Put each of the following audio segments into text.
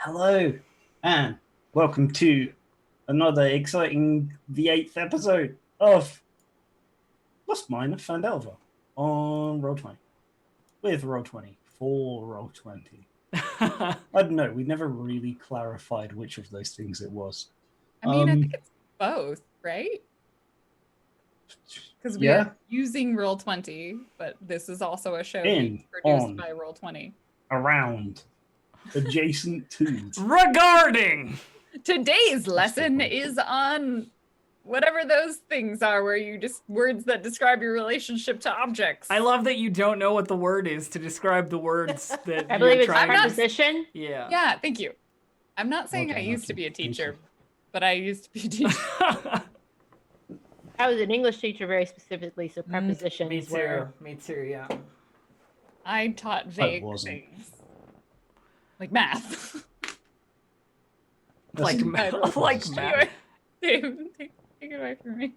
Hello, and welcome to another exciting, the eighth episode of Lost Mine of Phandelver on Roll20. With Roll20, for Roll20. I don't know, we never really clarified which of those things it was. I think it's both, right? Because we Yeah, are using Roll20, but this is also a show in, produced on, by Roll20. around, adjacent to. Regarding Today's lesson is on whatever those things are where you just words that describe your relationship to objects. I love that you don't know what the word is to describe the words that I believe you're it's trying to... preposition. Yeah. Yeah, thank you. I'm not saying Okay, I used to okay, be a thank teacher, you. but I used to be a teacher. I was an English teacher very specifically, so prepositions Me too. were. Me too, yeah. I taught vague wasn't. things. Like math. Like math. Anyway, Dave, take it away from me.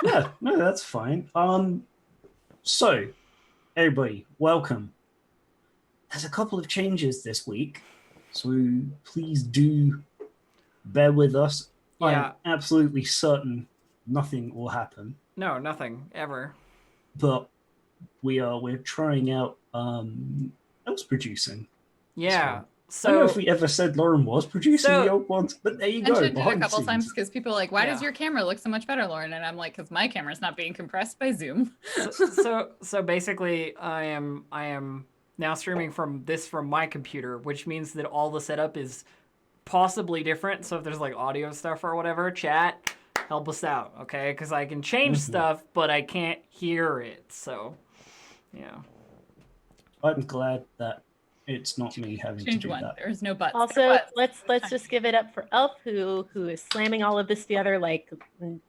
Yeah, no, that's fine. So, everybody, welcome. There's a couple of changes this week, so please do bear with us. Yeah. I'm absolutely certain nothing will happen, No, nothing. Ever. but we're trying out else producing. Yeah. I don't know So, if we ever said Lauren was producing the old ones, but there you go. Mentioned it a behind couple the times scenes. because people are like, why does Yeah. your camera look so much better, Lauren? And I'm like, because my camera's not being compressed by Zoom. so basically, I am now streaming from my computer, which means that all the setup is possibly different. So if there's like audio stuff or whatever, chat, help us out, okay? Because I can change stuff, but I can't hear it. So, yeah. I'm glad that it's not me having Change to do one. that. There's no buts. Also, let's just give it up for Elf, who is slamming all of this together, like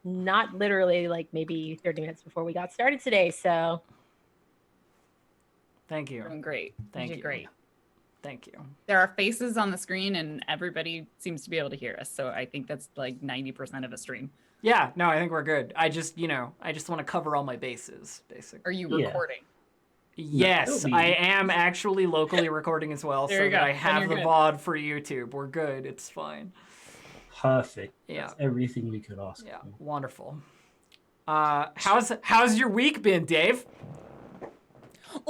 not literally, like maybe 30 minutes before we got started today. So Thank you. Doing great. Thank you. you. Great. Thank you. There are faces on the screen, and everybody seems to be able to hear us. So I think that's like 90% of a stream. Yeah, no, I think we're good. I just want to cover all my bases, basically. Are you Yeah. recording? Yes, it'll be- I am actually locally recording as well, There so you that go. I Then have you're the good. VOD for YouTube. We're good. It's fine. Perfect. Yeah. That's everything we could ask Yeah, for. wonderful. How's your week been, Dave?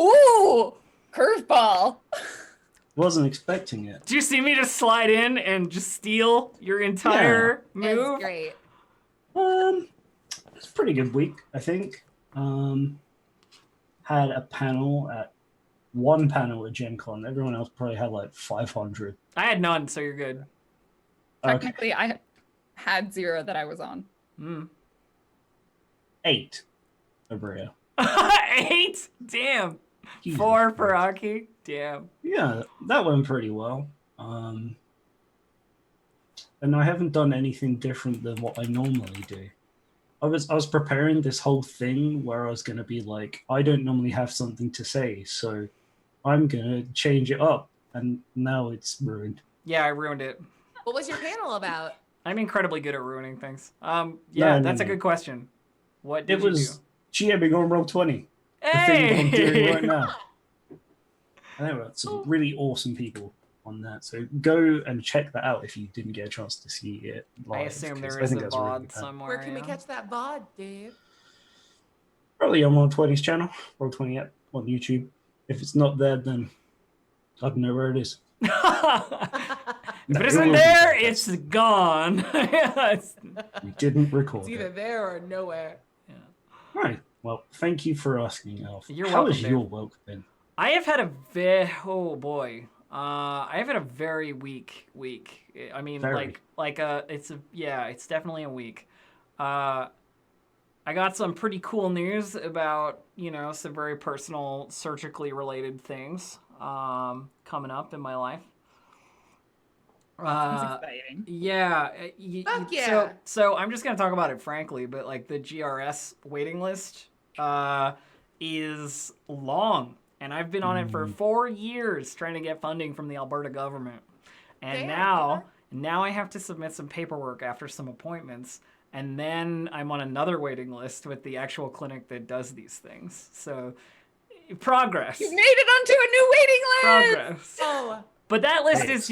Ooh, curveball. Wasn't expecting it. Do you see me just slide in and just steal your entire move? That's great. It's a pretty good week, I think. Had one panel at Gen Con. Everyone else probably had like 500. I had none, so you're good. Technically, I had 0 that I was on. 8 Abrea. 8? Damn. Jesus 4 for Christ. Aki? Damn. Yeah, that went pretty well. And I haven't done anything different than what I normally do. I was preparing this whole thing where I was going to be like, I don't normally have something to say, so I'm going to change it up. And now it's ruined. Yeah, I ruined it. What was your panel about? I'm incredibly good at ruining things. No, That's a no. good question. What did It was GMing on Roll20. you do? The thing I'm doing Hey! right now. And there were some really awesome people on that. So go and check that out if you didn't get a chance to see it live. I assume 'cause there I is a think that's really VOD good. somewhere. Where can we yeah. catch that VOD, Dave? Probably on Roll20's channel, Roll20 app on YouTube. If it's not there, then I don't know where it is. If No, it it isn't will be there, there. it's gone. It's- We didn't record It's either it. there or nowhere. Right. Well, thank you for asking, Alf. You're How welcome, has Dave. your week been? I have had a I have had a very weak week. I mean, Very. it's definitely a week. I got some pretty cool news about, some very personal, surgically related things coming up in my life. Sounds exciting. Yeah. Fuck yeah. So I'm just going to talk about it frankly, but like the GRS waiting list is long. And I've been on it for 4 years trying to get funding from the Alberta government. And Damn, now I have to submit some paperwork after some appointments. And then I'm on another waiting list with the actual clinic that does these things. So progress. You made it onto a new waiting list. Progress. Oh, But that list Hey, is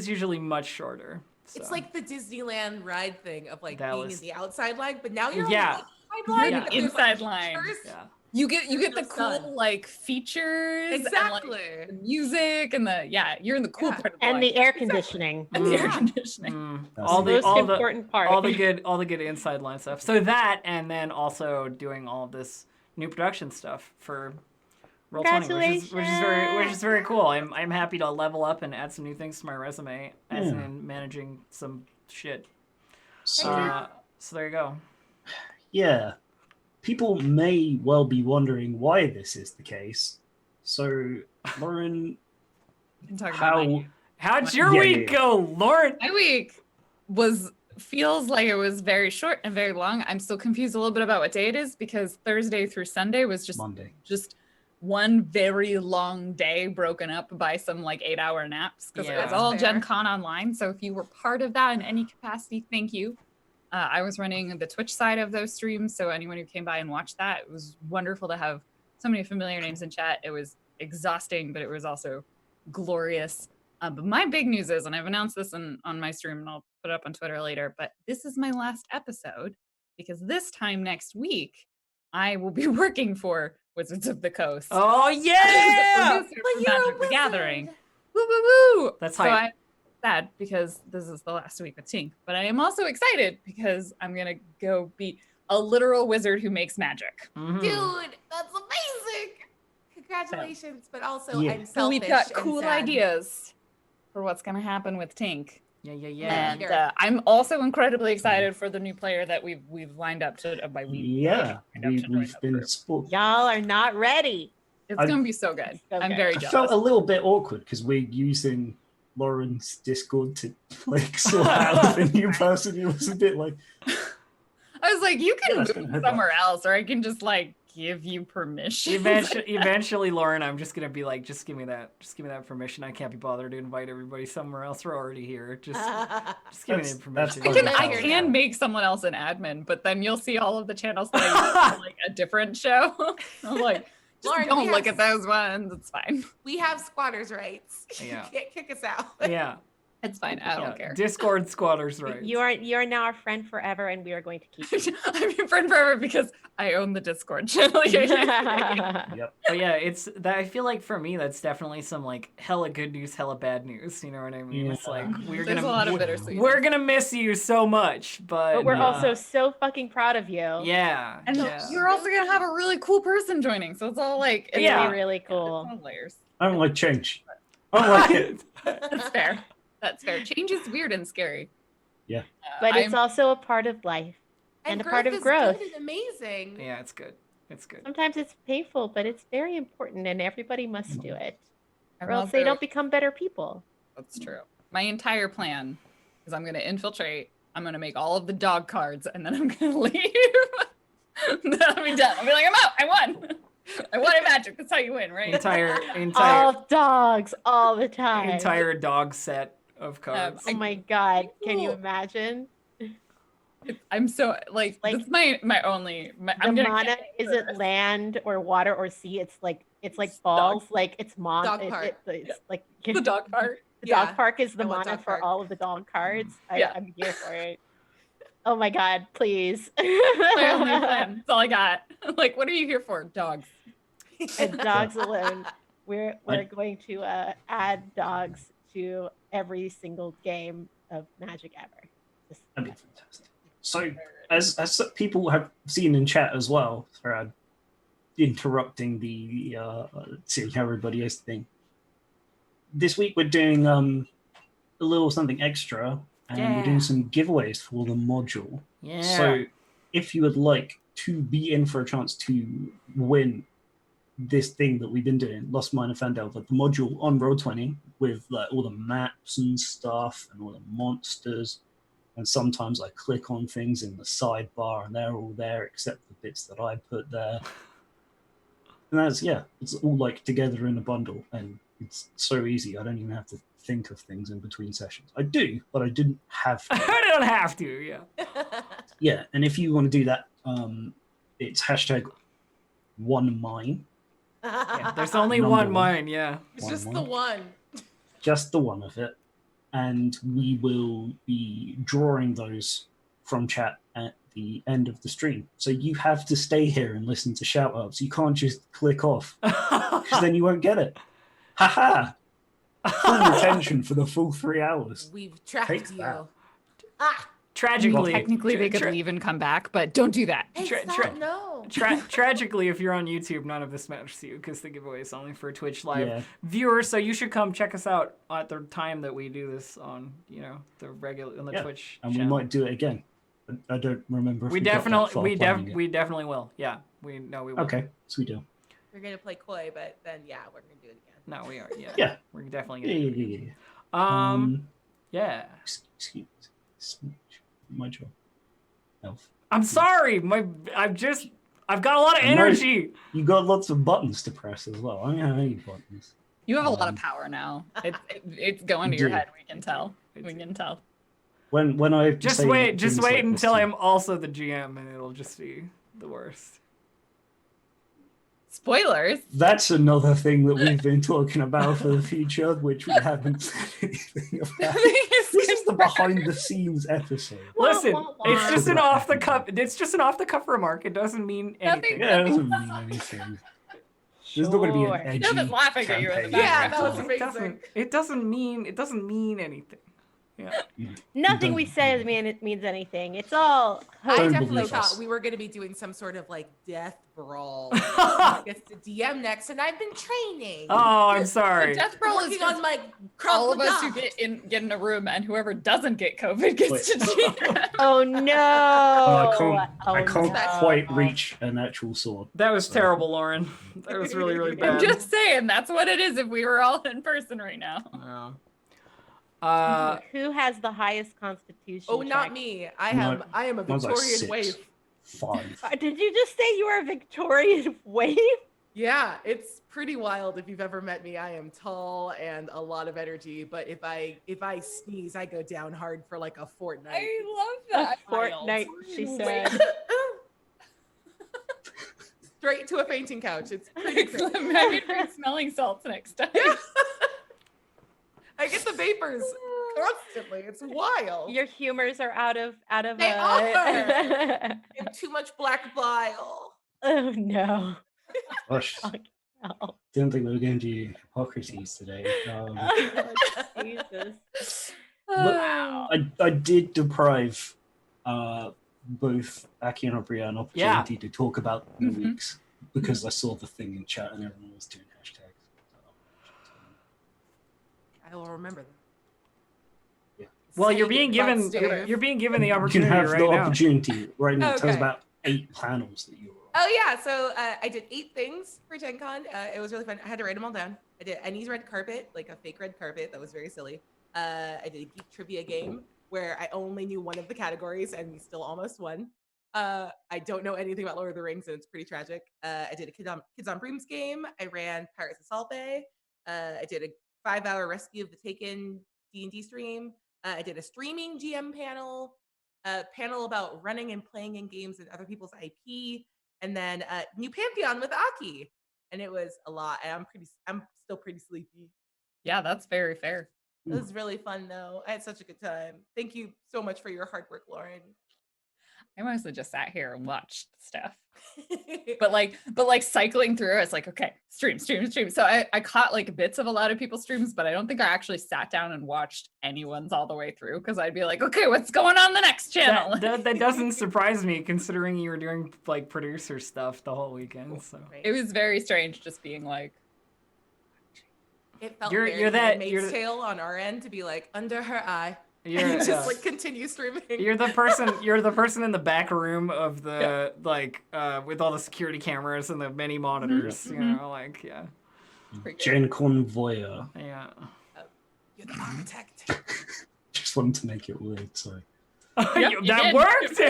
usually much shorter. So. It's like the Disneyland ride thing of like being Dallas. in the outside line, but now you're Yeah. on the inside line. You're and the there's, inside line. features. Yeah. You get the It's cool done. like features Exactly. and like the music and you're in the cool Yeah. part of the And line. the air conditioning. And the air Yeah. conditioning. That's All the Most all the important part. all the good inside line stuff. So that, and then also doing all of this new production stuff for Roll20, which is very cool. I'm happy to level up and add some new things to my resume, as in managing some shit. So, So there you go. yeah, people may well be wondering why this is the case. So, Lauren, We can talk about how? How'd your Yeah, week yeah. go, Lauren? my week feels like it was very short and very long. I'm still confused a little bit about what day it is because Thursday through Sunday was Monday. just one very long day broken up by some like 8-hour naps because it was Yeah. all Fair. Gen Con online. So if you were part of that in any capacity, thank you. I was running the Twitch side of those streams, so anyone who came by and watched that, it was wonderful to have so many familiar names in chat. It was exhausting, but it was also glorious. But my big news is, and I've announced this on my stream, and I'll put it up on Twitter later, but this is my last episode because this time next week, I will be working for Wizards of the Coast. Oh As the yeah! producer But for you're a Magic the Gathering. wizard. Woo woo woo! That's so hype. I'm sad because this is the last week with Tink, but I am also excited because I'm gonna go be a literal wizard who makes magic. Mhm. Dude, that's amazing. Congratulations, but also Yeah. I'm So selfish. we've got and cool sad. ideas for what's gonna happen with Tink. Yeah. And Sure. I'm also incredibly excited for the new player that we've lined up to by Yeah, lined up to join we've the been group. spoiled. Y'all are not ready. It's I- gonna be so good. So I'm good. very I jealous. felt a little bit awkward because we're using Lauren's Discord to like sort out the new person. It was a bit like, I was like, you Yeah, can that's move gonna hurt somewhere else, or I can just like give you permission. Eventually, Lauren, I'm just gonna be like, just give me that permission. I can't be bothered to invite everybody somewhere else. We're already here. Just give me That's- the permission. that's I can, I Oh, can yeah. make someone else an admin, but then you'll see all of the channels that I use for like a different show. I'm like, just Lauren, don't we look have- at those ones. It's fine. We have squatters' rights. Yeah. You can't kick us out. Yeah. It's fine. I don't Yeah. care. Discord squatters, right? You are now our friend forever, and we are going to keep you. I'm your friend forever because I own the Discord channel. yep. But yeah, it's that. I feel like for me, that's definitely some like hella good news, hella bad news. You know what I mean? It's Yeah. like we're There's a lot gonna of bittersweet. we're gonna miss you so much, But we're Yeah. also so fucking proud of you. yeah, And yeah. you're also gonna have a really cool person joining, so it's all like It's Yeah. really it's cool. all layers. I don't like change. I don't like it. That's fair. That's fair. Change is weird and scary. Yeah. But it's I'm- also a part of life. And a part of is growth. good and amazing. Yeah, it's good. It's good. Sometimes it's painful, but it's very important, and everybody must do it, I'm or else they also- don't become better people. That's true. My entire plan is I'm gonna infiltrate. I'm gonna make all of the dog cards, and then I'm gonna leave. Then I'll be done. I'll be like, I'm out. I won. I won at Magic. That's how you win, right? Entire All dogs, all the time. entire dog set of cards. Oh my god! Can you Cool. imagine? I'm so like Like, that's my only. The I'm gonna mana get isn't land or water or sea. It's like balls. Like it's Dog park. it's like the dog part. The Yeah, dog park is the I want mana dog for park. all of the dog cards. Yeah. I'm here for it. Oh my god! Please. My only plan. That's all I got. Like, what are you here for? Dogs. And dogs alone. We're going to add dogs to every single game of Magic ever. Just- That'd be fantastic. So, as people have seen in chat as well, for interrupting the seeing how everybody is thing. This week we're doing a little something extra, and we're Yeah. doing some giveaways for the module. Yeah. So, if you would like to be in for a chance to win this thing that we've been doing, Lost Mine of Phandelver, the module on Roll20 with like all the maps and stuff and all the monsters. And sometimes I click on things in the sidebar and they're all there except the bits that I put there. And that's, yeah, it's all like together in a bundle. And it's so easy. I don't even have to think of things in between sessions. I do, but I didn't have to. I don't have to. Yeah. Yeah, and if you want to do that, it's hashtag #OneMine. Yeah. There's only Number one one. mine. Yeah. It's One just more. the one. just the one of it, and we will be drawing those from chat at the end of the stream. So you have to stay here and listen to shout outs. You can't just click off because then you won't get it. Haha! Full attention for the full 3 hours. We've Take tracked you. that. Ah, Tragically, Technically, they could leave and come back, but don't do that. hey, Tra- stop, tra- no. tragically, if you're on YouTube, none of this matters to you because the giveaway is only for Twitch Live Yeah. viewers. So you should come check us out at the time that we do this on, the regular on the Yeah, Twitch and we channel. might do it again. I don't remember if We got that definitely, far we planning it. definitely will. Yeah, we will. Okay, so we do. We're gonna play coy, but then yeah, we're gonna do it again. No, we are. Yeah. Yeah. We're definitely Yeah, gonna. yeah, yeah, yeah. Yeah. Excuse my job. Elf. I'm sorry. I've got a lot of I know. energy. You got lots of buttons to press as well. I mean, how many buttons? You have a lot of power now. It's going to You your do. head. We can tell. We can tell. When I Just say wait things like this until to you- I'm also the GM, and it'll just be the worst. Spoilers. That's another thing that we've been talking about for the future, which we haven't said anything about. This is the behind the scenes episode. Listen, wah, wah. it's just an off the cuff. It's just an off the cuff remark. It doesn't mean anything. Yeah, it doesn't mean anything. There's not going to be Sure. an edgy Nobody's laughing at you in the campaign. Yeah, background. that was It amazing. doesn't mean anything. Yeah. Nothing we Doesn't say mean means anything. It's all I Don't definitely believe thought us. we were going to be doing some sort of like death brawl. I guess the DM next, and I've been training. Oh, I'm sorry. Death brawl is Working on my all of us who crop get in a room, and whoever doesn't get COVID gets Wait. to cheat. Oh no! I can't no. quite reach an actual sword. That was terrible, Lauren. That was really, really I'm bad. just saying, that's what it is if we were all in person right now. Yeah. Who has the highest constitution? Oh, not check? me. I No, am a mine's like Victorian 6. wave. 5. Did you just say you are a Victorian wave? Yeah, it's pretty wild. If you've ever met me, I am tall and a lot of energy. But if I sneeze, I go down hard for like a fortnight. I love that. Fortnite, she said. Straight to a fainting couch. It's pretty crazy. I'm having bring smelling salts next time. Yeah. I get the vapors constantly. It's wild. Your humors are out of They are. I have too much black bile. Oh no. Gosh, Fuck no. didn't think we were going to do hypocrisies today. Oh, Jesus. Wow. I did deprive both Aki and Aubrey an opportunity to talk about the Mhm. weeks because I saw the thing in chat and everyone was doing hashtags. I will remember them. Well, you're Say being it, given Buster. you're being given the You can opportunity have right the now. opportunity right now. Tell us Okay. about 8 panels that you were on. Oh yeah, so I did 8 things for Gen Con. It was really fun. I had to write them all down. I did Annie's red carpet, like a fake red carpet. That was very silly. I did a geek trivia game where I only knew one of the categories and we still almost won. I don't know anything about Lord of the Rings and it's pretty tragic. I did a Kids on Brooms game. I ran Pirates of Salt Bay. I did a 5-hour Rescue of the Taken D&D stream. I did a streaming GM panel, a panel about running and playing in games and other people's IP, and then New Pantheon with Aki. And it was a lot. And I'm still pretty sleepy. Yeah, that's very fair. It was really fun though. I had such a good time. Thank you so much for your hard work, Lauren. I mostly just sat here and watched stuff. But like cycling through, it's like, okay, stream. So I caught like bits of a lot of people's streams, but I don't think I actually sat down and watched anyone's all the way through because I'd be like, okay, what's going on the next channel? That doesn't surprise me considering you were doing like producer stuff the whole weekend. So Right. It was very strange just being like, It felt You're- very you're that- Handmaid's you're- Tale on our end to be like under her eye. you're And just yeah. like continue streaming. You're the person in the back room of the like with all the security cameras and the many monitors. You Mhm. know, like yeah. pretty good. Gen Convoyer. Yeah. You're the architect. Just wanted to make it weird, sorry. Yep, you that did. worked.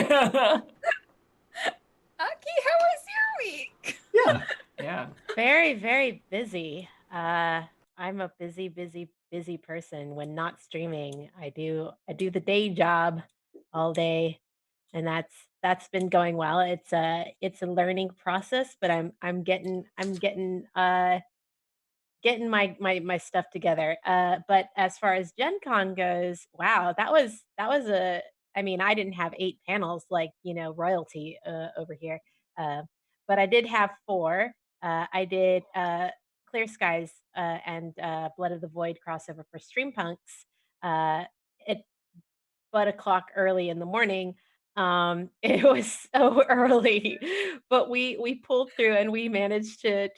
Aki, how was your week? Yeah. Yeah. Very, very busy. I'm a busy person. When not streaming, I do the day job all day, and that's been going well. It's a learning process, but I'm getting getting my stuff together. But as far as Gen Con goes, wow, that was a. I mean, I didn't have 8 panels like royalty over here, uh, but I did have 4. I did Clear Skies and Blood of the Void crossover for Streampunks. At but o'clock early in the morning. It was so early, but we pulled through and we managed to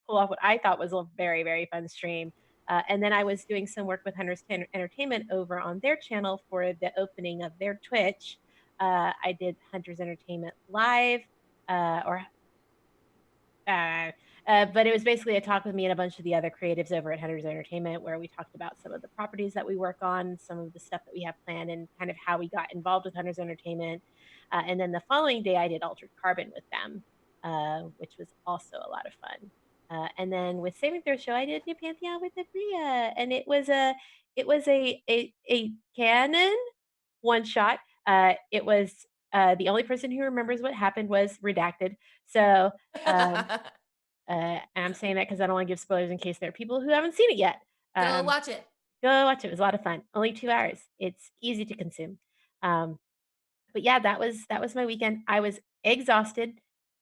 pull off what I thought was a very very fun stream. And then I was doing some work with Entertainment over on their channel for the opening of their Twitch. I did Hunters Entertainment live, or uh, but it was basically a talk with me and a bunch of the other creatives over at Hunters Entertainment, where we talked about some of the properties that we work on, some of the stuff that we have planned, and kind of how we got involved with Hunters Entertainment. And then the following day, I did Altered Carbon with them, which was also a lot of fun. And then with Saving Throw Show, I did New Pantheon with Abria, and it was a canon one shot. It was the only person who remembers what happened was redacted. So and I'm saying that because I don't want to give spoilers in case there are people who haven't seen it yet. Go watch it. Go watch it. It was a lot of fun. Only 2 hours. It's easy to consume. But yeah, that was my weekend. I was exhausted,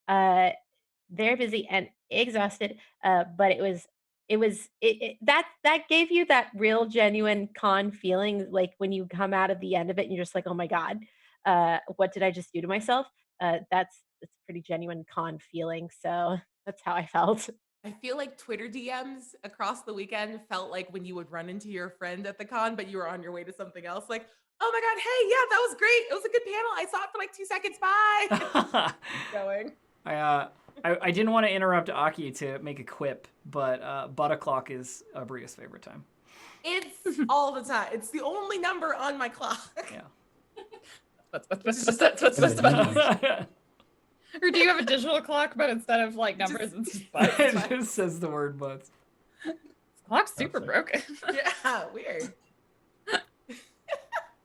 uh, very busy and exhausted. But that gave you that real genuine con feeling, like when you come out of the end of it and you're just like, oh my god, what did I just do to myself? That's a pretty genuine con feeling. So that's how I felt. I feel like Twitter DMs across the weekend felt like when you would run into your friend at the con, but you were on your way to something else. Like, oh my God, hey, yeah, that was great. It was a good panel. I saw it for like 2 seconds. Bye. Going. I didn't want to interrupt Aki to make a quip, but butt o'clock is Bria's favorite time. It's all the time. It's the only number on my clock. Yeah. Or do you have a digital clock, but instead of like numbers, it's just butts? It just says the word butts. Clock's super broken. Yeah, weird.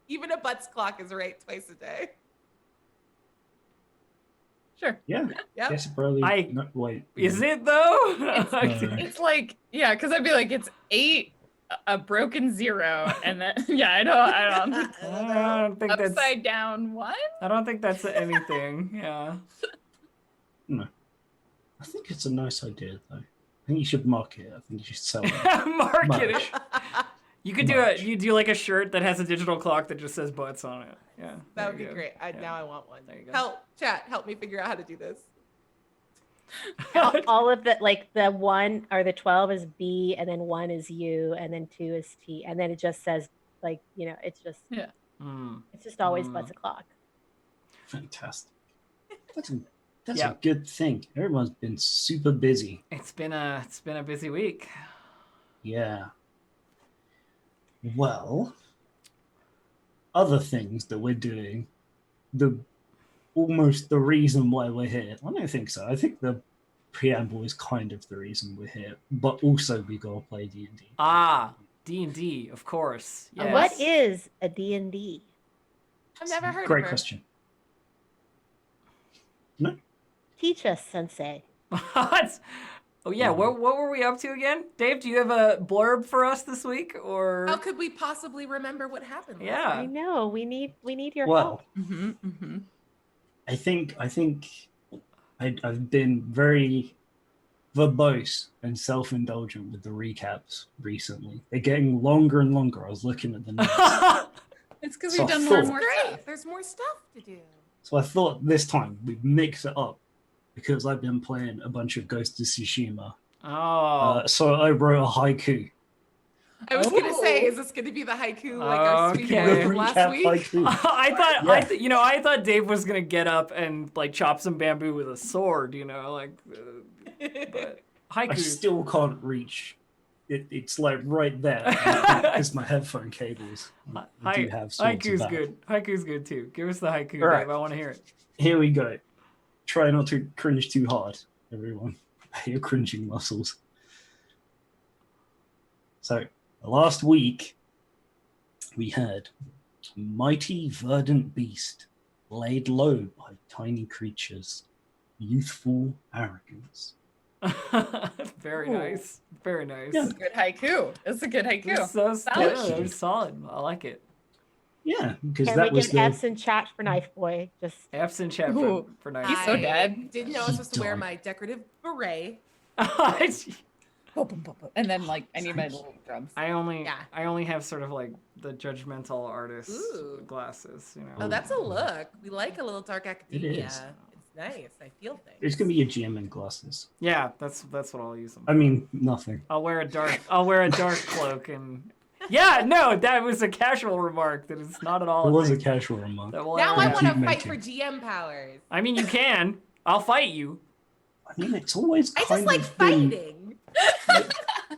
Even a butts clock is right twice a day. Sure. Yeah. Yep. Yes, probably. No, wait. Is it though? It's like, yeah, because I'd be like, it's 8, a broken 0, and then yeah, I don't think that's upside down 1. I don't think that's anything. Yeah. No. I think it's a nice idea, though. I think you should market it. I think you should sell it. Market Merch. it. You could you do like a shirt that has a digital clock that just says butts on it. Yeah. That would be great. Now I want one. There you go. Help me figure out how to do this. All of the, like, the 1 or the 12 is B, and then 1 is U, and then 2 is T, and then it just says, like, it's just it's just always butts o'clock. Fantastic. That's a good thing. Everyone's been super busy. It's been a busy week. Yeah. Well, other things that we're doing, almost the reason why we're here. I don't think so. I think the preamble is kind of the reason we're here, but also we gotta play D&D. D&D, of course. Yes. What is a D&D? I've never heard Great of her. question. No. Teach us, Sensei. What? Oh yeah, what were we up to again? Dave, do you have a blurb for us this week, or How could we possibly remember what happened? Yeah. I know we need your Well, help. I think I've been very verbose and self-indulgent with the recaps recently. They're getting longer and longer. I was looking at the notes. It's because So we've done I more and thought- more Great. stuff. There's more stuff to do. So I thought this time we'd mix it up because I've been playing a bunch of Ghost of Tsushima. So I wrote a haiku. I was gonna say, is this gonna be the haiku like our sweet Okay. boy from last Recap week? haiku. I thought Dave was gonna get up and like chop some bamboo with a sword, but I haiku. still can't reach. It's like right there because my headphone cables. I do have swords Haiku's about. good. Haiku's good too. Give us the haiku, All right. Dave. I want to hear it. Here we go. Try not to cringe too hard, everyone. Your cringing muscles. So, last week, we had mighty verdant beast laid low by tiny creatures, youthful arrogance, Very Ooh. nice. Very nice. Yeah. Good haiku. It's a good haiku. It's so Solid. good. It's solid. I like it. Yeah, because Can we that was get the F's in chat for Knife Boy? Just F's in chat Ooh. for nice. He's so I dead. didn't know I was supposed to wear Died. my decorative beret. And then like I need my little drums. I only Yeah. have sort of like the judgmental artist Ooh. glasses, you know. Oh, that's a look. We like a little dark academia. is. It's nice. I feel things. It's gonna be your GM glasses. Yeah, that's what I'll use them. I mean, nothing. I'll wear a dark cloak and yeah, no, that was a casual remark. That is not at all. It was a thing casual remark. that will Now ever I happen. want to Keep fight for GM powers. I mean, you can. I'll fight you. I mean, it's always I kind just like of been... fighting.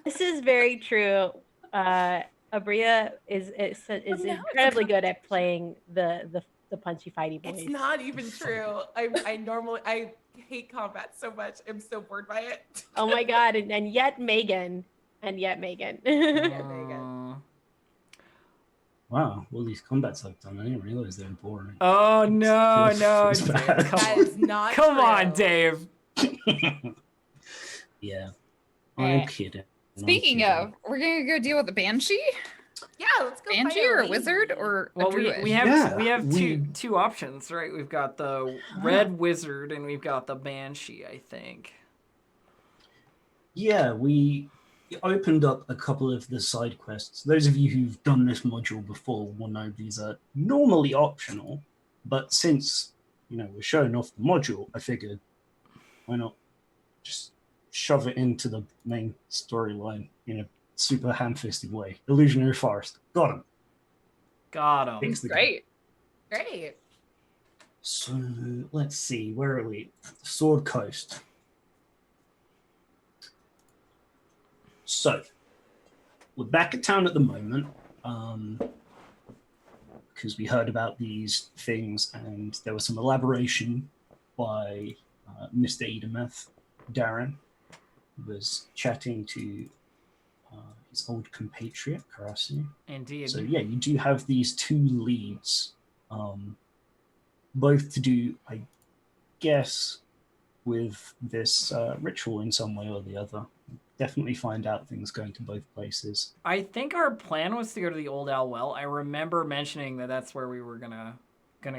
this is very true. Abria is incredibly good at playing the punchy fighty boys. It's not even true. I hate combat so much. I'm so bored by it. Oh my god, and yet Megan. Wow, all these combats I've done, I didn't realize they were boring. Oh no, no, Feels Dave, bad. come That on, is not come true. on, Dave. Yeah, I'm kidding. I'm Speaking kidding. of, we're gonna go deal with the banshee. Yeah, let's go. Banshee fight or a lady. wizard or a Well, druid? we have Yeah, two options, right? We've got the red wizard and we've got the banshee, I think. Yeah, we opened up a couple of the side quests. Those of you who've done this module before will know these are normally optional, but since we're showing off the module, I figured why not just shove it into the main storyline in a super ham-fisted way. Illusionary Forest, got him. Got him. Fix the game. Great. Great. So let's see, where are we? Sword Coast. So we're back at town at the moment, because we heard about these things, and there was some elaboration by Mr. Edemeth. Darren was chatting to his old compatriot, Karasi. Indeed. So yeah, you do have these two leads, both to do, I guess, with this ritual in some way or the other. Definitely find out things going to both places. I think our plan was to go to the Old Owl Well. I remember mentioning that that's where we were gonna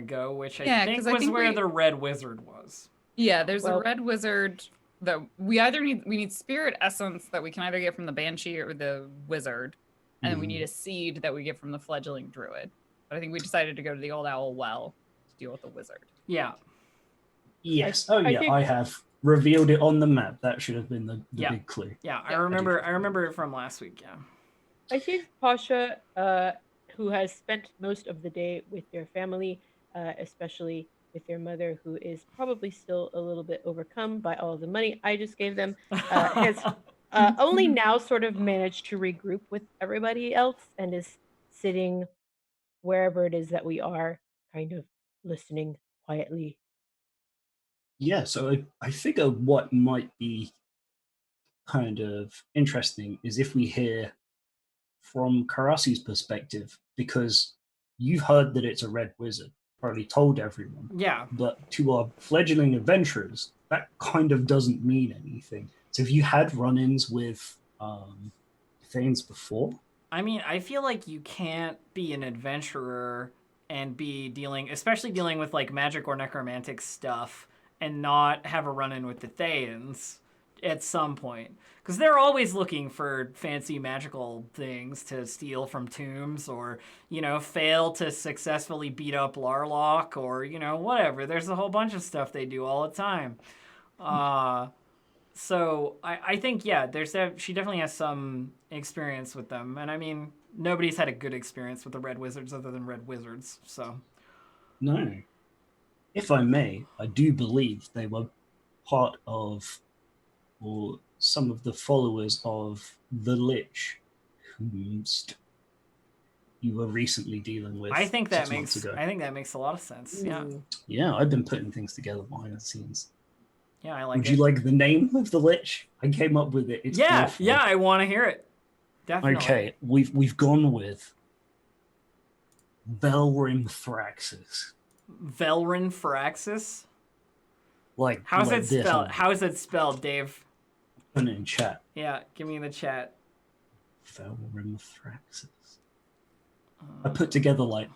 go, which Yeah, I think 'cause I was think where we- the red wizard was. Yeah, there's Well- a red wizard that we either need spirit essence that we can either get from the banshee or the wizard, and then we need a seed that we get from the fledgling druid. But I think we decided to go to the Old Owl Well to deal with the wizard. Yeah. Yes. I Yeah, think- I have revealed it on the map. That should have been the Yeah. big clue. Yeah, I Yeah, I remember it from last week, yeah. I think Pasha, who has spent most of the day with their family, especially with their mother, who is probably still a little bit overcome by all the money I just gave them, has only now sort of managed to regroup with everybody else and is sitting wherever it is that we are, kind of listening quietly. Yeah, so I figure what might be kind of interesting is if we hear from Karasi's perspective, because you've heard that it's a red wizard, probably told everyone, Yeah. but to our fledgling adventurers, that kind of doesn't mean anything. So have you had run-ins with things before? I mean, I feel like you can't be an adventurer and be especially dealing with like magic or necromantic stuff and not have a run-in with the Thayans at some point. Because they're always looking for fancy magical things to steal from tombs or, fail to successfully beat up Larlock or, whatever. There's a whole bunch of stuff they do all the time. So I think, yeah, she definitely has some experience with them. And I mean, nobody's had a good experience with the red wizards other than red wizards, so. No. If I may, I do believe they were part of, or some of the followers of the Lich, whom you were recently dealing with. I think that 6 months ago. makes a lot of sense. Yeah. Ooh. Yeah, I've been putting things together behind the scenes. Yeah, I like Would it. you like the name of the Lich? I came up with it. It's yeah, awful. yeah, I want to hear it. Definitely. Okay, we've gone with Velrim Thraxis. Velrin Firaxis? Like How's like it this spelled? one. How is it spelled, Dave? put it in chat. Yeah, give me the chat. Felrimthraxis. I put together like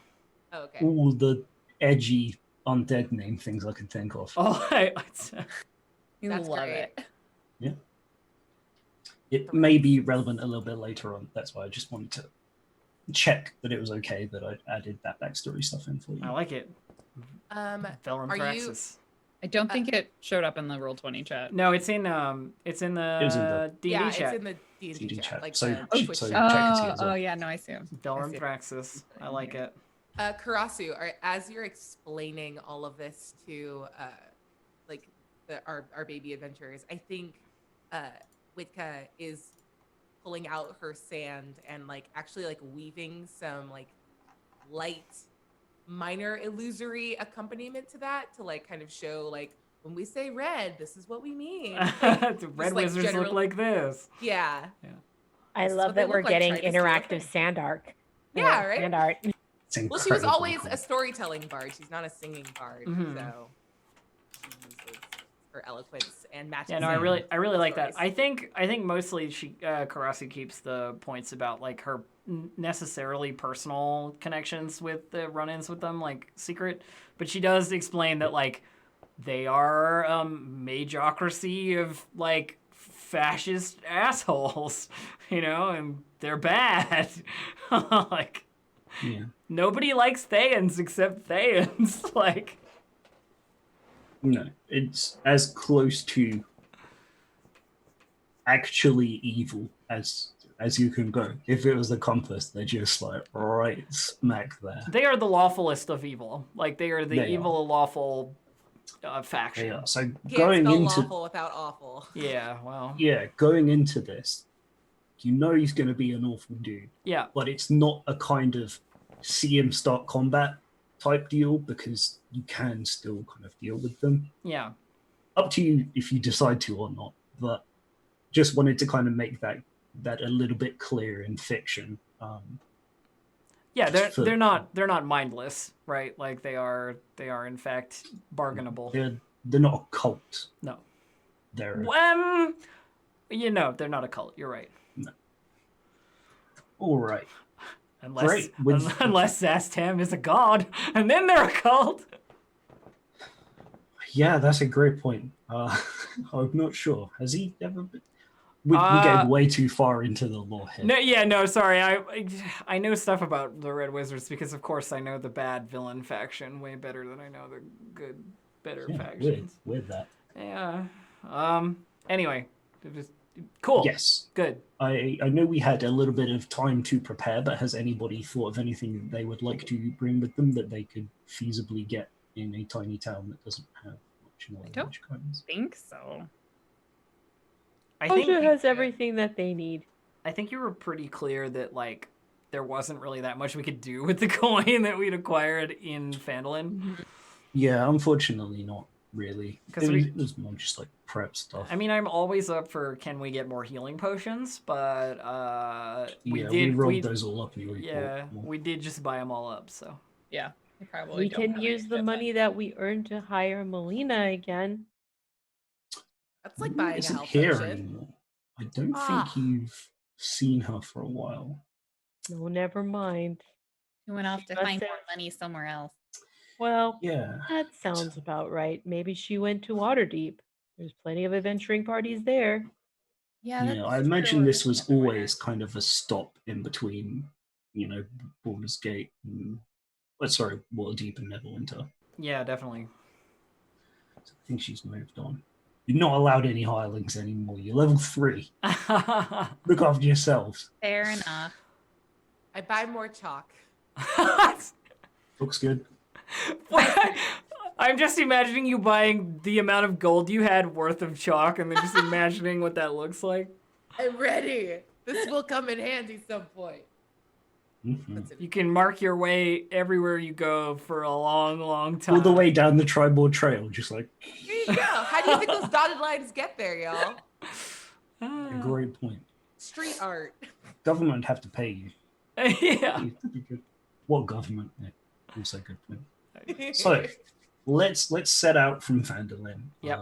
Oh, okay. all the edgy undead name things I could think of. Oh, You That's love great. it. It may be relevant a little bit later on. That's why I just wanted to check that it was okay that I added that backstory stuff in for you. I like it. Felrimthraxis. I don't think it showed up in the Roll20 chat. No, it's in It was in the the- D&D Yeah, chat. it's in the D&D D&D chat. chat. Like So- the Twitch so chat. check and see as well. Oh, yeah, no, I see him. Felrimthraxis. I like it. Karasu, as you're explaining all of this to like our baby adventurers, I think Witka is pulling out her sand and like actually like weaving some like light minor illusory accompaniment to that to like kind of show like when we say red, this is what we mean. Like, The red like, wizards look like this. Yeah. I This is love what they that we're look like, getting try to steal a interactive thing. sand art. Yeah, right? Sand art. It's Well, she was incredibly always cool. a storytelling bard. She's not a singing bard, Mhm. so she uses her eloquence and matches. Yeah, no, I Yeah. really like that. stories. I think mostly Karasu keeps the points about like her necessarily personal connections with the run-ins with them like secret, but she does explain that like they are mageocracy of like fascist assholes, you know, and they're bad. Like Yeah. nobody likes Thayans except Thayans. Like No, it's as close to actually evil as you can go. If it was the compass, they're just like right smack there. they are the lawfulest of evil. Like they are the They evil lawful faction. They are. So Can't going spell into lawful without awful. Yeah, well. going into this, you know he's going to be an awful dude, Yeah. but it's not a kind of see him start combat type deal because you can still kind of deal with them. Yeah. Up to you if you decide to or not, but just wanted to kind of make that a little bit clear in fiction. Yeah, Just they're not mindless, right? Like they are in fact bargainable. They're not a cult. No. They're You know, they're not a cult. You're right. all right. Unless Great. unless Zastam is a god, and then they're a cult. Yeah, that's a great point. I'm not sure. Has he ever been? We get way too far into the lore here. No, sorry. I know stuff about the Red Wizards because, of course, I know the bad villain faction way better than I know the good, better factions. With that. Yeah. Anyway, it was cool. Yes. Good. I know we had a little bit of time to prepare, but has anybody thought of anything that they would like to bring with them that they could feasibly get in a tiny town that doesn't have much knowledge? I don't think so. I think Kosha has everything that they need. I think you were pretty clear that like there wasn't really that much we could do with the coin that we'd acquired in Phandelver. Yeah, unfortunately not really. 'Cause It was more just like prep stuff. I mean, I'm always up for can we get more healing potions, but we rolled those all up and we yeah, bought more. we did just buy them all up. So Yeah, we probably We don't can have use any the shit money that we earned to hire Melina again. That's like buying a Isn't health here potion. anymore. I don't Ah. think you've seen her for a while. No, never mind. We went off She to must find have- more money somewhere else. Well, Yeah. that sounds about right. Maybe she went to Waterdeep. There's plenty of adventuring parties there. Yeah, Yeah, I imagine this was always kind of a stop in between, Baldur's Gate and Waterdeep and Neverwinter. yeah, definitely. So I think she's moved on. You're not allowed any hirelings anymore. You're level 3. Look after yourselves. Fair enough. I buy more chalk. Looks good. What? I'm just imagining you buying the amount of gold you had worth of chalk and then just imagining what that looks like. I'm ready. This will come in handy some point. Mhm. That's it. You can mark your way everywhere you go for a long, long time. All the way down the Tribord Trail, just like Here you go. How do you think those dotted lines get there, y'all? a great point. Street art. Government would have to pay you. Yeah. That'd be good. What government? Yeah, also a good point. So let's set out from Phandelver. Yep.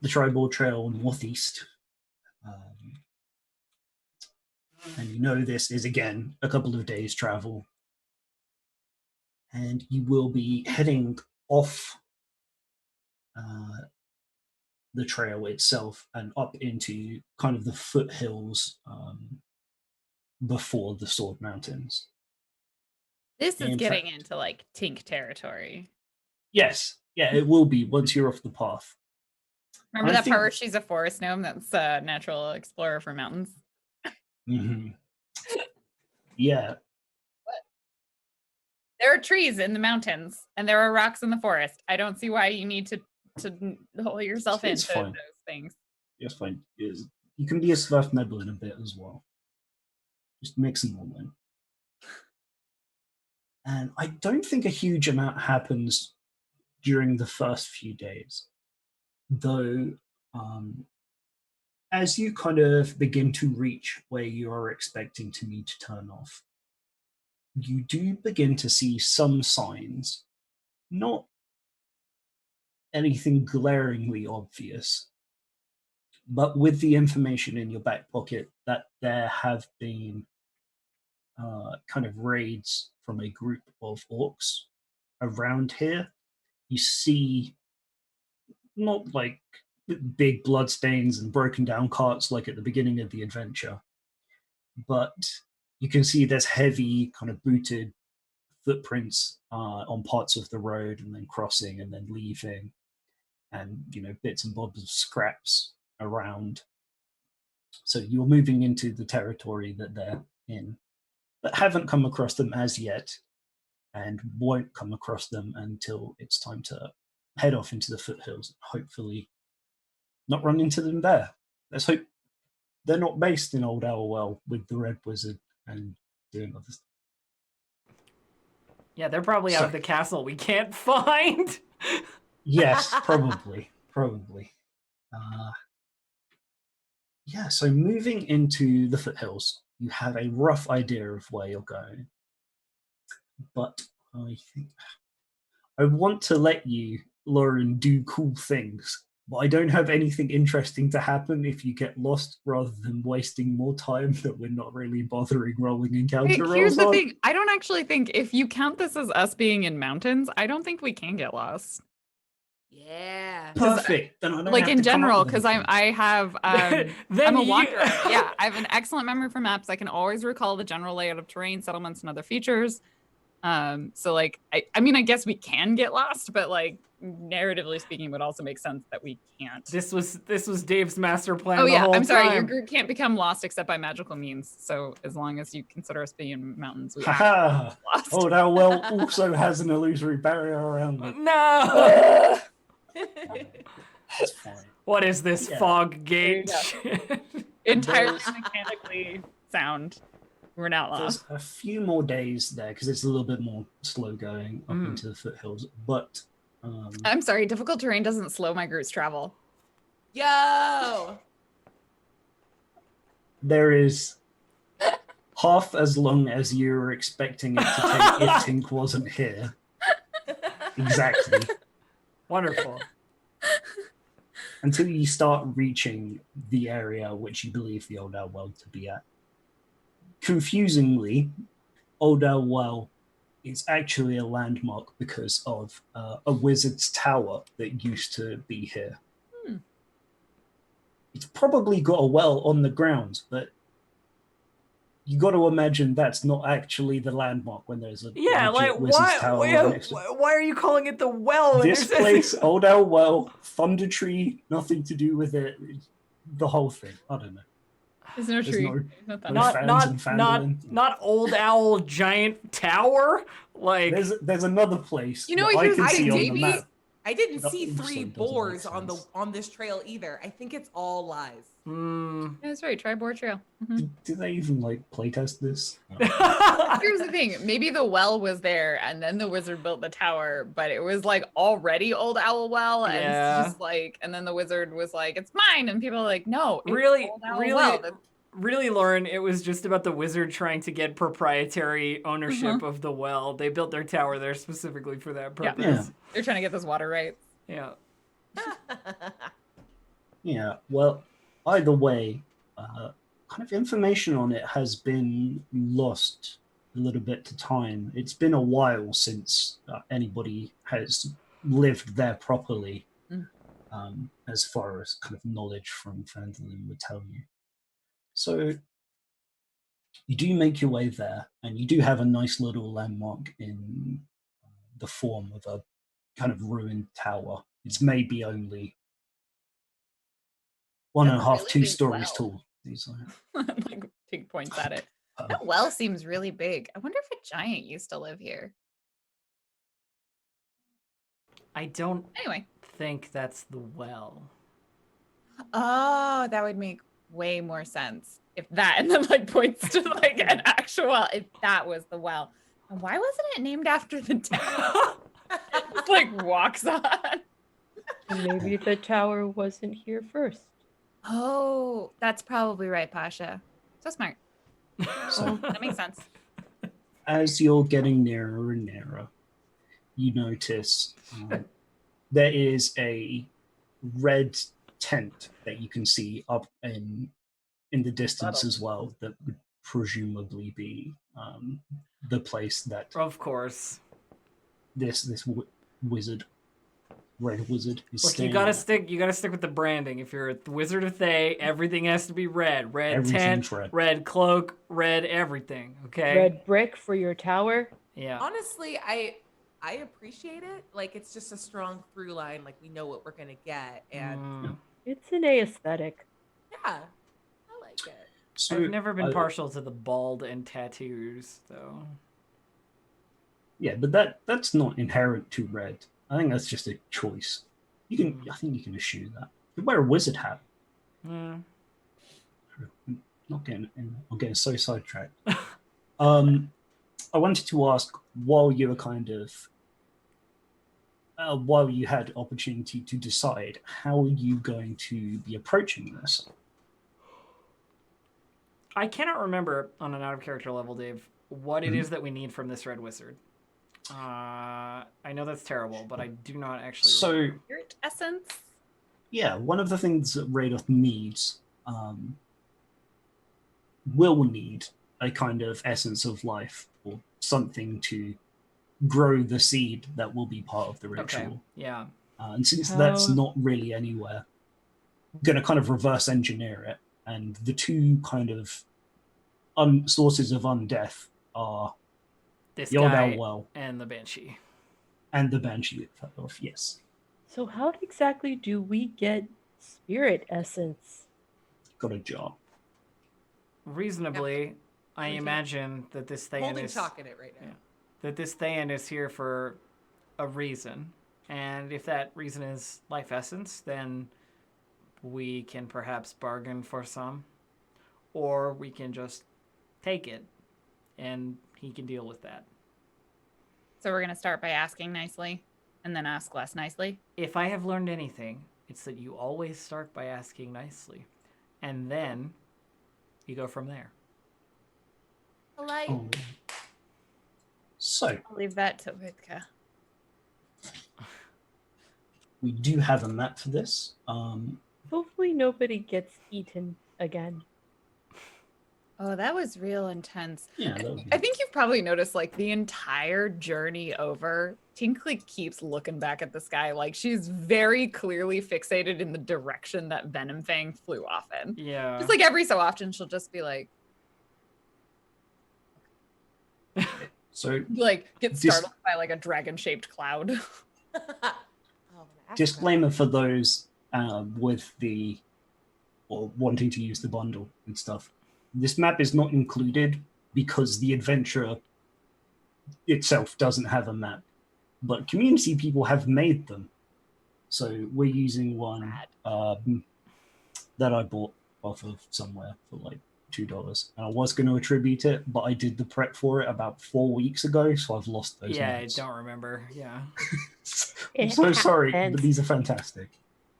the Tribal Trail northeast. And you know this is, again, a couple of days' travel. And you will be heading off the trail itself and up into kind of the foothills before the Sword Mountains. This is In getting fact- into like Tink territory. Yes, yeah, it will be once you're off the path. Remember I that think- part where she's a forest gnome that's a natural explorer for mountains? Mhm. Yeah, There are trees in the mountains and there are rocks in the forest. I don't see why you need to hole yourself It's into fine. those things. it's fine. You can be a Svathneblin a bit as well. Just mix them all in. And I don't think a huge amount happens during the first few days. Though, as you kind of begin to reach where you are expecting to need to turn off, you do begin to see some signs, not anything glaringly obvious, but with the information in your back pocket that there have been kind of raids from a group of orcs around here. You see not like big bloodstains and broken down carts like at the beginning of the adventure, but you can see there's heavy kind of booted footprints on parts of the road and then crossing and then leaving, and bits and bobs of scraps around. So you're moving into the territory that they're in, but haven't come across them as yet, and won't come across them until it's time to head off into the foothills and hopefully not run into them there. Let's hope they're not based in Old Owlwell with the Red Wizard and doing other stuff. Yeah, they're probably out of the castle we can't find. Yes, probably. Yeah, so moving into the foothills, you have a rough idea of where you're going. But I think I want to let you, Lauren, do cool things. But I don't have anything interesting to happen if you get lost, rather than wasting more time that we're not really bothering rolling encounter rolls Here's the on. thing. I don't actually think if you count this as us being in mountains, I don't think we can get lost. Yeah. Perfect. Then I don't Like have in to come up general, with because anything. I have Then I'm a you- wanderer. Yeah, I have an excellent memory for maps. I can always recall the general layout of terrain, settlements, and other features. So like I mean I guess we can get lost, but like narratively speaking, it would also make sense that we can't. This was Dave's master plan. Oh the yeah, whole I'm sorry. Your time. group can't become lost except by magical means. So as long as you consider us being in mountains, we Haha! actually lost. Oh, now well also has an illusory barrier around it. No. That's fine. What is this Yeah. fog gate? Entirely There's- mechanically sound. We're not lost. There's a few more days there because it's a little bit more slow going up into the foothills. But I'm sorry, difficult terrain doesn't slow my group's travel. Yo. there is half as long as you were expecting it to take if Tink wasn't here. Exactly. Wonderful. Until you start reaching the area which you believe the Old Owlwell to be at. Confusingly, Old Owlwell is actually a landmark because of a wizard's tower that used to be here. It's probably got a well on the grounds, but you got to imagine that's not actually the landmark when there's a Yeah, legit like wizard's tower right next to it. why are you calling it the well? when This there's- place, Old Owlwell, Thunder Tree, nothing to do with it. The whole thing. I don't know. There's no There's tree. no- No thunder. not fans in Phandalin. not Old Owl Giant Tower. Like There's another place You know that what, I here's can the see thing, on the maybe- map. I didn't That see also 3 doesn't make boars sense. on this trail either. I think it's all lies. That's right, try Boar Trail. Did they even like playtest this? Here's the thing, maybe the well was there and then the wizard built the tower, but it was like already Old Owl Well, and Yeah. it's just like, and then the wizard was like, it's mine, and people are like, no, it's Really, Old Owl really, Well. That's- really, Lauren, it was just about the wizard trying to get proprietary ownership of the well. They built their tower there specifically for that Yeah. purpose. They're trying to get this water right. Yeah. Yeah, well, either way, kind of information on it has been lost a little bit to time. It's been a while since anybody has lived there properly, Mm. as far as kind of knowledge from Phandalin would tell you. So you do make your way there, and you do have a nice little landmark in the form of a kind of ruined tower. It's maybe only one and That's a a half, really two big stories well. tall. These Like Tink points at it. are, That well seems really big. I wonder if a giant used to live here. I don't Anyway. think that's the well. Oh, that would make way more sense if that and then like points to like an actual if that was the well. And why wasn't it named after the town? Just, like walks on. And maybe the tower wasn't here first. Oh, that's probably right, Pasha. So smart. So That makes sense. as you're getting nearer and nearer, you notice there is a red tent that you can see up in the distance Subtle. as well. That would presumably be the place that Of course. this wizard, red wizard, is Look, staying. you gotta at. stick with the branding. If you're the Wizard of Thay, everything has to be red. Red Everything's tent, red. cloak, red everything. Okay. Red brick for your tower. Yeah. Honestly, I appreciate it. Like it's just a strong through line. Like we know what we're gonna get, and It's an aesthetic. yeah, I like it. So I've never been I- partial to the bald and tattoos, though. Yeah, but that's not inherent to red. I think that's just a choice. You can, I think you can eschew that. You wear a wizard hat. Mm. I'm getting so sidetracked. I wanted to ask, while you were kind of, while you had opportunity to decide, how are you going to be approaching this? I cannot remember on an out of character level, Dave, what it is that we need from this red wizard. I know that's terrible, but I do not actually So, remember. Spirit essence. yeah, one of the things that Radoth needs will need a kind of essence of life or something to grow the seed that will be part of the ritual. Okay. Yeah. And since that's not really anywhere, I'm going to kind of reverse engineer it. And the two kind of sources of undeath are This the old guy Elwell and the banshee. and the Banshee of yes. So how exactly do we get spirit essence? Got a jar. Reasonably, I We can- imagine that this Thayan Holding is chalk in it right now. Yeah. that this Thayan is here for a reason. And if that reason is life essence, then we can perhaps bargain for some. Or we can just take it and he can deal with that. So we're gonna start by asking nicely and then ask less nicely. If I have learned anything, it's that you always start by asking nicely. And then you go from there. Polite. Oh. So I'll leave that to Vitka. we do have a map for this. Hopefully nobody gets eaten again. Oh, that was real intense. Yeah, that would be- I think you've probably noticed like the entire journey over, Tink keeps looking back at the sky like she's very clearly fixated in the direction that Venom Fang flew off in. Yeah. Just like every so often she'll just be like so get startled by like a dragon-shaped cloud. Oh, I'm gonna ask disclaimer for those with the or wanting to use the bundle and stuff. This map is not included because the adventure itself doesn't have a map, but community people have made them. So we're using one that I bought off of somewhere for like $2, and I was going to attribute it, but I did the prep for it about 4 weeks ago, so I've lost those. Yeah, notes. I don't remember. Yeah. I'm It so sorry, happens. but these are fantastic.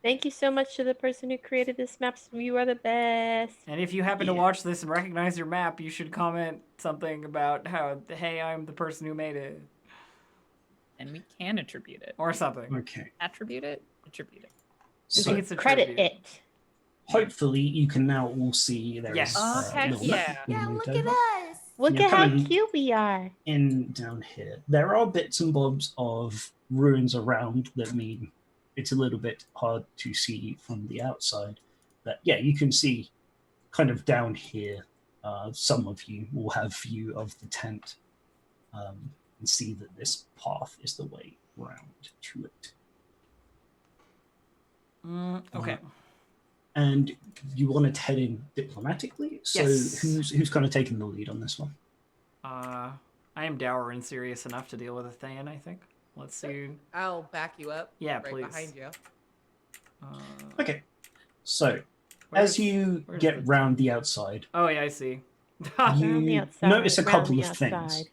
Thank you so much to the person who created this map. You are the best. And if you happen to Yeah. watch this and recognize your map, you should comment something about how, hey, I'm the person who made it. And we can attribute it. Or something. Okay, Attribute it? Attribute it. I so think it's a Credit tribute. it. hopefully you can now all see there Yes. is Oh, heck little yeah. map being Yeah, moved look at over. us. Look You're at how coming cute we are. in down here. There are bits and bobs of ruins around that mean it's a little bit hard to see from the outside. But yeah, you can see kind of down here. Some of you will have view of the tent and see that this path is the way round to it. Okay. And you want to head in diplomatically. So Yes. who's kind of taking the lead on this one? I am dour and serious enough to deal with a Thayan, I think. Let's see. I'll back you up. Yeah, right please. behind you. Okay. So Where's- as you where's get the- round the outside, Oh, yeah, I see. Round the you outside, notice a round couple the of things. outside.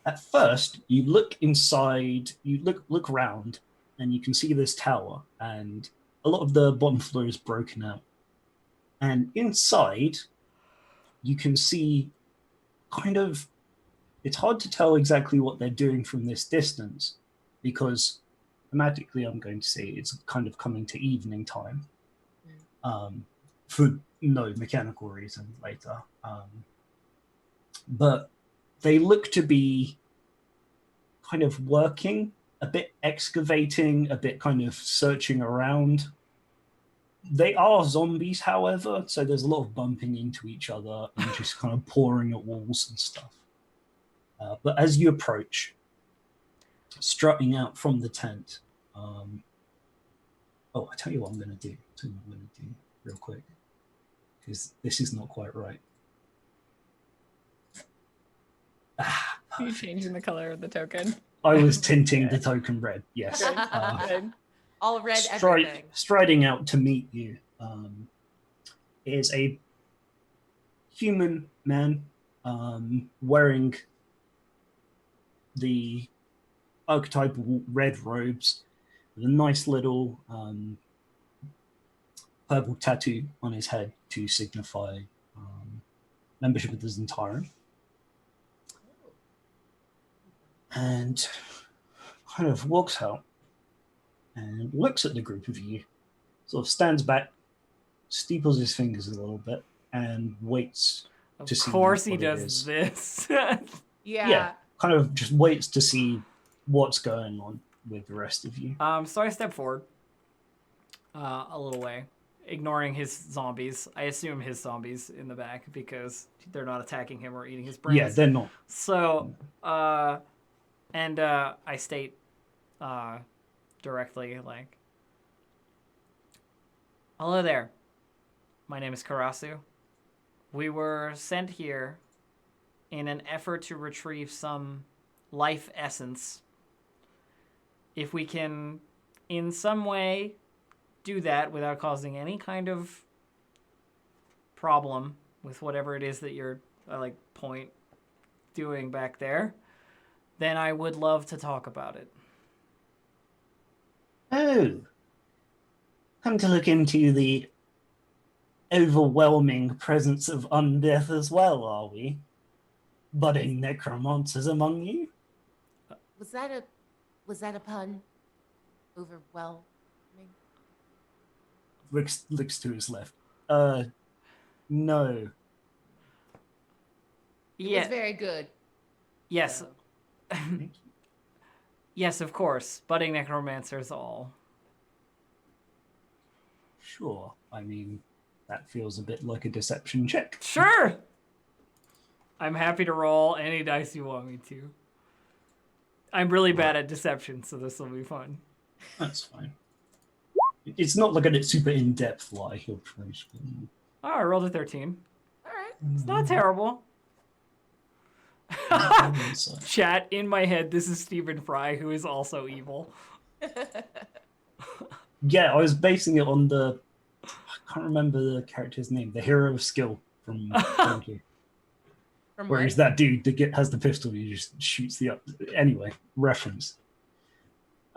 At first, you look inside, you look round, and you can see this tower, and a lot of the bottom floor is broken out. And inside, you can see kind of, it's hard to tell exactly what they're doing from this distance, because thematically, I'm going to say it's kind of coming to evening time, for no mechanical reason later. But they look to be kind of working, a bit excavating, a bit kind of searching around. They are zombies, however, so there's a lot of bumping into each other and just kind of pouring at walls and stuff. But as you approach, strutting out from the tent, I tell you what I'm going to do. Real quick, because this is not quite right. Are you changing the color of the token? I was tinting the token red, yes. Good. All red everything. Striding out to meet you is a human man wearing the archetypal red robes with a nice little purple tattoo on his head to signify membership of the Zentaran. And kind of walks out and looks at the group of you, sort of stands back, steeples his fingers a little bit, and waits to see Of course he what it does is. this. Yeah. Kind of just waits to see what's going on with the rest of you. So I step forward a little way, ignoring his zombies. I assume his zombies in the back because they're not attacking him or eating his brains. Yeah, they're not. So, I state directly, like, hello there. My name is Karasu. We were sent here in an effort to retrieve some life essence. If we can, in some way, do that without causing any kind of problem with whatever it is that you're, doing back there, then I would love to talk about it. Oh. Come to look into the overwhelming presence of undeath as well, are we? Budding necromancers among you? Was that a pun? Overwhelming. Looks to his left. No. It was very good. Yes. So. Yes, of course. Budding necromancers all. Sure. I mean, that feels a bit like a deception check. Sure! I'm happy to roll any dice you want me to. I'm really bad at deception, so this will be fun. That's fine. It's not like a super in-depth lie. He'll try to... Oh, I rolled a 13. All right. It's not terrible. Chat, in my head, this is Stephen Fry, who is also evil. Yeah, I was basing it on the... I can't remember the character's name. The hero of skill from Donkey. Where he's that dude that has the pistol, he just shoots the up. Anyway, reference.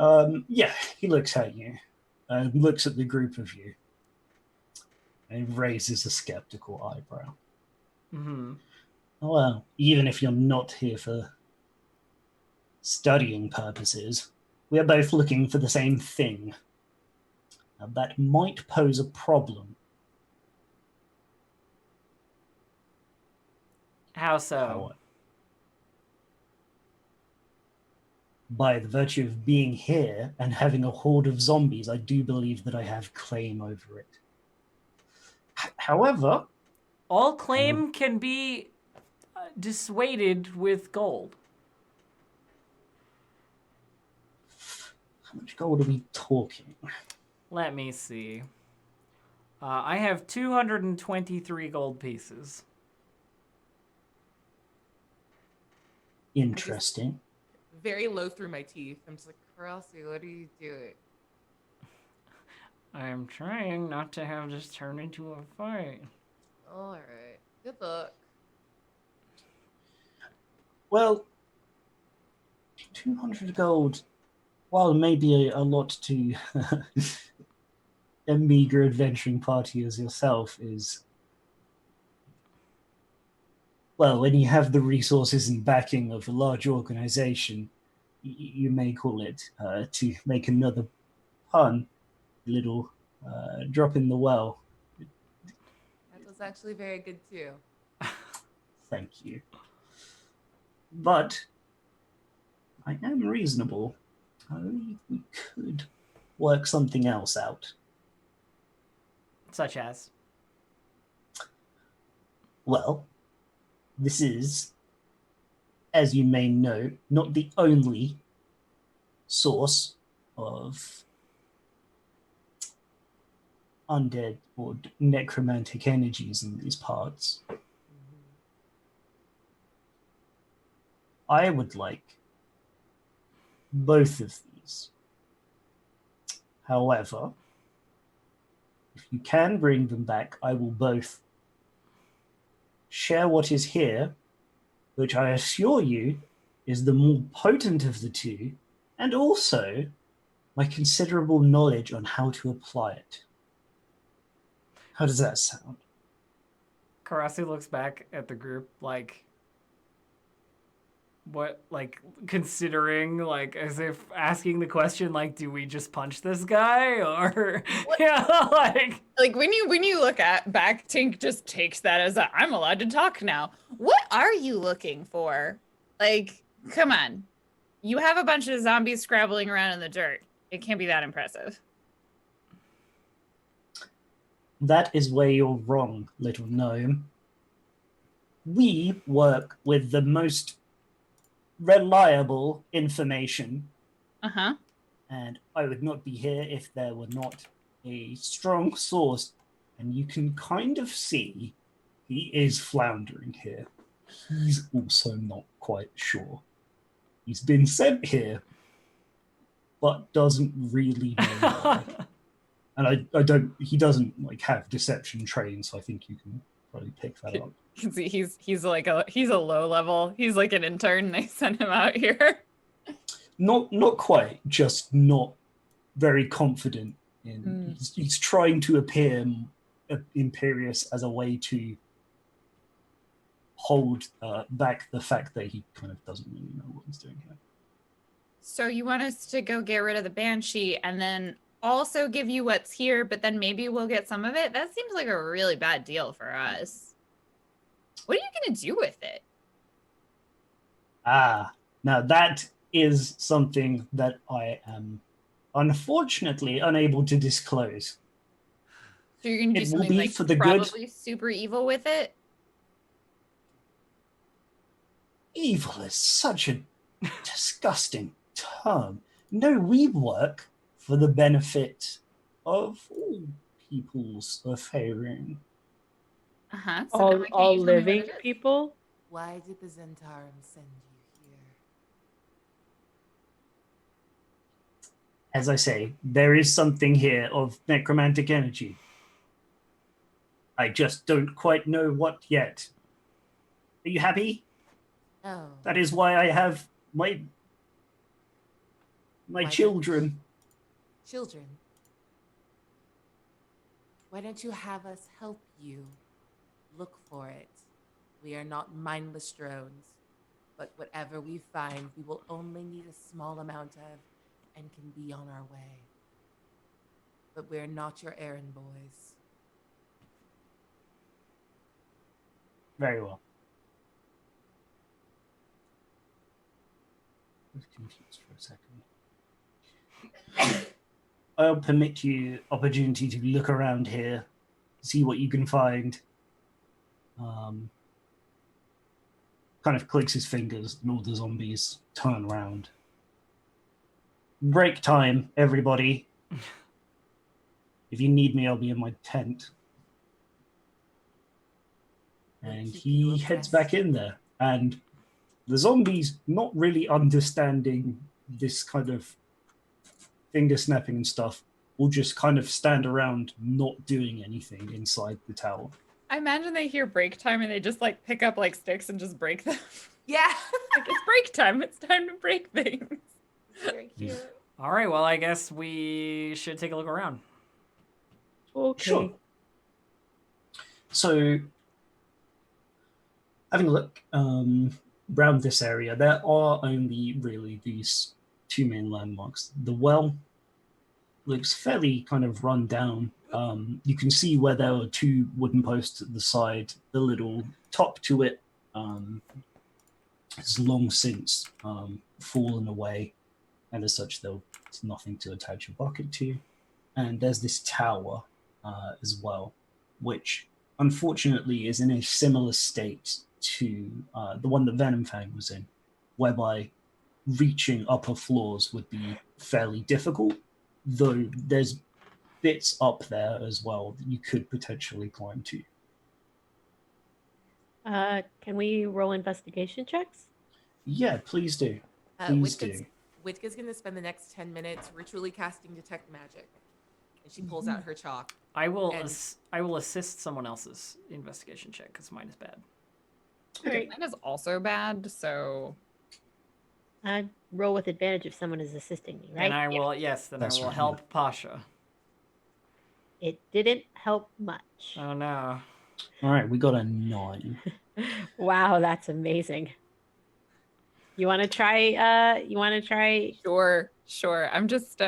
Yeah, he looks at you, looks at the group of you, and raises a skeptical eyebrow. Mm-hmm. Well, even if you're not here for studying purposes, we are both looking for the same thing. that might pose a problem. How so? However, by the virtue of being here and having a horde of zombies, I do believe that I have claim over it. However, All claim can be dissuaded with gold. how much gold are we talking? Let me see. I have 223 gold pieces. Interesting. Very low through my teeth. I'm just like, Karasi, what are you doing? I am trying not to have this turn into a fight. All right. Good luck. Well, 200 gold, while maybe a lot to a meager adventuring party as yourself, is, well, when you have the resources and backing of a large organization, you may call it, to make another pun, a little drop in the well. That was actually very good too. Thank you. But I am reasonable. I believe we could work something else out. Such as? Well, this is, as you may know, not the only source of undead or necromantic energies in these parts. I would like both of these. However, if you can bring them back, I will both share what is here, which I assure you is the more potent of the two, and also my considerable knowledge on how to apply it. How does that sound? Karasi looks back at the group like, what, like, considering, like, as if asking the question, like, do we just punch this guy, or yeah, Like when you look at back, Tink just takes that as a, I'm allowed to talk now. What are you looking for? Like, come on. You have a bunch of zombies scrabbling around in the dirt. It can't be that impressive. That is where you're wrong, little gnome. We work with the most reliable information. Uh-huh. And I would not be here if there were not a strong source. And you can kind of see he is floundering here. He's also not quite sure. He's been sent here, but doesn't really know why. And I don't, he doesn't like have deception trained, so I think you can probably pick that up. You can see he's a low level. He's like an intern. They sent him out here. Not quite, just not very confident in. He's trying to appear imperious as a way to hold back the fact that he kind of doesn't really know what he's doing here. So you want us to go get rid of the banshee and then also give you what's here, but then maybe we'll get some of it? That seems like a really bad deal for us. What are you going to do with it? Now that is something that I am unfortunately unable to disclose. So you're going to do It will something be like for the probably good. super evil with it? Evil is such a disgusting term. No, we work for the benefit of all peoples of Faerun. Uh-huh. So now All why can't you tell me what living it is? people. Why did the Zentarum send you here? As I say, there is something here of necromantic energy. I just don't quite know what yet. Are you happy? Oh. That is why I have my Why children. Children. Why don't you have us help you look for it? We are not mindless drones, but whatever we find, we will only need a small amount of and can be on our way. but we're not your errand boys. Very well. I was confused for a second. I'll permit you opportunity to look around here, see what you can find. Kind of clicks his fingers, and all the zombies turn around. Break time, everybody. If you need me, I'll be in my tent. And Keep you he heads abreast. back in there. And the zombies, not really understanding this kind of finger snapping and stuff, will just kind of stand around not doing anything inside the tower. I imagine they hear break time and they just like pick up like sticks and just break them. Yeah. Like, it's break time. It's time to break things. Very cute. All right, well, I guess we should take a look around. Okay. Sure. So, having a look around this area, there are only really these two main landmarks. The well looks fairly kind of run down. You can see where there are two wooden posts at the side. The little top to it has long since fallen away, and as such, there's nothing to attach a bucket to. And there's this tower as well, which unfortunately is in a similar state to the one that Venomfang was in, whereby reaching upper floors would be fairly difficult, though there's bits up there as well that you could potentially climb to. Can we roll investigation checks? Yeah, please do. Please do. Witka's going to spend the next 10 minutes ritually casting Detect Magic. And she pulls out her chalk. I will And- I will assist someone else's investigation check because mine is bad. Alright. Mine is also bad, so I roll with advantage if someone is assisting me, right? And I will That's I will right, help Pasha. It didn't help much. Oh no. All right, we got a 9. Wow, that's amazing. You want to try? sure. I'm just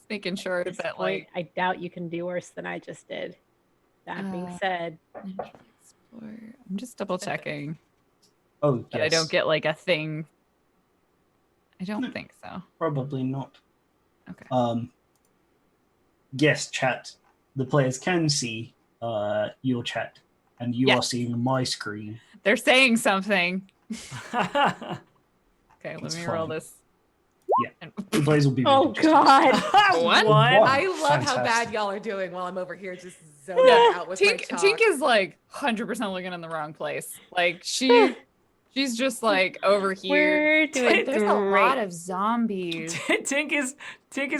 making sure At this that point, I doubt you can do worse than I just did. That being said, explore. I'm just double checking Oh, that yes. I don't get like a thing. I don't think so. Probably not. Okay. Yes, chat. The players can see your chat, and you are Yes. seeing my screen. They're saying something. Okay, let It's me roll fine. this. Yeah. The players will be. oh really just- god, What? What? I love how bad Fantastic. y'all are doing while I'm over here just zoning out with my Tink, chalk. Tink is like 100% looking in the wrong place. Like she's just like over here. we're doing There's a great. lot of zombies. Tink is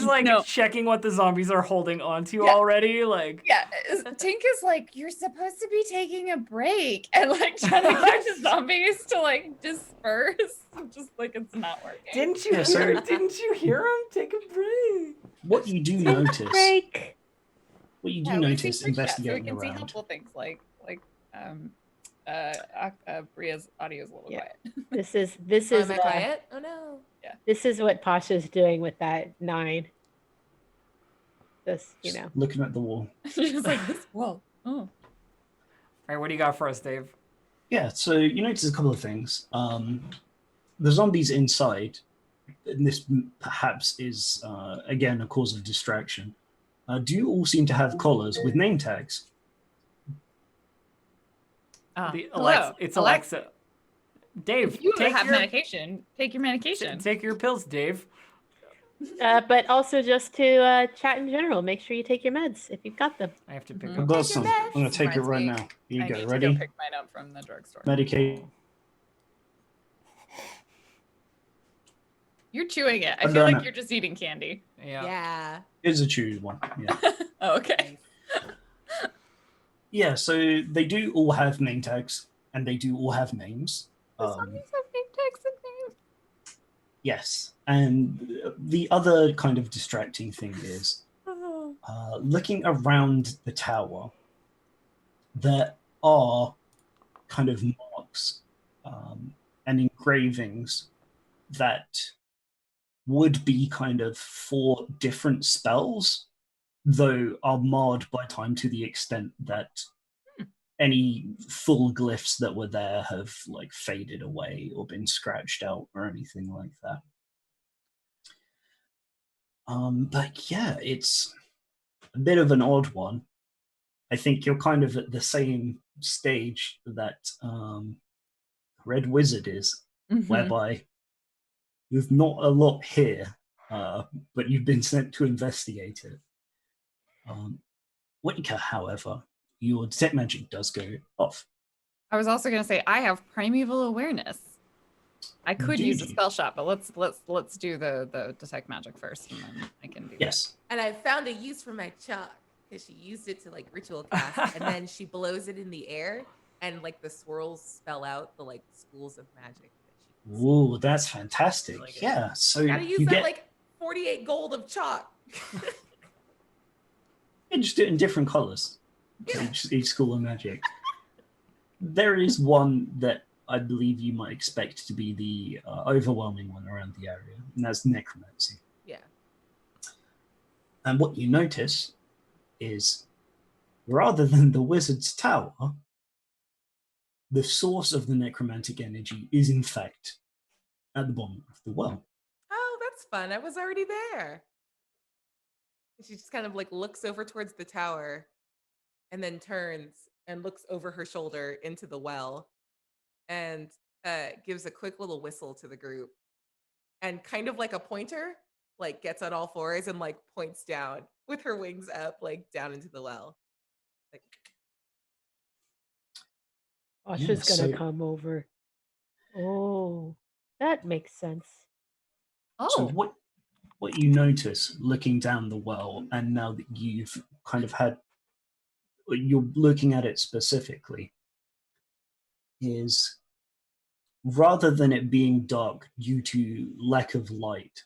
like No. checking what the zombies are holding onto Yeah. already. Like Yeah, Tink is like, you're supposed to be taking a break and like trying to get the zombies to like disperse. Just like it's not working. didn't you Yeah, so- hear him? Take a break. What you do Take a notice, break. what you do Yeah, we see notice Twitch chat, investigating so we can see around, helpful things like Bria's audio is a little Yeah. quiet. This is Oh, am I quiet? Oh no. this is what Pasha's doing with that 9. Just just looking at the wall. She's like, whoa, oh. All right, what do you got for us, Dave? Yeah, so you notice a couple of things. The zombies inside, and this perhaps is, again, a cause of distraction, do all seem to have collars with name tags. Hello. It's Alexa. Dave, If you take have your medication, take your medication. take your pills, Dave. but also just to chat in general. Make sure you take your meds if you've got them. I have to pick Mhm. I've up. got your some. meds. I'm going to take it Reminds right me, now. Here you I go. need Ready? to go pick mine up from the drugstore. Medicate. You're chewing it. I I've feel done like it. you're just eating candy. Yeah. Yeah. It's a choose one. Yeah. Oh, okay. Yeah, so they do all have name tags, and they do all have names. Zombies have name tags and names. Yes, and the other kind of distracting thing is looking around the tower, there are kind of marks and engravings that would be kind of for different spells though are marred by time to the extent that any full glyphs that were there have like faded away or been scratched out or anything like that. But yeah, it's a bit of an odd one. I think you're kind of at the same stage that Red Wizard is, Mhm. whereby there's not a lot here, but you've been sent to investigate it. Winker, however, your detect magic does go off. I was also gonna say I have primeval awareness. I could Do use a you? spell shot, but let's do the detect magic first, and then I can do Yes. And I found a use for my chalk because she used it to like ritual cast, and then she blows it in the air, and like the swirls spell out the like schools of magic that she can see. Ooh, that's fantastic. Really good. Yeah, so Gotta use you that get like 48 gold of chalk. you just do it in different colors. Each school of magic. There is one that I believe you might expect to be the overwhelming one around the area, and that's necromancy. Yeah. And what you notice is, rather than the wizard's tower, the source of the necromantic energy is in fact at the bottom of the well. Oh, that's fun. I was already there. And she just kind of like looks over towards the tower and then turns and looks over her shoulder into the well and gives a quick little whistle to the group and kind of like a pointer, like gets on all fours and like points down with her wings up, like down into the well. Like, Asha's Yeah, gonna so- come over. Oh, that makes sense. So Oh, what you notice looking down the well, and now that you've kind of had, you're looking at it specifically, is rather than it being dark due to lack of light,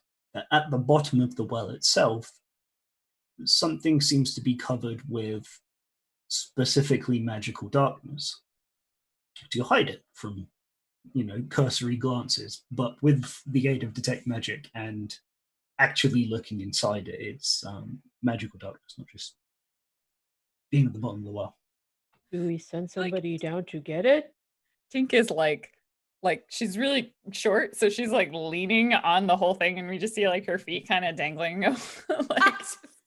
at the bottom of the well itself, something seems to be covered with specifically magical darkness to hide it from, cursory glances. But with the aid of detect magic and actually looking inside it, it's magical darkness, not just being at the bottom of the well. Do we send Like- somebody down to get it? Tink is like she's really short, so she's like leaning on the whole thing, and we just see like her feet kind of dangling, just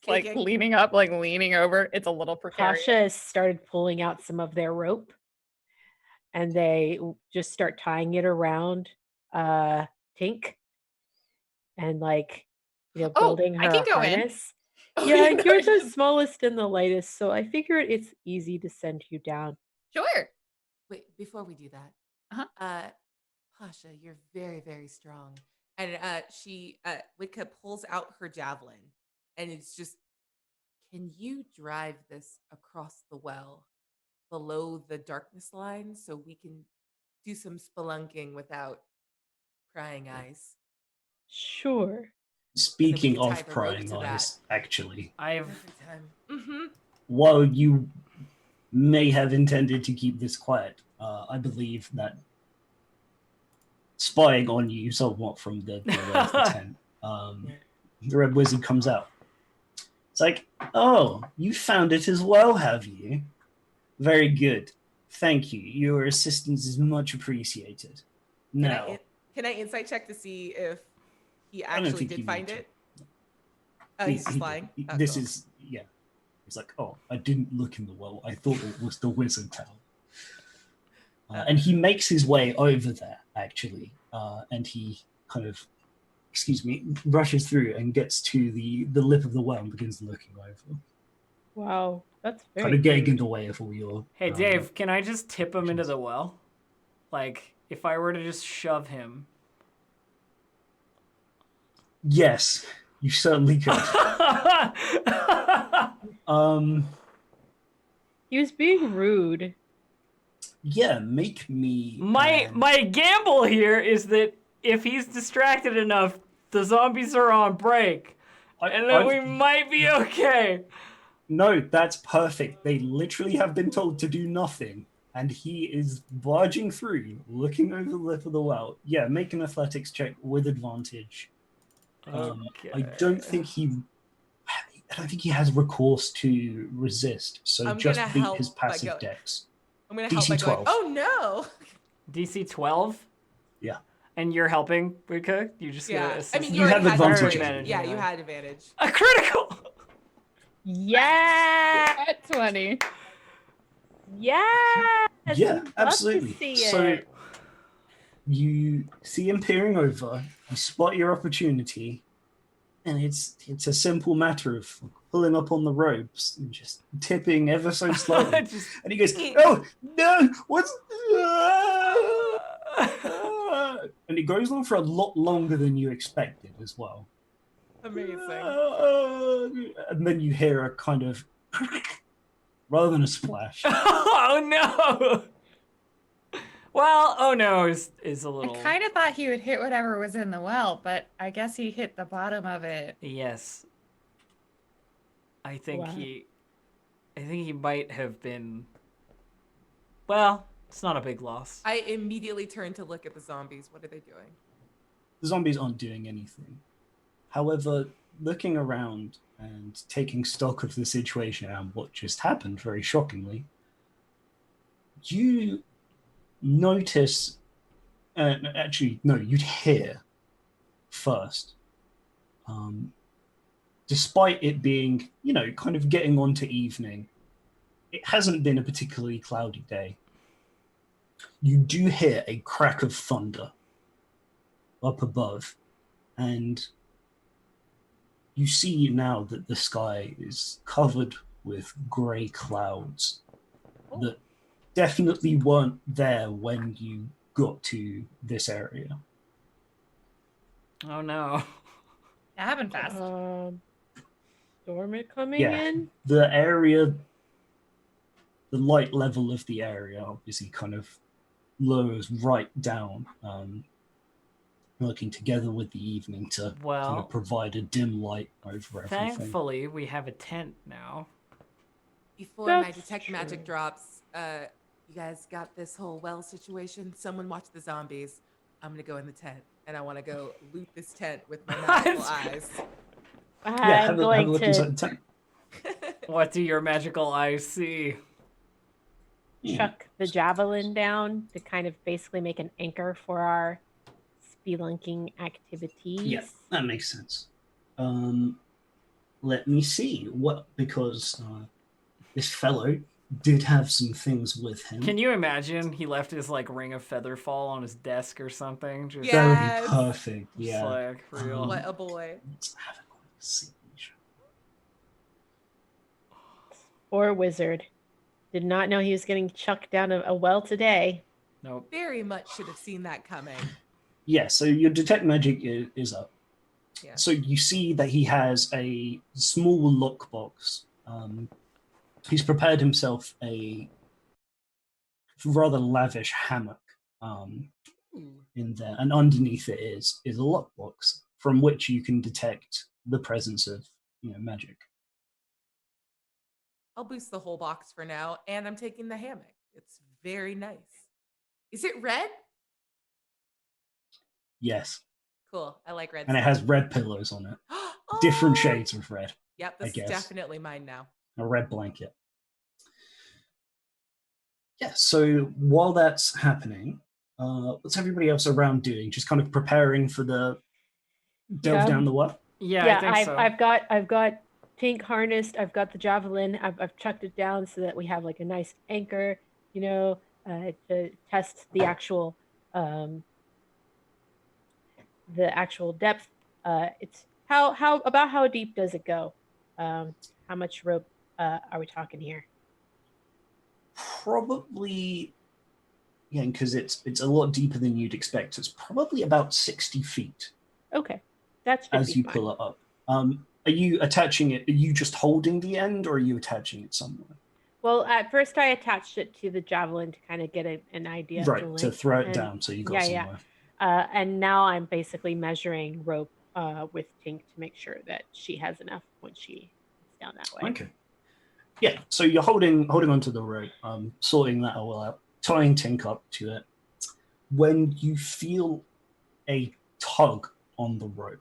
like kicking. leaning up, like leaning over. It's a little precarious. Pasha has started pulling out some of their rope, and they just start tying it around Tink, and like Oh, building I her can a go in. harness. Oh, Yeah, you yours guys- is smallest and the lightest, so I figured it's easy to send you down. Sure. Wait, before we do that, Uh-huh. Pasha, you're very, very strong. And Witka pulls out her javelin, and it's just, can you drive this across the well below the darkness line so we can do some spelunking without prying eyes? Sure. Speaking can tie of the rope prying to that. eyes, actually, I've Every time. Mm-hmm. while you may have intended to keep this quiet, I believe that spying on you somewhat from the doorway of the tent, the Red Wizard comes out. It's like, oh, you found it as well, have you? Very good. Thank you. Your assistance is much appreciated. Now, Can I insight check to see if he I don't actually think you did find need to. it? Oh, he's just lying. Oh, this cool. is, yeah. It's like, oh, I didn't look in the well. I thought it was the wizard tower. And he makes his way over there, actually. And he kind of, rushes through and gets to the lip of the well and begins looking over. Wow, that's very Kind of getting in rude. the way of all your... Hey Dave, can I just tip him into the well? Like, if I were to just shove him. Yes, you certainly could. He was being rude. Yeah, make me... My gamble here is that if he's distracted enough, the zombies are on break. And then we might be okay. No, that's perfect. They literally have been told to do nothing. And he is barging through, looking over the lip of the well. Yeah, make an athletics check with advantage. I don't think he... I don't think he has recourse to resist. So I'm just gonna beat help his by passive going- dex. I'm gonna help by DC going. 12. Oh no! DC 12? Yeah. And you're helping, Rika? You just Yeah, gonna I assist? mean You you already have had advantage advantage. anyway. Yeah, you had advantage. A critical! Yeah. At 20. Yes. Yeah, Love absolutely. To see So it. you see him peering over, you spot your opportunity, and it's a simple matter of pulling up on the ropes and just tipping ever so slightly. Just- And he goes, "Oh no! What's?" And it goes on for a lot longer than you expected as well. Amazing. And then you hear a kind of rather than a splash. Oh no! Well, oh no is a little. I kind of thought he would hit whatever was in the well, but I guess he hit the bottom of it. Yes. I think Wow. he might have been. Well, it's not a big loss. I immediately turned to look at the zombies. What are they doing? The zombies aren't doing anything. However, looking around and taking stock of the situation and what just happened, very shockingly, you notice, actually, no, you'd hear first, despite it being, kind of getting on to evening, it hasn't been a particularly cloudy day. You do hear a crack of thunder up above, and you see now that the sky is covered with grey clouds that definitely weren't there when you got to this area. Oh no. That happened fast. Storm it coming Yeah. in. The area, the light level of the area obviously kind of lowers right down, working together with the evening to kind Well, of provide a dim light over everything. thankfully, we have a tent now. Before my That's detect magic true. drops, you guys got this whole well situation. Someone watch the zombies. I'm gonna go in the tent, and I want to go loot this tent with my magical eyes. Yeah, I'm have a going look inside to the tent. What do your magical eyes see? chuck the javelin down to kind of basically make an anchor for our spelunking activities. Yeah, that makes sense. Let me see because this fellow did have some things with him. Can you imagine he left his like ring of feather fall on his desk or something? Just, Yeah. That would Yes. be perfect. just Yeah. like real. What a boy. Let's have a quick signature. Or wizard. Did not know he was getting chucked down a well today. Nope. Very much should have seen that coming. Yeah, so your detect magic is up. Yeah. So you see that he has a small lockbox. He's prepared himself a rather lavish hammock in there, and underneath it is a lockbox from which you can detect the presence of magic. I'll boost the whole box for now, and I'm taking the hammock. It's very nice. Is it red? Yes, Cool. I like red. and it stuff. has red pillows on it, Oh! different shades of red. Yep, I this is guess. definitely mine now. A red blanket. Yeah, so while that's happening, what's everybody else around doing? Just kind of preparing for the delve Yeah. down the what? Yeah, I think so. I've got Tink harnessed. I've got the javelin. I've chucked it down so that we have like a nice anchor, to test the actual depth. It's how deep does it go? How much rope are we talking here? Probably, yeah, because it's a lot deeper than you'd expect. It's probably about 60 feet Okay, that's as you pull it up. Are you attaching it? Are you just holding the end, or are you attaching it somewhere? Well, at first I attached it to the javelin to kind of get an idea. Right, of the to length, throw it and- down so you got yeah, somewhere. and now I'm basically measuring rope with Tink to make sure that she has enough when she gets down that way. Okay. Yeah, so you're holding onto the rope, sorting that all out, tying Tink up to it. When you feel a tug on the rope,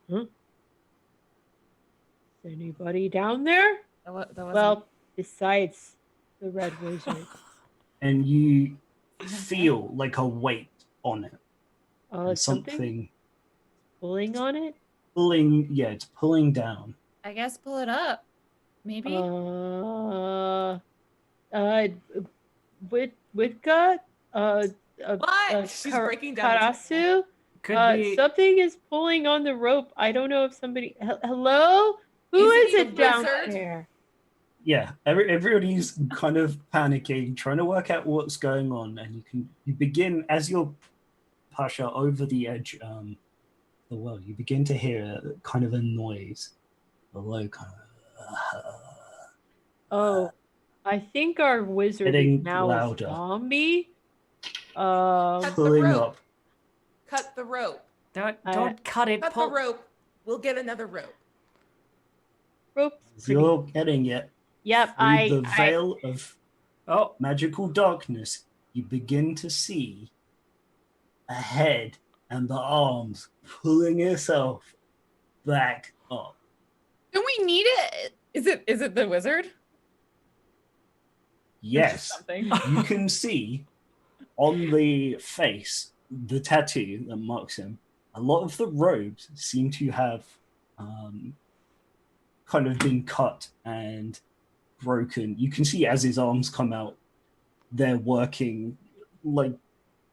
Hmm? Is anybody down there? That wasn't Well, besides the red wizard. And you feel like a weight on it. And Something something pulling on it? pulling, yeah, it's pulling down. I guess pull it up. Maybe. Witka? What? She's breaking down the Karasu? Could be. Something is pulling on the rope. I don't know if somebody. Hello? Who Is is it it the down wizard? there? Yeah, everybody's kind of panicking, trying to work out what's going on, and you begin as you're Pasha over the edge the well, you begin to hear kind of a noise, a low kind of Oh, I think our wizard is Getting now louder. a zombie. Cut the pulling rope. up. Cut the rope. Don't cut it. Cut Pull. the rope. We'll get another rope. Rope's As pretty. you're getting it Yep, through the veil of Oh, magical darkness, you begin to see a head and the arms pulling itself back up. Do we need it? Is it the wizard? Yes, Something. you can see on the face, the tattoo that marks him, a lot of the robes seem to have kind of been cut and broken. You can see as his arms come out, they're working, like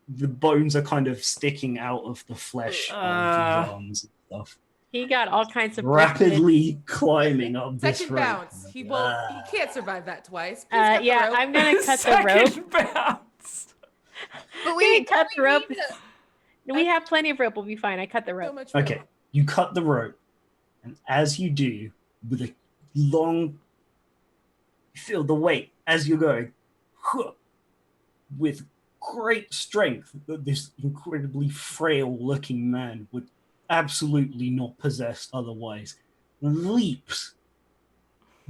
the bones are kind of sticking out of the flesh of his arms and stuff. He got all kinds of Rapidly climbing up this Second rope. bounce. He can't survive that twice. Please cut the Yeah, rope. I'm gonna cut the rope. second bounce. But We cut the rope. need it. We have plenty of rope. We'll be fine. I cut the So rope. much rope. Okay, you cut the rope, and as you do, with a long, you feel the weight as you're going, with great strength that this incredibly frail-looking man would absolutely not possess otherwise, leaps,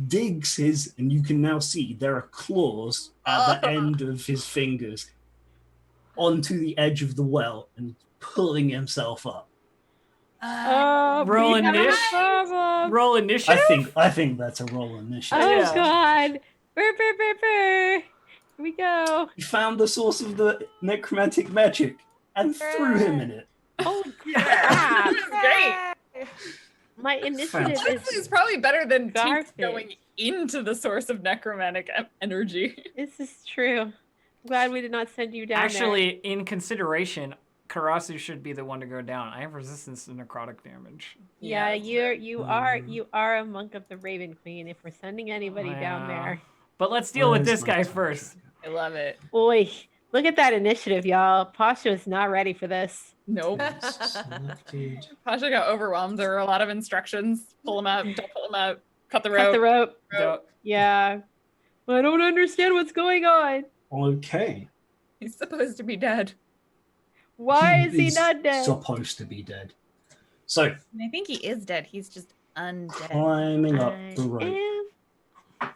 digs his, and you can now see there are claws at the end of his fingers onto the edge of the well and pulling himself up. Roll we have a initiative? problem. Roll initiative. I think that's a roll initiative. Oh Yeah. God! Burr, burr, burr, burr. Here we go. You found the source of the necromantic magic and threw him in it. Holy crap! Great. My initiative Fantastic. Honestly, it's is. probably better than Tink Garbage. going into the source of necromantic energy. This is true. I'm glad we did not send you down Actually, in consideration, Karasu should be the one to go down. I have resistance to necrotic damage. there. Yeah, Yeah, you are a monk of the Raven Queen. If we're sending anybody down Yeah. there, But let's deal with Where's this my guy time first. tracker? I love it. boy, look at that initiative, y'all. Pasha is not ready for this. Nope. Selected. Pasha got overwhelmed. There were a lot of instructions. Pull him out. Don't pull him out. Cut the rope. Cut the rope. Don't- Yeah. I don't understand what's going on. Okay. He's supposed to be dead. Why is he not dead? Supposed to be dead. So, And I think he is dead. He's just undead. climbing up I the rope. am-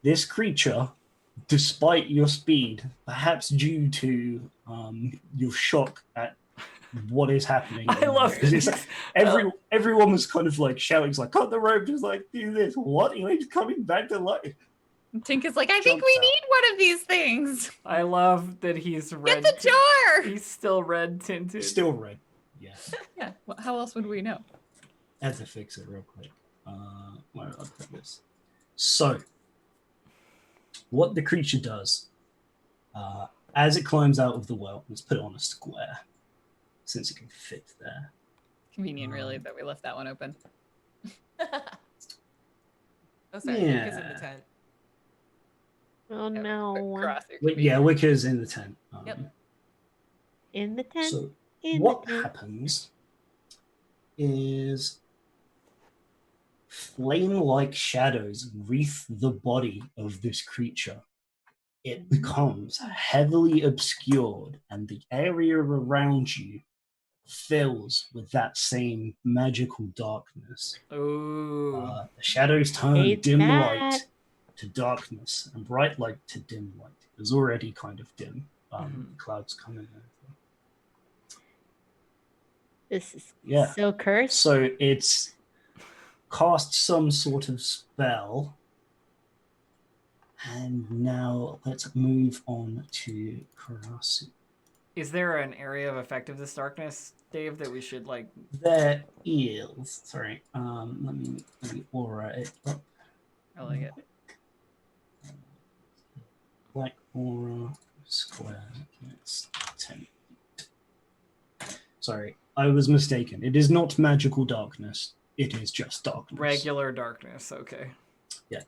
This creature, despite your speed, perhaps due to your shock at what is happening, I love because it's this. everyone was kind of like shouting, like, cut the rope, just like, do this. What? He's coming back to life. Tink is like, I think Jumps we out. need one of these things. I love that he's red. Get the jar. He's still red tinted. Still red. Yeah. Yeah. Well, how else would we know? I had to fix it real quick. Where did I put this? So, what the creature does, as it climbs out of the well, let's put it on a square, since it can fit there. Convenient, really, that we left that one open. Oh, sorry. Tink is in Yeah. the tent. Oh Yeah, no. cross it Wait, could be- yeah, Wicca's in the tent. Yep. In the tent. So, in what the tent. happens is flame-like shadows wreath the body of this creature. It becomes heavily obscured, and the area around you fills with that same magical darkness. Ooh. The shadows turn It's dim bad. light to darkness and bright light to dim light. It was already kind of dim. Mhm. Clouds coming over. This is Yeah. so cursed. So it's cast some sort of spell. And now let's move on to Karasu. Is there an area of effectiveness darkness, Dave, that we should like? There is. Sorry. Let me aura it up. I like it. Black aura square. It's 10. Sorry, I was mistaken. It is not magical darkness. It is just darkness. Regular darkness. Okay. Yeah.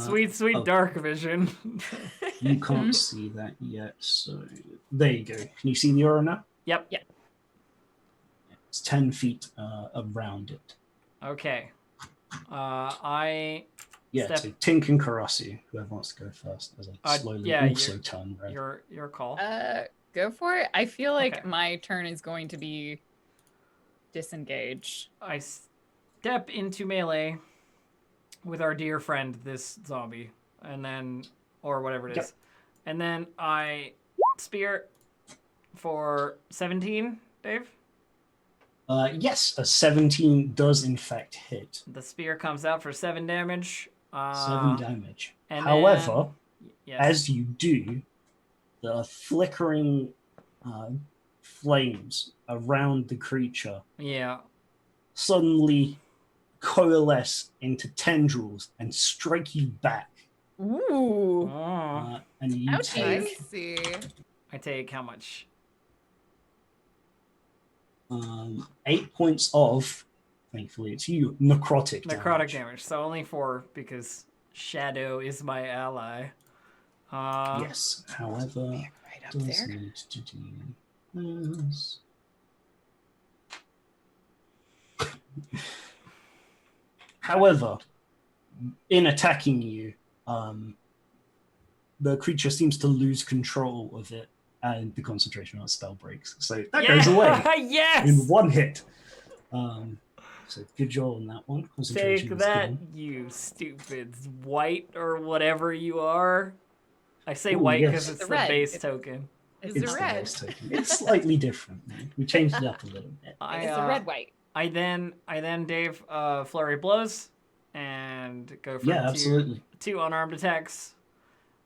Sweet oh. dark vision. You can't see that yet, so there you go. Can you see the aura now? Yep. Yeah. It's 10 feet around it. Okay. Yeah, Step- so Tink and Karasu, whoever wants to go first, as I slowly also turn red. Your call. Go for it. I feel like Okay. my turn is going to be disengaged. I step into melee with our dear friend, this zombie, and then, or whatever it is. Yep. And then I spear for 17, Dave. Yes, a 17 does in fact hit. The spear comes out for 7 damage. 7 damage. and However, Yes. as you do, the flickering flames around the creature Yeah. suddenly coalesce into tendrils and strike you back. Ooh. Oh. And you Ouchie. take I see. I take how much? 8 points of, thankfully it's you, necrotic Damage. So only 4 because Shadow is my ally. Yes, however, Right up does there. need to do this. However, in attacking you, the creature seems to lose control of it, and the concentration on a spell breaks. So that goes away Yes. in one hit. So good job on that one. Concentration Take is that, gone. you stupid white or whatever you are. I say Ooh, white yes. because it's It's the red. base It's- token. It's It's a a the red. base token. It's slightly different. Man. We changed it up a little bit. It's a red white. I then Dave flurry blows and go for Yeah, absolutely. two unarmed attacks.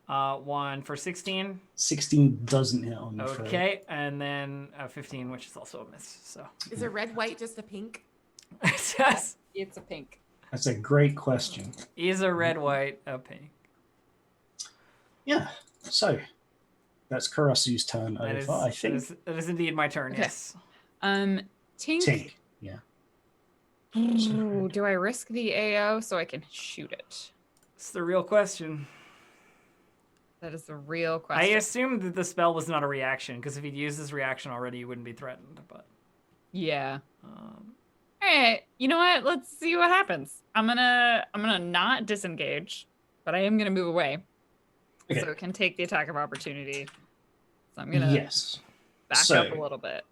One for 16. 16 doesn't hit on the throw. Okay, and then 15, which is also a miss. So Is a red white just a pink? yes, It's a pink. That's a great question. is a red white a pink? Yeah. So that's Karasu's turn That is, over, I think. that is indeed my turn. Okay. Yes. Tink. Tink. Yeah. Ooh, do I risk the AO so I can shoot it? It's the real question. That is the real I question. assumed that the spell was not a reaction because if he'd used his reaction already, he wouldn't be threatened. But Yeah. All right. You know what? Let's see what happens. I'm gonna not disengage, but I am gonna move away, Okay. so it can take the attack of opportunity. So I'm gonna Yes. back So- up a little bit.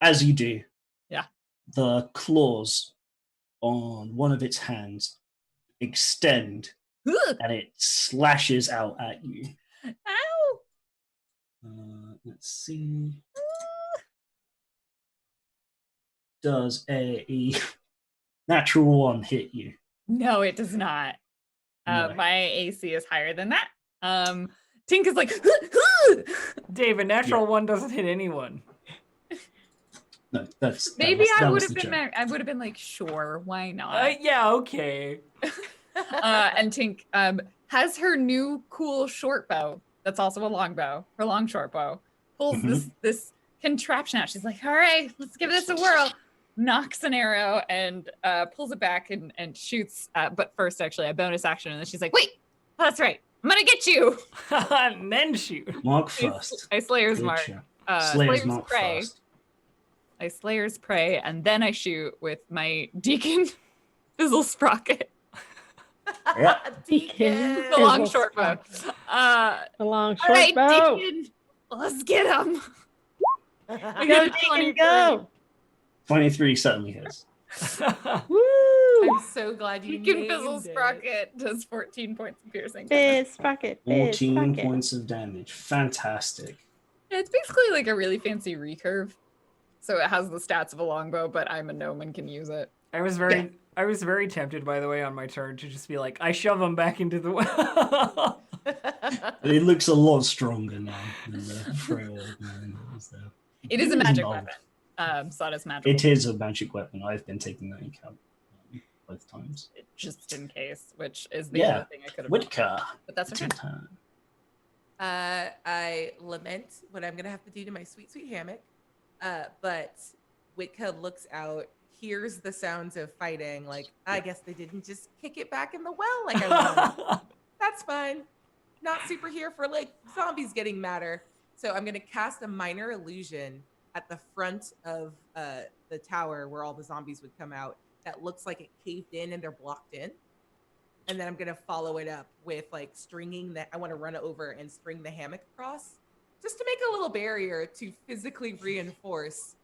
As you do, Yeah. the claws on one of its hands extend Ugh! and it slashes out at you. Ow! Let's see. Does a natural one hit you? No, it does not. No. My AC is higher than that. Tink is like, Dave, a natural one doesn't hit anyone. No, that's maybe that I was would have the been. joke. I would have been like, sure, why not? Yeah, okay. And Tink has her new cool short bow. That's also a long bow. Her long short bow pulls this contraption out. She's like, all right, let's give this a whirl. Knocks an arrow and pulls it back and shoots. But first, actually, a bonus action. And then she's like, wait, that's right. I'm gonna get you. And then shoot. Mark first. I Slayer's Good Mark. shot. Slayer's Mark Prey. first. I Slayer's Prey, and then I shoot with my Deacon Fizzle Sprocket. Yeah. Deacon. The long Fizzle short bow. The long All short right, bow. Deacon, let's get him. I Go, got a Deacon, 23. go. 23 certainly hits. Woo! I'm so glad you Deacon named Fizzle it. Sprocket does 14 points of piercing. Biz sprocket. 14 points of damage. Fantastic. It's basically like a really fancy recurve. So it has the stats of a longbow, but I'm a gnome and can use it. I was very tempted, by the way, on my turn to just be like, I shove him back into the well. It looks a lot stronger now than the frail old man that was there. It is a It magic old. weapon. So it is magical. It is a magic weapon. I've been taking that into account both times. Just in case, which is the Yeah. other thing I could have done. Whitaker, But that's it's okay. your turn. I lament what I'm gonna have to do to my sweet, sweet hammock. But Witka looks out, hears the sounds of fighting. Like, I guess they didn't just kick it back in the well like I wanted. That's fine. Not super here for like zombies getting madder. So I'm gonna cast a minor illusion at the front of the tower where all the zombies would come out. That looks like it caved in and they're blocked in. And then I'm gonna follow it up with like stringing that. I want to run over and string the hammock across, just to make a little barrier to physically reinforce.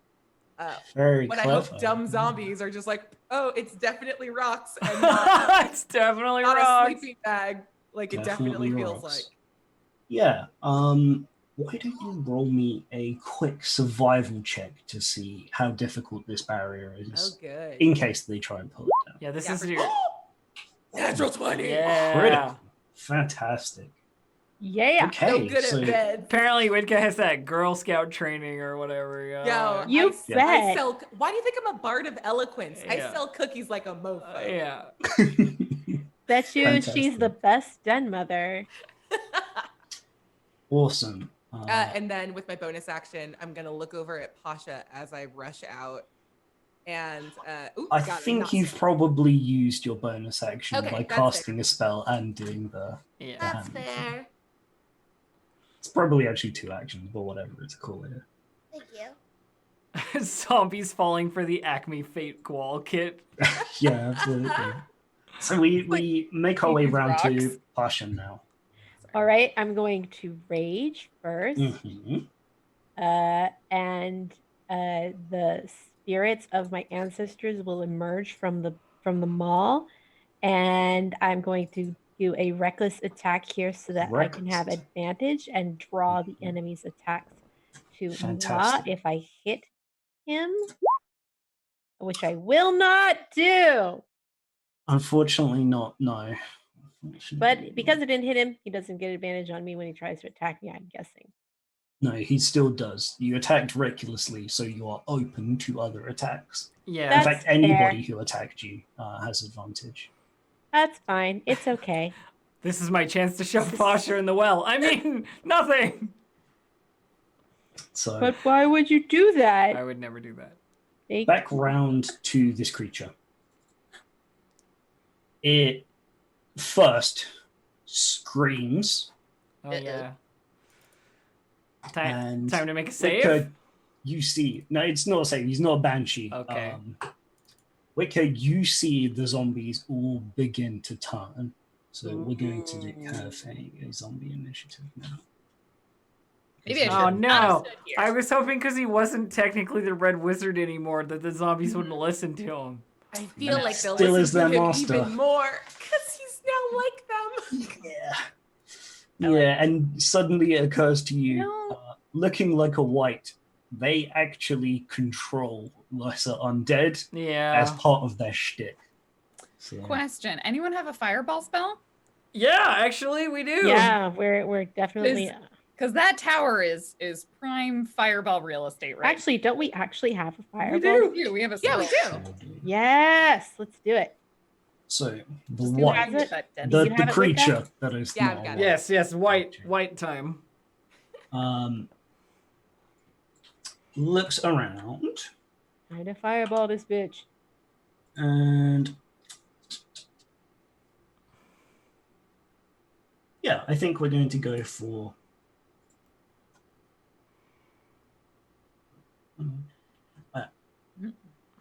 Very What clever. I hope dumb zombies are just like, oh, it's definitely rocks and not, It's definitely not a rocks. sleeping bag. Like it definitely feels like. Yeah. Why don't you roll me a quick survival check to see how difficult this barrier Oh, is, good. in case they try and pull it down. Yeah, this Yeah, is for- your. Natural 20. Yeah. Critical. Fantastic. Yeah. Okay. So good so at bed. Apparently, Witka has that Girl Scout training or whatever. Yo, You I bet. sell. Why do you think I'm a bard of eloquence? I Yeah. sell cookies like a mofo. Yeah. Bet you she's Fantastic. the best den mother. Awesome. And then with my bonus action, I'm gonna look over at Pasha as I rush out. And I got it, think not you've so. probably used your bonus action Okay, by that's casting a spell and doing the. Yeah. That's hand. fair. It's probably actually 2 actions, but whatever. It's cool. Thank you. Zombies falling for the Acme Fate Qual kit. Yeah, absolutely. So we make our You way use round to rocks? Pasha now. All right, I'm going to rage first. Mhm. And the spirits of my ancestors will emerge from the mall, and I'm going to do a reckless attack here so that I can have Reckless. advantage and draw the Mhm. enemy's attacks to moi Fantastic. if I hit him, which I will not do. Unfortunately, not. No. But because I didn't hit him, he doesn't get advantage on me when he tries to attack me, I'm guessing. No, he still does. You attacked recklessly, so you are open to other attacks. Yeah. In That's fact, anybody fair. who attacked you has advantage. That's fine. It's okay. This is my chance to shove Pasha in the well. I mean, nothing. So But why would you do that? I would never do that. Thank back round to this creature. It first screams. Oh yeah. And Time to make a save. Wicker, you see, no, it's not a save. He's not a banshee. Okay. Wicker, you see the zombies all begin to turn. So we're going to have a zombie initiative now. Maybe I should Oh have no! stood here. I was hoping because he wasn't technically the Red Wizard anymore that the zombies wouldn't listen to him. I feel That like they'll still is listen to their him master. even more because he's now like them. Yeah. Yeah, and suddenly it occurs to you, No. looking like a white, they actually control lesser undead as Yeah. part of their shtick. So, Question: anyone have a fireball spell? Yeah, actually, we do. Yeah, we're definitely. Because that tower is prime fireball real estate, right? Actually, don't we actually have a fireball? do. we do. We have a Yeah, we scroll. do. Yes, let's do it. So the Just white, have it, but Do the, you the have it with creature us? that is Yeah, not I've got a it. Yes, white time. Looks around Trying to fireball this bitch. and yeah, I think we're going to go for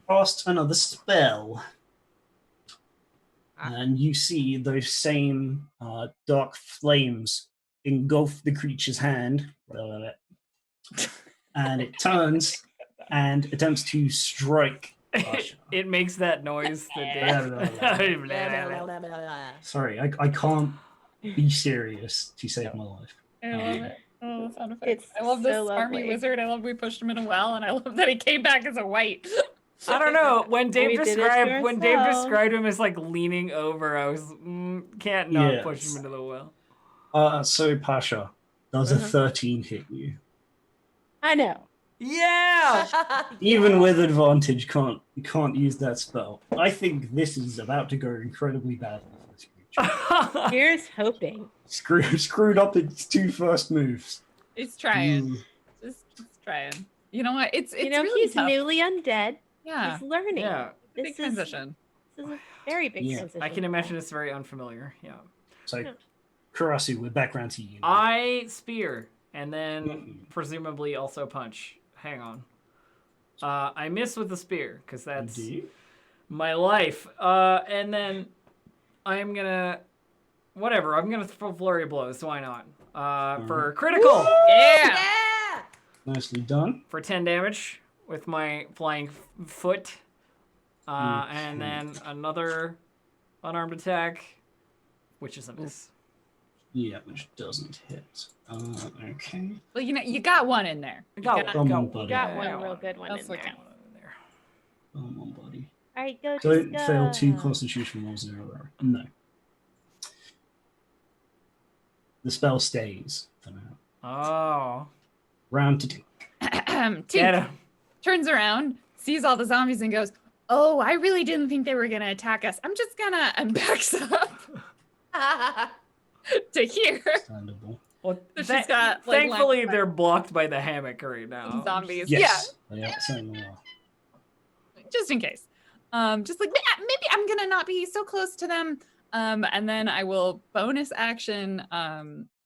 cast another spell. And you see those same dark flames engulf the creature's hand. And it turns and attempts to strike Pasha. It makes that noise. Sorry, I can't be serious to save my life. I love it. Oh, the sound effects. It's I love this so army lovely. wizard. I love we pushed him in a well, and I love that he came back as a white. I don't know. When Dave We did it to ourselves. described him as like leaning over, I was can't not push him Yes. into the well. So Pasha, does a 13 hit you? I know. Yeah. Even with advantage, you can't use that spell. I think this is about to go incredibly badly for this creature. Here's hoping. Screwed up its 2 first moves. He's trying. Ooh. Just trying. You know what? It's You know, really he's tough. newly undead. Yeah. He's learning. Yeah. It's a big transition. This is a very big Yeah. transition. I can imagine it's very unfamiliar. Yeah. So, Karasu, we're back round to you. I spear and then Mhm. presumably also punch. Hang on. I miss with the spear because that's my life. And then I'm gonna whatever. I'm gonna throw flurry of blows. Why not? For critical. Yeah. Yeah. Nicely done. For 10 damage with my flying foot. And then another unarmed attack, which is a miss. Yeah, which doesn't hit. Okay. Well, you got one in there. I got got- Come on, You buddy. got one real good one That's in what there. counts. Come on, buddy. All right, go. Don't just fail go. 2 constitution rolls in a row. No. The spell stays for now. Oh. Round to 2. Get Tink him. turns around, sees all the zombies, and goes, "Oh, I really didn't think they were gonna attack us. I'm just gonna," and backs up to here. Understandable. Well, So she's got, like, thankfully, line- they're blocked by the hammock right now. Zombies. Yes. Yeah, certainly are. Yeah, just in case. Just like maybe I'm gonna not be so close to them. And then I will bonus action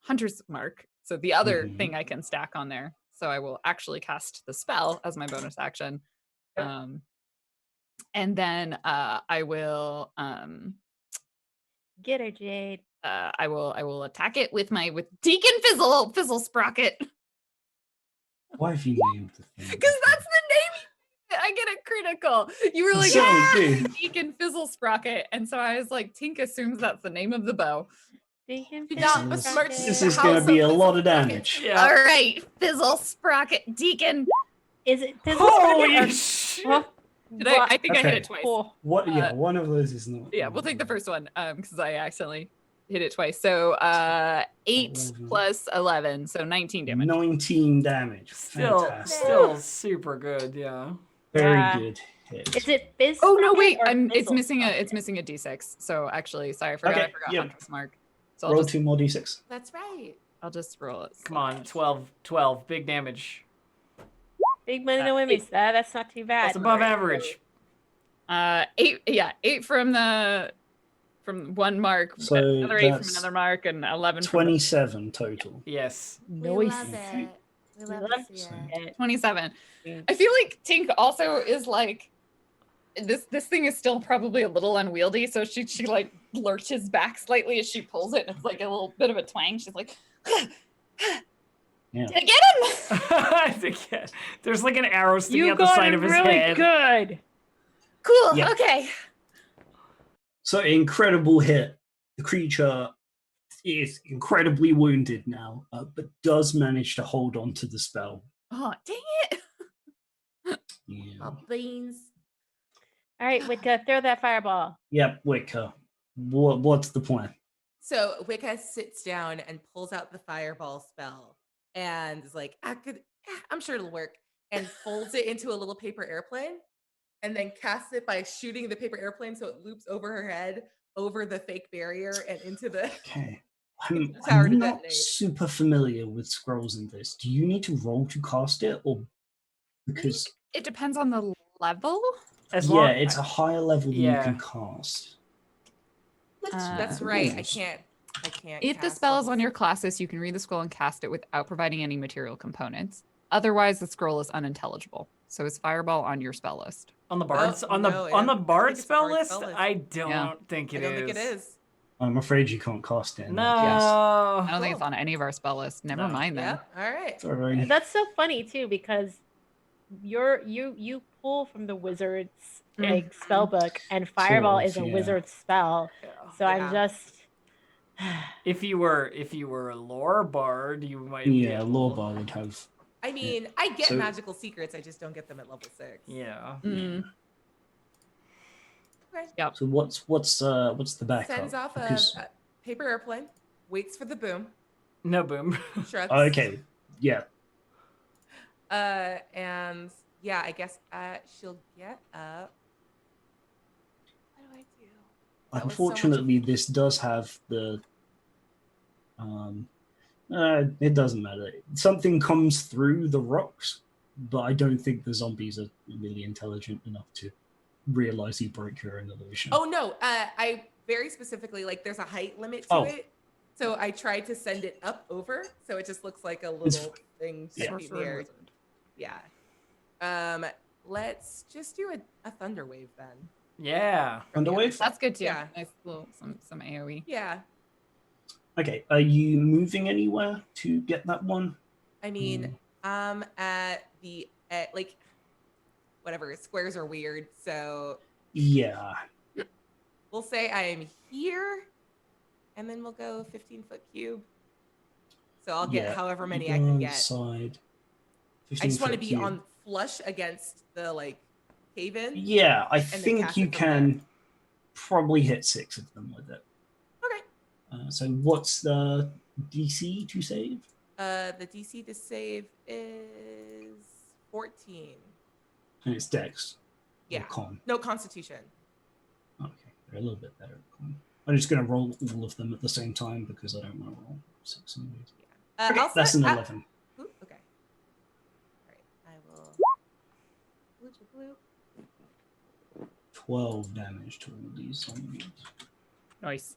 Hunter's Mark. So the other Mhm. thing I can stack on there. So I will actually cast the spell as my bonus action. And then I will Get her, Jade. I will attack it with Deacon Fizzle Sprocket. Why have you named the thing? Because that's the name. I get a critical. You were like, So "Ah, good. Deacon Fizzle Sprocket," and so I was like, Tink assumes that's the name of the bow. Deacon Did not not This is- besmirch This the is going house to be a of lot of Fizzle damage. Sprocket. All right, Fizzle Sprocket Deacon. Is it? Fizzle Holy Sprocket or- shit! Oh, Did I think I hit Okay. it twice. cool. What? Yeah, one of those is not. Yeah, we'll take the first one because I accidentally hit it twice. So 8 11. plus 11, so 19 damage. 19 damage. Fantastic. Still super good. Yeah. Very Yeah. good hit. Is it Fizz? Oh no, Sprocket wait, or it's Fizzle missing Sprocket? a d6. So actually, sorry, I forgot Okay, yeah. Hunter's Mark. So I'll Roll just 2 more d6. That's right. roll it. Come on, 12, big damage. Big money to women. That's not too bad. That's above average. 8 from one mark, So another 8 from that's another mark, and 11 from 27 total. Yes. We love it. We love to see it. 27. Mm. I feel like Tink also is like this thing is still probably a little unwieldy, so she like lurches back slightly as she pulls it, and it's like a little bit of a twang. She's like, Yeah. "Did I get him?" Again, there's like an arrow sticking You out the got side it of his really head. good. Cool. Yeah. Okay. So incredible hit. The creature is incredibly wounded now, but does manage to hold on to the spell. Oh, dang it. Yeah. Oh, beans. All right, Wicca, throw that fireball. Yep, Wicca. What's the plan? So Wicca sits down and pulls out the fireball spell and is like, I'm sure it'll work, and folds it into a little paper airplane and then casts it by shooting the paper airplane so it loops over her head, over the fake barrier, and into the. Okay. Tower to I'm not detonate. super familiar with scrolls in this. Do you need to roll to cast it, or because It depends on the level. As yeah, long, it's a higher level than Yeah. you can cast. That's right. I can't. If the cast spell is level on your 6. classes, you can read the scroll and cast it without providing any material components. Otherwise, the scroll is unintelligible. So is Fireball on your spell list? on the bard's Oh, on the no, on yeah. the I bard think it's spell bard list. spell list. I don't Yeah. think I it don't think it is. is. I'm afraid you can't cast it. in No. that case. I don't think it's Cool. on any of our spell lists. Never No. mind then. Yep. All right. Sorry. That's so funny too because you pull from the wizard's like spell book, and fireball Sort of, is a yeah. wizard's spell. Yeah. So Yeah. I'm just. If you were a lore bard, you might. be Yeah, able- Lawbar would have. I mean, I get So- magical secrets. I just don't get them at level 6. Yeah. Mm. Okay. Yep. So what's the backup? Sends off Because a paper airplane, waits for the boom, No boom. shrugs. okay, yeah. And yeah, I guess she'll get up. What do I do? That was so much- Unfortunately, this does have the it doesn't matter. Something comes through the rocks, but I don't think the zombies are really intelligent enough to realize you broke your own illusion. Oh no, I very specifically like there's a height limit to it. So I tried to send it up over, so it just looks like a little thing yeah. in the air. Yeah. Let's just do a thunder wave then. Yeah. from the other Thunderwave? side. That's good too. Yeah. Nice little some AoE. Yeah. Okay, are you moving anywhere to get that one? I mean, at the like whatever, squares are weird, so Yeah. we'll say I am here, and then we'll go 15-foot cube. So I'll get however many I can get. Side. I just want to be on flush against the like cave in. Yeah, I then think cast you it from can probably hit 6 of them with it. Okay. So what's the DC to save? The DC to save is 14. And it's Dex. Or Yeah. Con. No, Constitution. Okay, they're a little bit better at Con. I'm just going to roll all of them at the same time because I don't want to roll 6 anyways. Yeah. Okay, that's an 11. Ooh, okay. All right. I will. Bloop, bloop. 12 damage to all these zombies. Nice.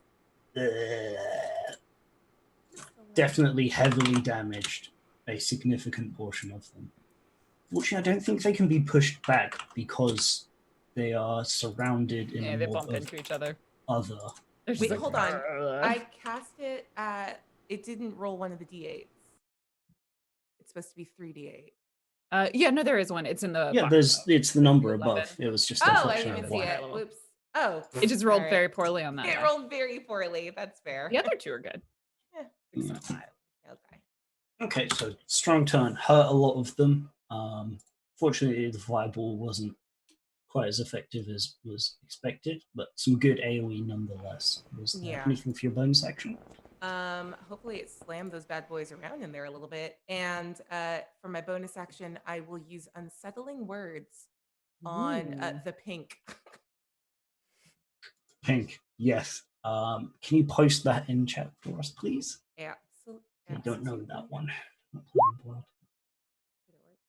Definitely heavily damaged a significant portion of them. Fortunately, I don't think they can be pushed back because they are surrounded in a They mob bump of into each other. other. They're just Wait, like, hold on. "Ugh." I cast it at. It didn't roll one of the d8s. It's supposed to be 3d8. Yeah, no, there is one. It's in the Yeah, box. it's the number 11. above. It was just a Oh, I function didn't of even see one. it. level. Whoops. Oh. It just rolled All right. very poorly on that. It die. rolled very poorly. That's fair. The other two are good. Yeah. 6 and 5. Okay. Okay, so strong turn hurt a lot of them. Fortunately, the fireball wasn't quite as effective as was expected, but some good AoE nonetheless. Was there Yeah. anything for your bonus action? Hopefully it slammed those bad boys around in there a little bit. And for my bonus action, I will use unsettling words on the pink. Pink, yes. Can you post that in chat for us, please? I don't know that one. Not playing blood.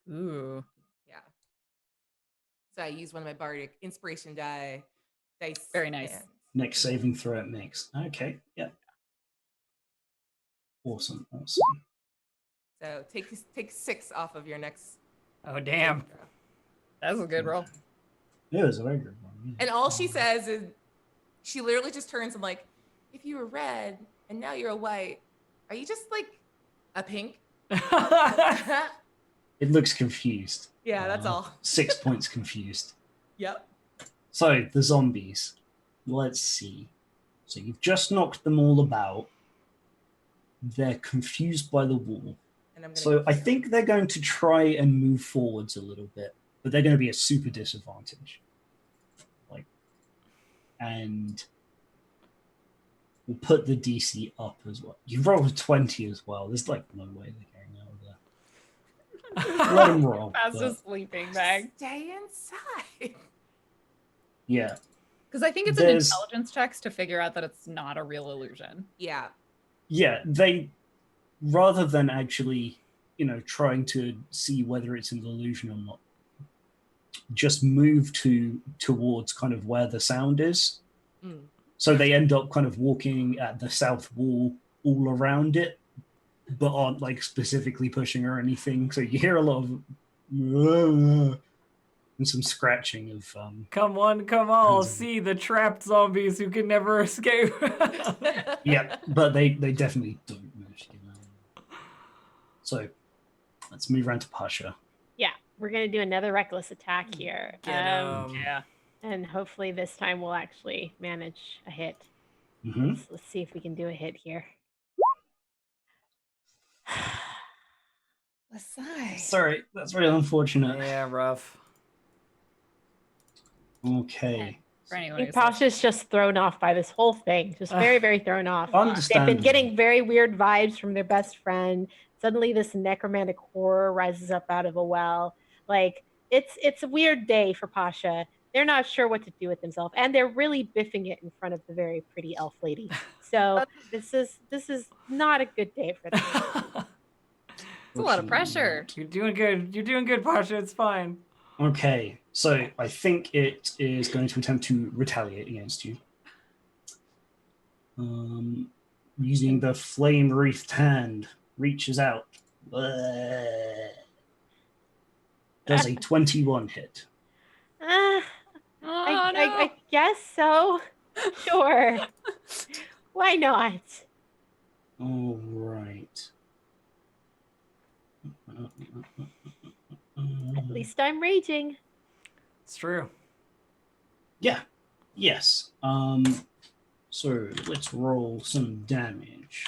Ooh. Yeah. So I use one of my bardic inspiration dice. Very nice. and- Next saving throw it makes. Okay, yeah. Awesome. So take 6 off of your next. Oh damn. saving throw. That was a good roll. It was a very good one. Yeah. And all she says is, she literally just turns and like, if you were red and now you're a white, are you just like a pink? It looks confused. Yeah, that's all. 6 points confused. Yep. So, the zombies. Let's see. So, you've just knocked them all about. They're confused by the wall. And I'm gonna So, go I here. think they're going to try and move forwards a little bit, but they're going to be a super disadvantage. And we'll put the DC up as well. You rolled a 20 as well. There's like no way they're getting out of there. Let them roll. Fast but- a sleeping bag. Stay inside. Yeah. Because I think it's an intelligence checks to figure out that it's not a real illusion. Yeah. Yeah, they, rather than actually, trying to see whether it's an illusion or not, just move towards kind of where the sound is. Mm. So they end up kind of walking at the south wall all around it, but aren't like specifically pushing or anything. So you hear a lot of and some scratching of Come on, come all, Hands on. see the trapped zombies who can never escape. yeah, but they definitely don't manage to get out. So let's move around to Pasha. Yeah, we're gonna do another reckless attack here. Get 'em. Yeah. And hopefully this time we'll actually manage a hit. Mm-hmm. Let's see if we can do a hit here. Sorry, that's really unfortunate. Yeah, rough. Okay, For I anyone think who's Pasha's just thrown off by this whole thing. Just very, very thrown off. They've Understandable. been getting very weird vibes from their best friend. Suddenly this necromantic horror rises up out of a well. Like it's a weird day for Pasha. They're not sure what to do with themselves. And they're really biffing it in front of the very pretty elf lady. So this is not a good day for them. It's a lot of pressure. You're doing good. You're doing good, Pasha. It's fine. Okay, so I think it is going to attempt to retaliate against you. Using the flame wreathed hand, reaches out. Does a 21 hit? Oh, I guess so. Sure. Why not? All right. At least I'm raging. It's true. Yeah. Yes. So let's roll some damage.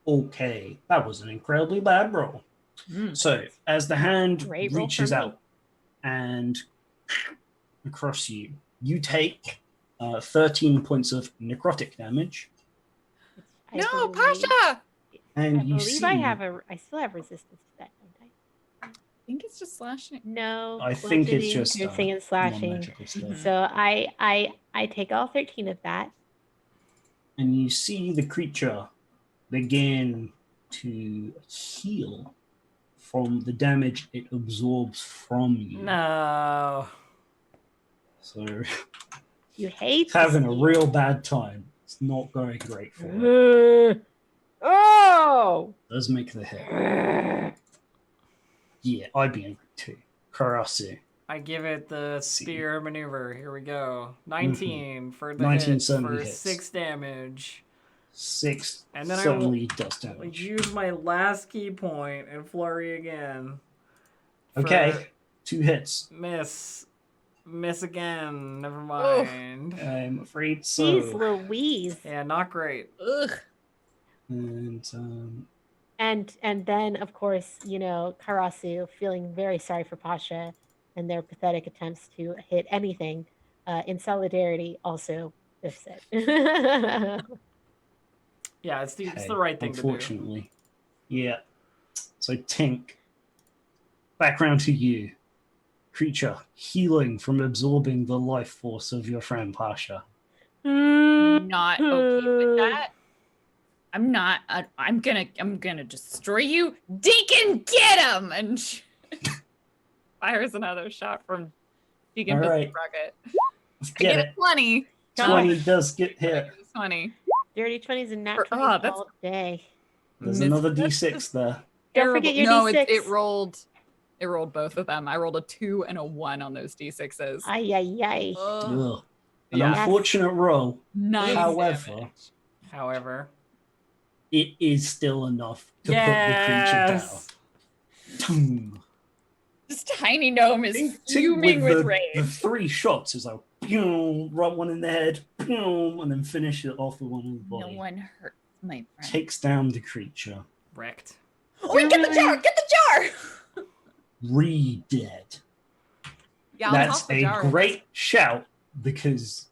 Okay, that was an incredibly bad roll. So as the hand Great roll reaches for me. out and across you, you take 13 points of necrotic damage, I no, believe- Pasha! and I you believe see. I still have resistance to that, don't I? I think it's just slashing. No. I think it's bludgeoning, just piercing and slashing. non-magical stuff. So I take all 13 of that. And you see the creature begin to heal from the damage it absorbs from you. No. So You hate it's having to a see real bad time. It's not going great for it. Oh! Does make the hit. Yeah, I'd be angry too. Karasu. I give it the See. spear maneuver. Here we go. 19 for the 19 hit certainly for hits. 6 damage. 6 And then certainly does I'll damage. use my last key point and flurry again. for Okay, 2 hits. Miss again. Never mind. I'm afraid so. Jeez Louise. Yeah, not great. Ugh. And And then of course, Karasu feeling very sorry for Pasha and their pathetic attempts to hit anything in solidarity also biffs it. Yeah, it's the okay, right thing to do. unfortunately. Yeah. So Tink, back round to you. Creature healing from absorbing the life force of your friend Pasha. Not okay with that. I'm not. I'm gonna destroy you. Deacon, get him! And fires another shot from Deacon All Pistol right. Rocket. Let's I get get it. a 20. 20 does get hit. 20. Dirty 20s and nat Oh, 20s that's- all day. There's Miss- another D6 there. Don't forget your no, D6. it rolled. It rolled both of them. I rolled a 2 and a 1 on those D6s. Ay, ay, ay. Ugh. An Yeah. unfortunate roll. 9 However, damage. However. it is still enough to put the creature Yes. down. This tiny gnome is Tink fuming with the rage. 3 shots is like, boom, right one in the head, boom, and then finish it off with one in the No body. one hurt my friend. Takes down the creature. Wrecked. Wait, get the jar! Get the jar! Re-dead. Yeah, I'll That's toss the a jar. great shout because,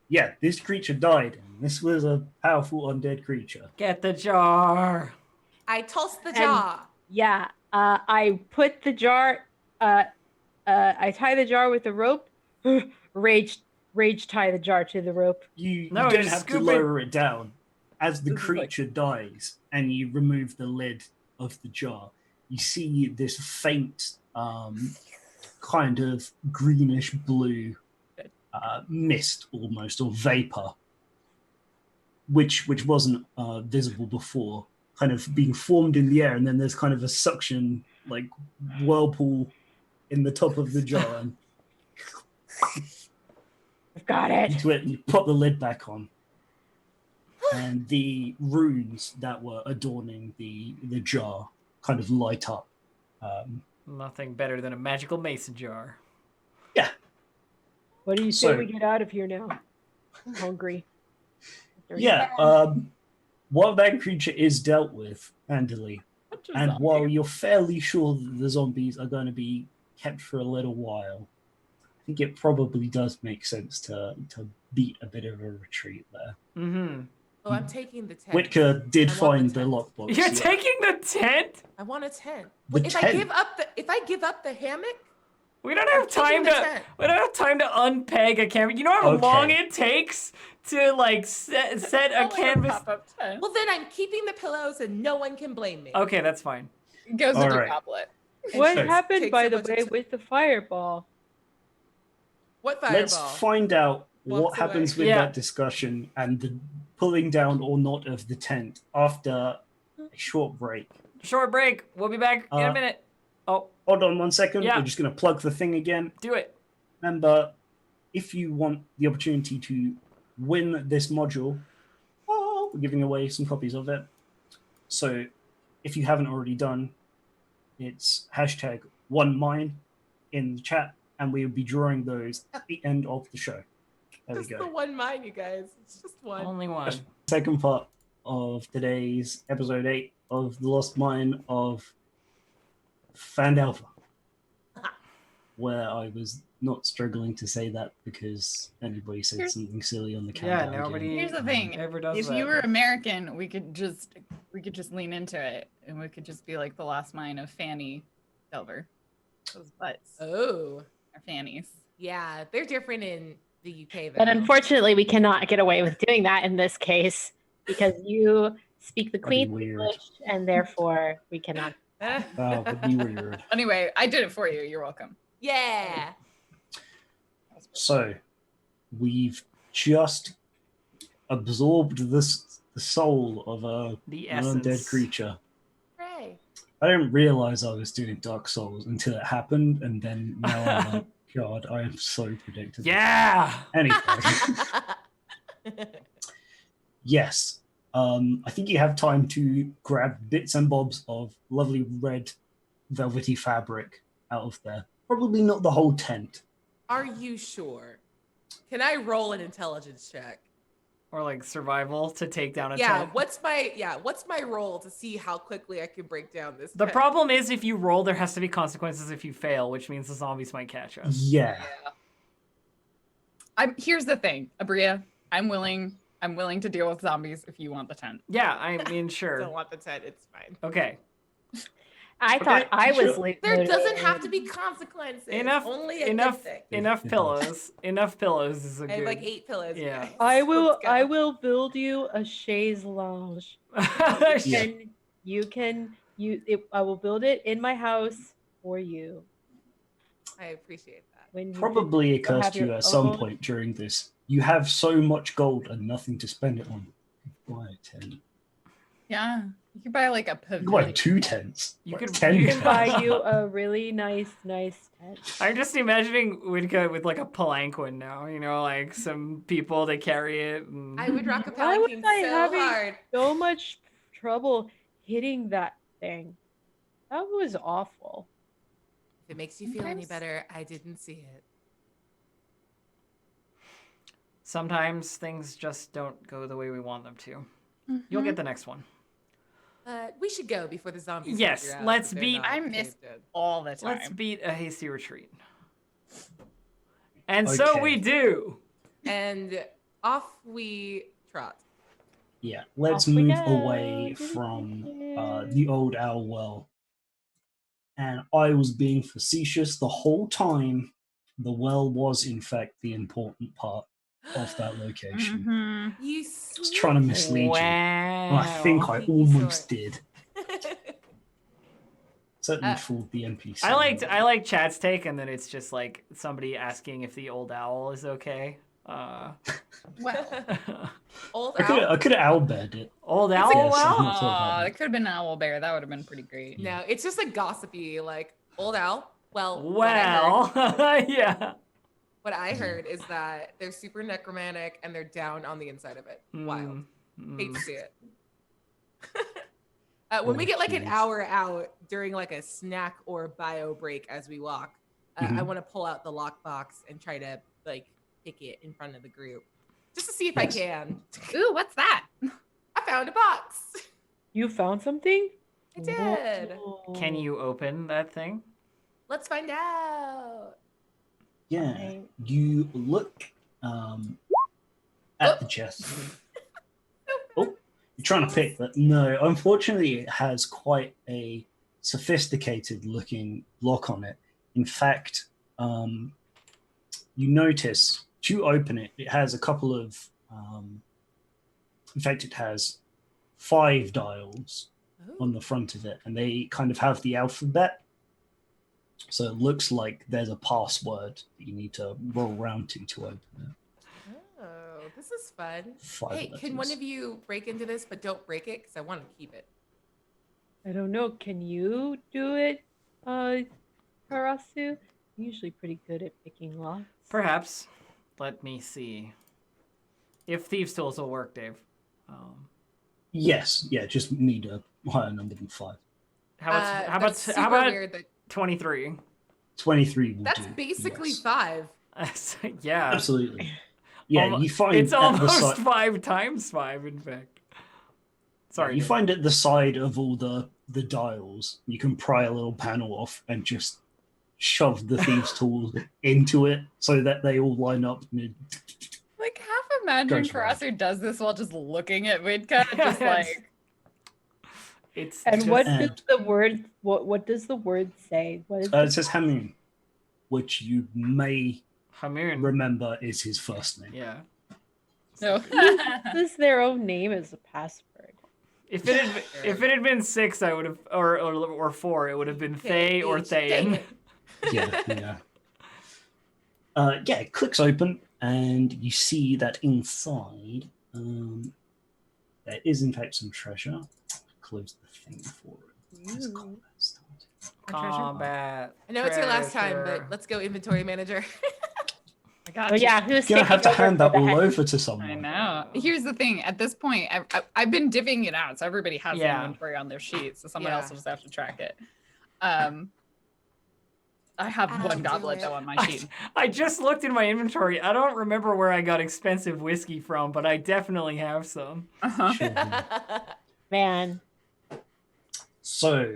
yeah, this creature died. And this was a powerful undead creature. Get the jar. I toss the And- jar. Yeah, I put the jar. I tie the jar with the rope. Rage tie the jar to the rope. You No, don't you have to scoop it. lower it down. As the This is like- creature dies and you remove the lid of the jar, you see this faint, kind of greenish blue mist almost, or vapor, which wasn't visible before, kind of being formed in the air, and then there's kind of a suction, like whirlpool in the top of the jar, and I've got it. into it, and you put the lid back on. And the runes that were adorning the jar kind of light up. Nothing better than a magical mason jar. What do you say So- we get out of here now? I'm hungry. Yeah, while that creature is dealt with handily, And while you're fairly sure that the zombies are going to be kept for a little while, I think it probably does make sense to beat a bit of a retreat there. Mm-hmm. Oh, I'm taking the tent. Whitaker did I want find the the tent. lockbox. You're yeah. taking the tent? I want a tent. The If tent? I give up the hammock, We don't I'm have time taking the to. tent. We don't have time to unpeg a canvas. You know how Okay. long it takes to like set a canvas. Pop-up tent. well then I'm keeping the pillows and no one can blame me. Okay, that's fine. Goes All into right. goblet. And What takes- happened, takes by a the bunch of way, t- with the fireball? What fireball? Let's find out what Walks happens away. with Yeah. that discussion and the pulling down or not of the tent after a short break. Short break. We'll be back in a minute. Oh, Hold on 1 second. Yeah. We're just going to plug the thing again. do it. Remember, if you want the opportunity to win this module, we're giving away some copies of it. So if you haven't already done, it's #OneMine in the chat, and we will be drawing those at the end of the show. There we Just the go. one mine, you guys. It's just one. Only one. Second part of today's episode 8 of the Lost Mine of Phandelver, where I was not struggling to say that because anybody said something silly on the Yeah, countdown. nobody again. Here's the thing. ever does If that. you were American, we could just lean into it, and we could just be like the Lost Mine of Phandelver. Those butts Oh. are fannies. Yeah, they're different in the UK though. But unfortunately, we cannot get away with doing that in this case because you speak the That'd be Queen's weird. English, and therefore we cannot. Oh, that'd be weird. Anyway, I did it for you. You're welcome. yeah. So, we've just absorbed the soul of the an essence. undead creature. Hooray. I didn't realize I was doing Dark Souls until it happened, and then now I'm like, God, I am so predictable. Yeah. Anyway, yes. I think you have time to grab bits and bobs of lovely red velvety fabric out of there. Probably not the whole tent. Are you sure? Can I roll an intelligence check? Or like survival to take down a Yeah, tent. what's my roll to see how quickly I can break down this The tent? problem is if you roll, there has to be consequences if you fail, which means the zombies might catch us. Yeah. Here's the thing, Abria. I'm willing to deal with zombies if you want the tent. Yeah, I mean, I sure. don't want the tent, it's fine. Okay. I thought I was. sure. There doesn't have to be consequences. Enough- Only a enough- good thing. Enough It pillows. Enough pillows is a I good. have like 8 pillows. you Yeah. guys. I will. Let's go. I will build you a chaise lounge. Yeah. I will build it in my house for you. I appreciate that. When you Probably you'll occurs have to you your at some own- point during this. You have so much gold and nothing to spend it on. Buy a tent. Yeah, you could buy like a You could pavilion. buy 2 tents. You Like could- 10 you I can can buy you a really nice tent. I'm just imagining Widka with like a palanquin now, you know, like some people to carry it. And... I would rock a Why was palanquin I so having- hard. So much trouble hitting that thing. That was awful. If it makes you feel any Sometimes- better, I didn't see it. Sometimes things just don't go the way we want them to. You'll Mhm. get the next one. We should go before the zombies. Yes, figure out let's that they're beat- not I missed caved in. all the time. Let's beat a hasty retreat. And so Okay. we do. And off we trot. Yeah, let's Off we move go. away from the old owl well. And I was being facetious the whole time. The well was, in fact, the important part of that location. Mhm. You I was trying to mislead you. And I think I Pinky almost sword. did. Certainly Uh, fooled the NPC. I like Chad's take, and then it's just like somebody asking if the old owl is okay. Well, Old I could have owlbeared it. Old It's owl? a- Well, Not so bad. it could have been an owl bear. That would have been pretty great. No, it's just a gossipy, like, old owl. Well, yeah. what I heard is that they're super necromantic and they're down on the inside of it. Wild. Hate to see it. When we get like an Jeez. hour out during like a snack or bio break as we walk, I Mhm. want to pull out the lockbox and try to like pick it in front of the group just to see if I Yes. can. Ooh, what's that? I found a box. You found something? I did. Can you open that thing? Let's find out. Yeah. Fine. You look at the chest. Oh, you're trying to pick that. No, unfortunately, it has quite a sophisticated looking lock on it. In fact, you notice to open it, it has a couple of. In fact, it has 5 dials on the front of it, and they kind of have the alphabet. So it looks like there's a password that you need to roll around to open it. Oh, this is fun. 5 Hey, can one letters. of you break into this, but don't break it because I want to keep it. I don't know. Can you do it, Karasu? I'm usually pretty good at picking locks. Perhaps. Let me see. If Thieves' Tools will work, Dave. Yes, yeah, just need a higher number than 5. That's super how about weird that 23? 23 will that's do. basically yes. 5. Yeah. Absolutely. Yeah, you find it's at the almost side. 5 times 5, in fact. Sorry. You Dave. find at the side of all the dials, you can pry a little panel off and just shove the thieves' tools into it so that they all line up. Like half imagine Goes round. Karasu does this while just looking at Vidka, just like It's And just, what does the word? What does the word say? What is It says Hamoon, which you may Hamoon. remember is his first name. Yeah. no. Who uses their own name as a password? If it had been 6, I would have, or 4, it would have been Thay or Dang Thayan. it. Yeah. Yeah, it clicks open, and you see that inside there is, in fact, some treasure. Close the thing for it. It says combat started. Combat. I know it's your last time, treasure. but let's go inventory manager. I got Oh you. yeah, who's You're gonna have to taking over hand for that all that? over to someone. I know. Here's the thing. At this point, I've been divvying it out, so everybody has the Yeah. inventory on their sheet, so someone Yeah. else will just have to track it. I have I'll one do goblet it. though on my sheet. I just looked in my inventory. I don't remember where I got expensive whiskey from, but I definitely have some. Uh-huh. Sure. Man, So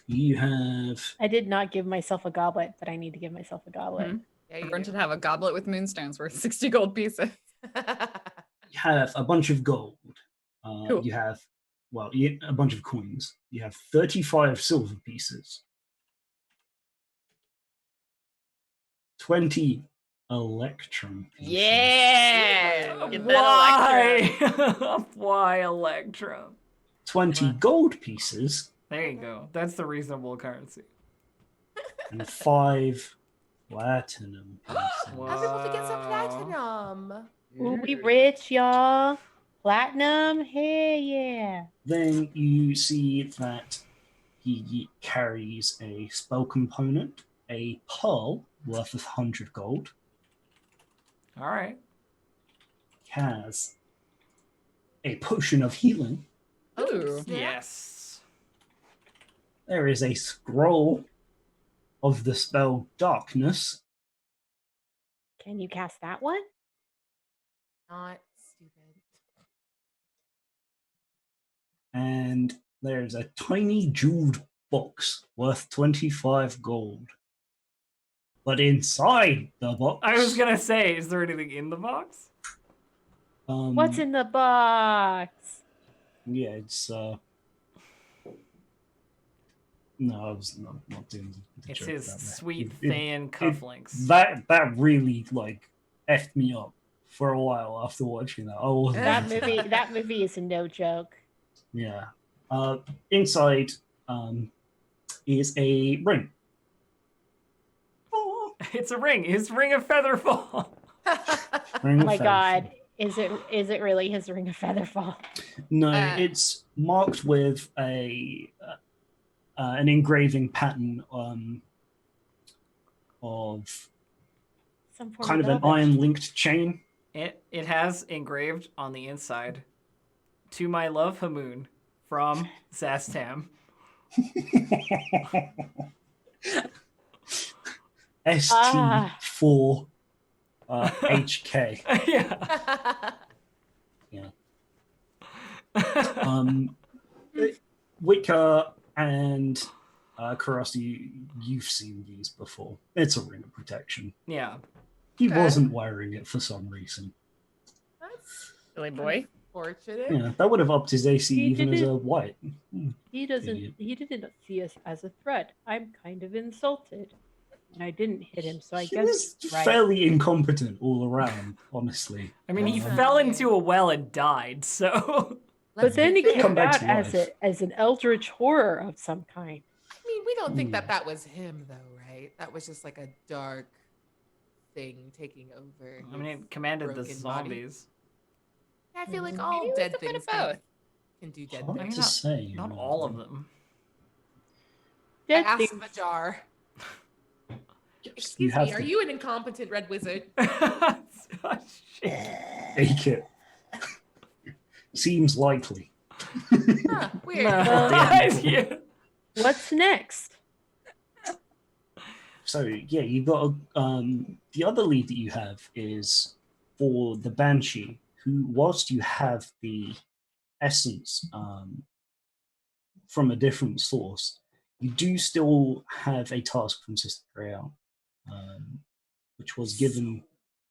you have I did not give myself a goblet, but I need to give myself a goblet. Mhm. Yeah, you Everyone do. should have a goblet with moonstones worth 60 gold pieces. you have a bunch of gold. Cool. You have a bunch of coins. You have 35 silver pieces. 20 electrum pieces. Yeah! Get that Electra. Why? Why Electrum? 20 What? gold pieces There you go. That's the reasonable currency. and 5 platinum pieces. I was able to get some Wow. platinum. Ooh, we rich, y'all. Platinum, hey yeah. Then you see that he carries a spell component, a pearl worth of 100 gold, All right. has a potion of healing. Ooh. snap. Yes. There is a scroll of the spell Darkness. Can you cast that one? Not stupid. And there's a tiny jeweled box worth 25 gold. But inside the box, I was gonna say, is there anything in the box? What's in the box? Yeah, it's no, I was not doing the It's joke his about that. sweet It- fan cufflinks. that really like effed me up for a while after watching that. I wasn't That into movie that movie is a no joke. Yeah. Inside is a ring. Oh, It's a ring. His ring of featherfall. ring Oh of my feather. god. Is it really his ring of featherfall? No, Uh, it's marked with an engraving pattern of Some form kind of an velvet. iron linked chain. It has engraved on the inside, "To my love Hamoon," from Zastam. ST4 HK. Yeah. Yeah. Wicca and Karasi, you've seen these before. It's a ring of protection. Yeah. He Okay. wasn't wearing it for some reason. That's Silly boy. unfortunate. Yeah, that would have upped his AC He even as a didn't- white. He doesn't. Idiot. He didn't see us as a threat. I'm kind of insulted, and I didn't hit him. So I He guess was he's right. fairly incompetent all around, honestly. I mean, he That's fell fine. into a well and died, so. But then be he fair. Come came back out to as life. as an eldritch horror of some kind. I mean, we don't think Hmm. that was him, though, right? That was just like a dark thing taking over. I mean, his it commanded the broken body. zombies. I feel like Mhm. all Maybe it was dead a bit things of both. can do dead Hard I mean, things. to say. Not all of them. I Dead asked things. the jar. Yes, Excuse have me, are to you an incompetent red wizard? Oh, shit. take it. Seems likely. Huh, weird. Yeah. What's next? So yeah, you got the other lead that you have is for the Banshee, who, whilst you have the essence from a different source, you do still have a task from Sister Grail, which was given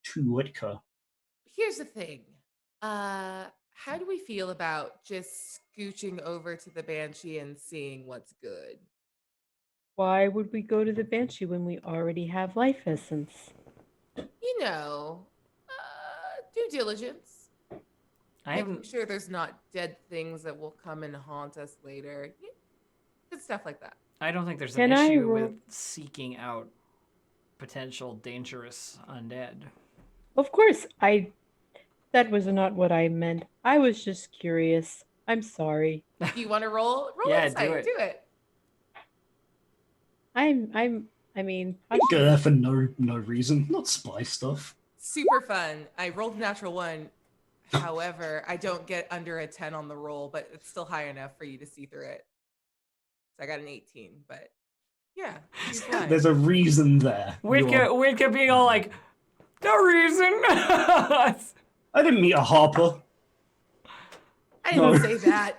to Whitka. Here's the thing. How do we feel about just scooching over to the Banshee and seeing what's good? Why would we go to the Banshee when we already have life essence? You know, due diligence. I Making haven't. sure there's not dead things that will come and haunt us later. Good stuff like that. I don't think there's Can an I issue roll- with seeking out potential dangerous undead. Of course, that was not what I meant. I was just curious. I'm sorry. Do you want to roll? Roll Yeah, insight. do it. Do it. I mean, I go there for no reason, not spy stuff. Super fun. I rolled a natural one. However, I don't get under a 10 on the roll, but it's still high enough for you to see through it. So I got an 18, but yeah, she's fine. There's a reason there. Witka being all like, no reason. I didn't meet a Harper. I didn't No. say that.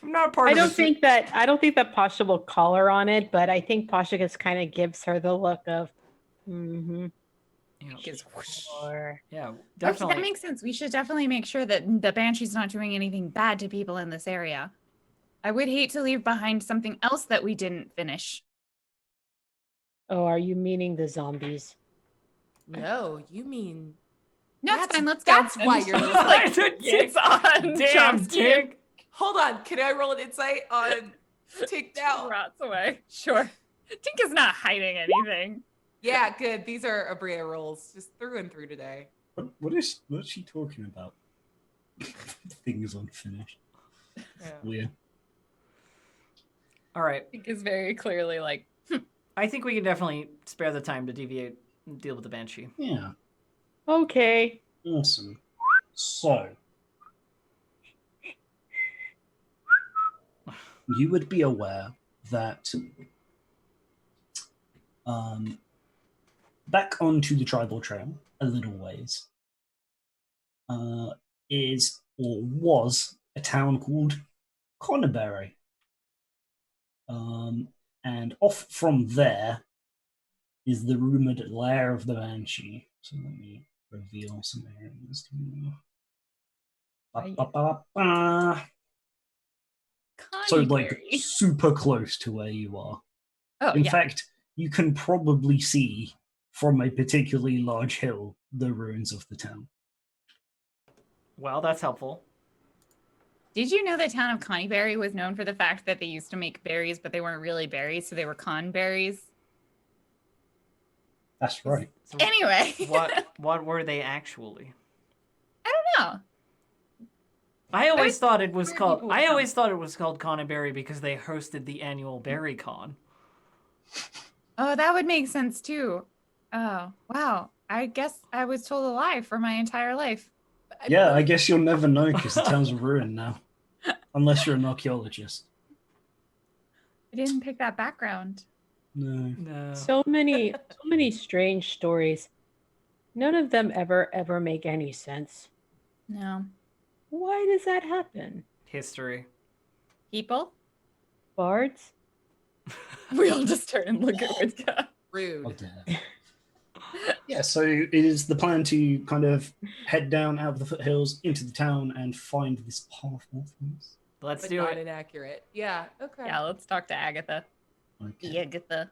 I'm not part I of don't this. think that Pasha will call her on it, but I think Pasha just kind of gives her the look of, mm-hmm. Yeah, Or yeah, Okay, definitely. that makes sense. We should definitely make sure that the Banshee's not doing anything bad to people in this area. I would hate to leave behind something else that we didn't finish. oh, are you meaning the zombies? No, you mean No, That's- it's fine. Let's go. that's And why just, you're like, Damn, it's on. Chomsky Tink. hold on. Can I roll an insight on Tink now? rots away. Sure. Tink is not hiding anything. Yeah, good. These are Abria rolls, just through and through today. What's she talking about? Things unfinished. Yeah. Weird. All right. Tink is very clearly like, I think we can definitely spare the time to deal with the Banshee. Yeah. Okay. Awesome. So, you would be aware that back onto the tribal trail a little ways is or was a town called Connerbury. And off from there is the rumored lair of the Banshee. So let me reveal some areas to you. Ba-ba-ba-ba. So like Connieberry. super close to where you are. Oh, In yeah. fact, you can probably see from a particularly large hill the ruins of the town. Well, that's helpful. Did you know the town of Connieberry was known for the fact that they used to make berries, but they weren't really berries, so they were con berries? That's right. So Anyway. what were they actually? I don't know. I always thought it was where called. people I come. always thought it was called Connerbury because they hosted the annual Berry Con. Oh, that would make sense too. Oh, wow. I guess I was told a lie for my entire life. Yeah, I guess you'll never know because the town's a ruin now. Unless you're an archaeologist. I didn't pick that background. No. No. So many strange stories. None of them ever make any sense. No. Why does that happen? History. People? bards? We all just turn and look at Ridka. Rude. Oh, dear. Yeah, so it is the plan to kind of head down out of the foothills into the town and find this path northwards. Let's But do not it. inaccurate. Yeah. Okay. Yeah, let's talk to Agatha. Okay. Agatha.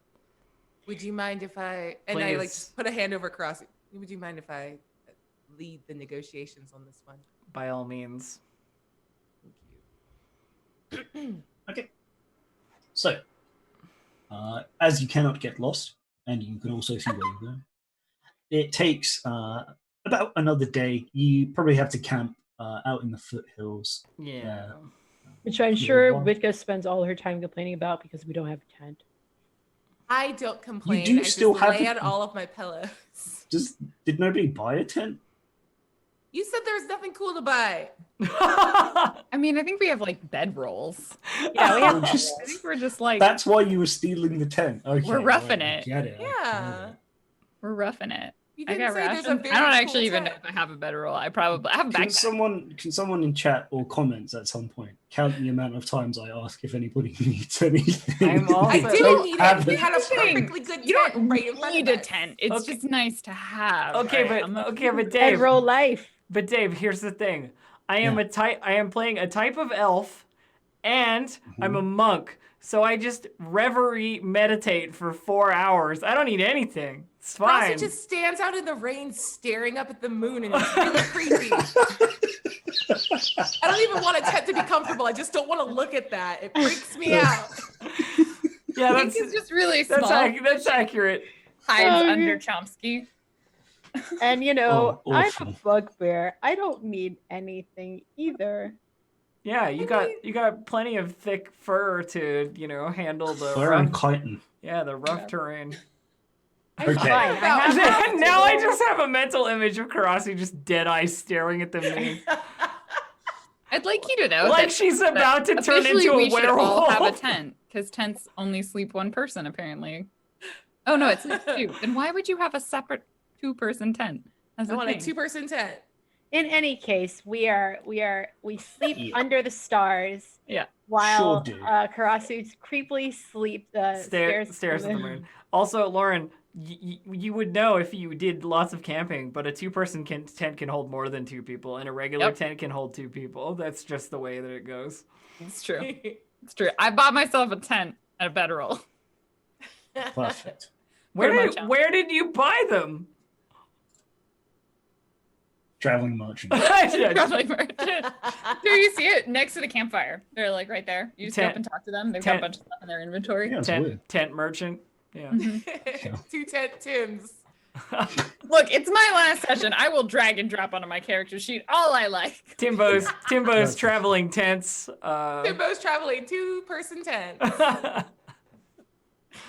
Would you mind if I and I like Please. just put a hand over across? Would you mind if I lead the negotiations on this one? By all means. Thank you. Okay. So, as you cannot get lost, and you can also see where you're going, it takes about another day. You probably have to camp out in the foothills. Yeah. Which I'm Yeah, sure well- Witka spends all her time complaining about because we don't have a tent. I don't complain. do I still just have lay to- out all of my pillows. Did nobody buy a tent? You said there was nothing cool to buy. I mean, I think we have like bedrolls. Yeah, we have. We're just- I think we're just like That's why you were stealing the tent. Okay, We're roughing right, I it. get it. I Yeah. get it. we're roughing it. You I didn't got say there's a rations. very I don't cool actually even know tent. if I have a bedroll. I have a Can backpack. someone in chat or comments at some point count the amount of times I ask if anybody needs anything? I'm also- I But didn't need it. have We it. had a Thing, perfectly good You tent don't right in front need of a us. tent. It's Okay. just nice to have. Okay, right? but I'm Dave. Bedroll life. But Dave, here's the thing. I am playing a type of elf, and I'm a monk. So I just reverie meditate for 4 hours. I don't need anything. It's Rossi fine. just stands out in the rain staring up at the moon and it's really creepy. I don't even want a tent to be comfortable. I just don't want to look at that. It freaks me out. Yeah, Tink is just really small. that's accurate. Hides Oh, under yeah. Chomsky. And you know, Oh, I'm awful. a bugbear. I don't need anything either. Yeah, you got plenty of thick fur to handle the Fur and chitin. rough terrain. I'm Okay. fine. I have Now I just have a mental image of Karasi just dead eye staring at the moon, I'd like you to know like that she's about to turn officially into we a should all have a werewolf. tent because tents only sleep one person apparently. Oh no, it's two. Then why would you have a separate two-person tent? As I a want a thing? 2-person tent. In any case, we sleep Yeah. under the stars. Yeah. While Sure do. Karasu creepily stares Stares at the moon. Also, Lauren, you would know if you did lots of camping, but a two-person tent can hold more than 2 people, and a regular Yep. tent can hold 2 people. That's just the way that it goes. It's true. It's true. I bought myself a tent and a bedroll. Perfect. Pretty much. Where did you buy them? Traveling merchant. Yeah, Probably merchant. There you see it next to the campfire. They're like right there. You just go up Tent. and talk to them. They've got Tent. a bunch of stuff in their inventory. Yeah, it's weird. tent merchant. Yeah. Mhm. 2 tent Tims. Look, it's my last session. I will drag and drop onto my character sheet all I like. Timbo's traveling tents. Timbo's traveling 2-person tent.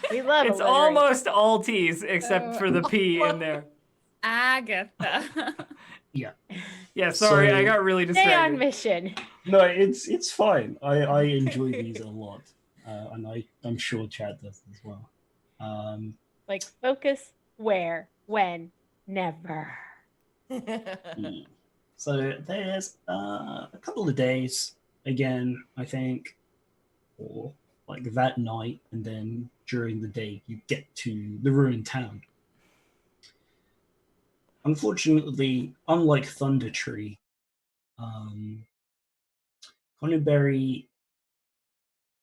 We love It's alliteration. almost all T's except for the P in there. Agatha. Yeah, sorry, So- I got really Stay on distracted. mission. No, it's fine. I enjoy these a lot, and I'm sure Chad does as well. Like focus, where, when, never. So there's a couple of days again, I think, or like that night, and then during the day you get to the ruined town. Unfortunately, unlike Thunder Tree, Coneyberry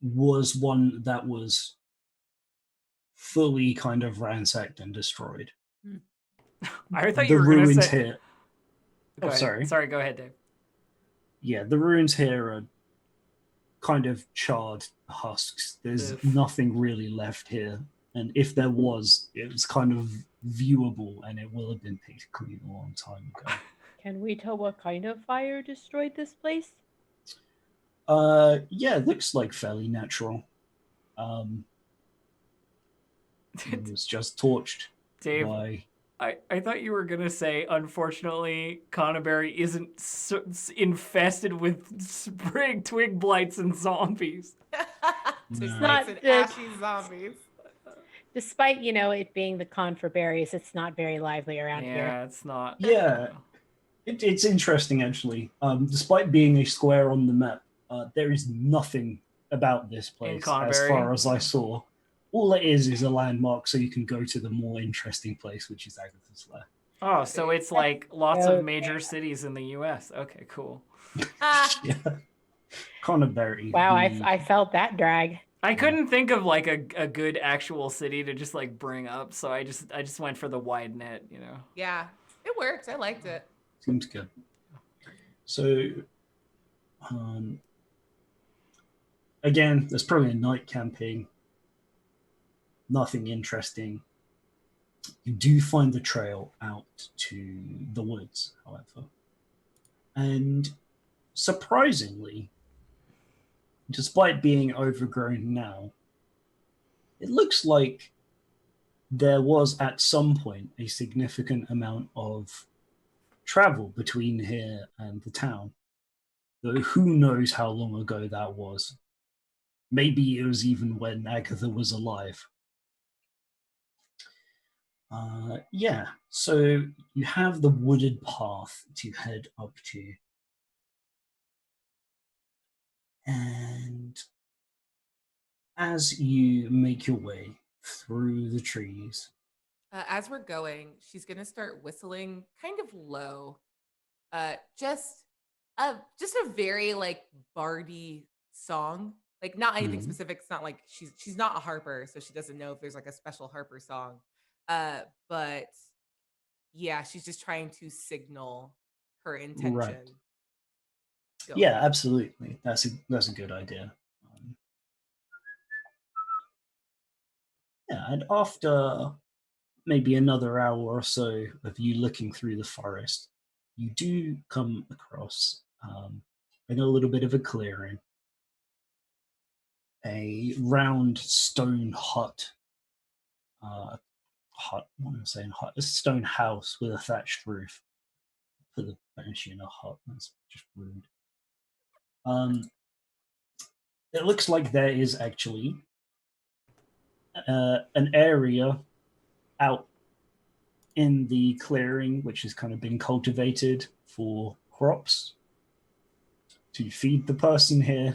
was one that was fully kind of ransacked and destroyed. I thought The you were going to ruins say. here. Go ahead. sorry. Sorry, go ahead, Dave. Yeah, the ruins here are kind of charred husks. There's Ugh. nothing really left here. And if there was, it was kind of viewable and it will have been picked clean a long time ago. Can we tell what kind of fire destroyed this place? Yeah, it looks like fairly natural. It was just torched Dave, by... I thought you were going to say, unfortunately, Coneyberry isn't infested with spring twig blights and zombies. No. Snakes Not and the- ashy zombies. Despite, it being the con for berries, it's not very lively around Yeah, here. it's not. Yeah, it's interesting actually. Despite being a square on the map, there is nothing about this place, as Conbury. far as I saw. All it is a landmark, so you can go to the more interesting place, which is Agatha's Lair. Oh, so it's like lots So of major cities in the U.S. Okay, cool. Yeah. Conbury. wow, I felt that drag. I couldn't think of like a good actual city to just like bring up, so I just went for the wide net, you know. Yeah, it worked. I liked it. Seems good. So, again, there's probably a night camping. Nothing interesting. You do find the trail out to the woods, however. And surprisingly, despite being overgrown now, it looks like there was at some point a significant amount of travel between here and the town. Though who knows how long ago that was. Maybe it was even when Agatha was alive. Yeah, so you have the wooded path to head up to. And as you make your way through the trees, As we're going, she's gonna start whistling kind of low. Just a very like bardy song. Like not anything Mhm. specific. It's not like she's not a harper, so she doesn't know if there's like a special harper song. But yeah, she's just trying to signal her intention. Go. yeah, absolutely. That's a good idea. Yeah, and after maybe another hour or so of you looking through the forest, you do come across, in a little bit of a clearing, a round stone hut. What am I saying? Hut. A stone house with a thatched roof. For the banshee in a hut. That's just rude. It looks like there is actually an area out in the clearing which has kind of been cultivated for crops to feed the person here.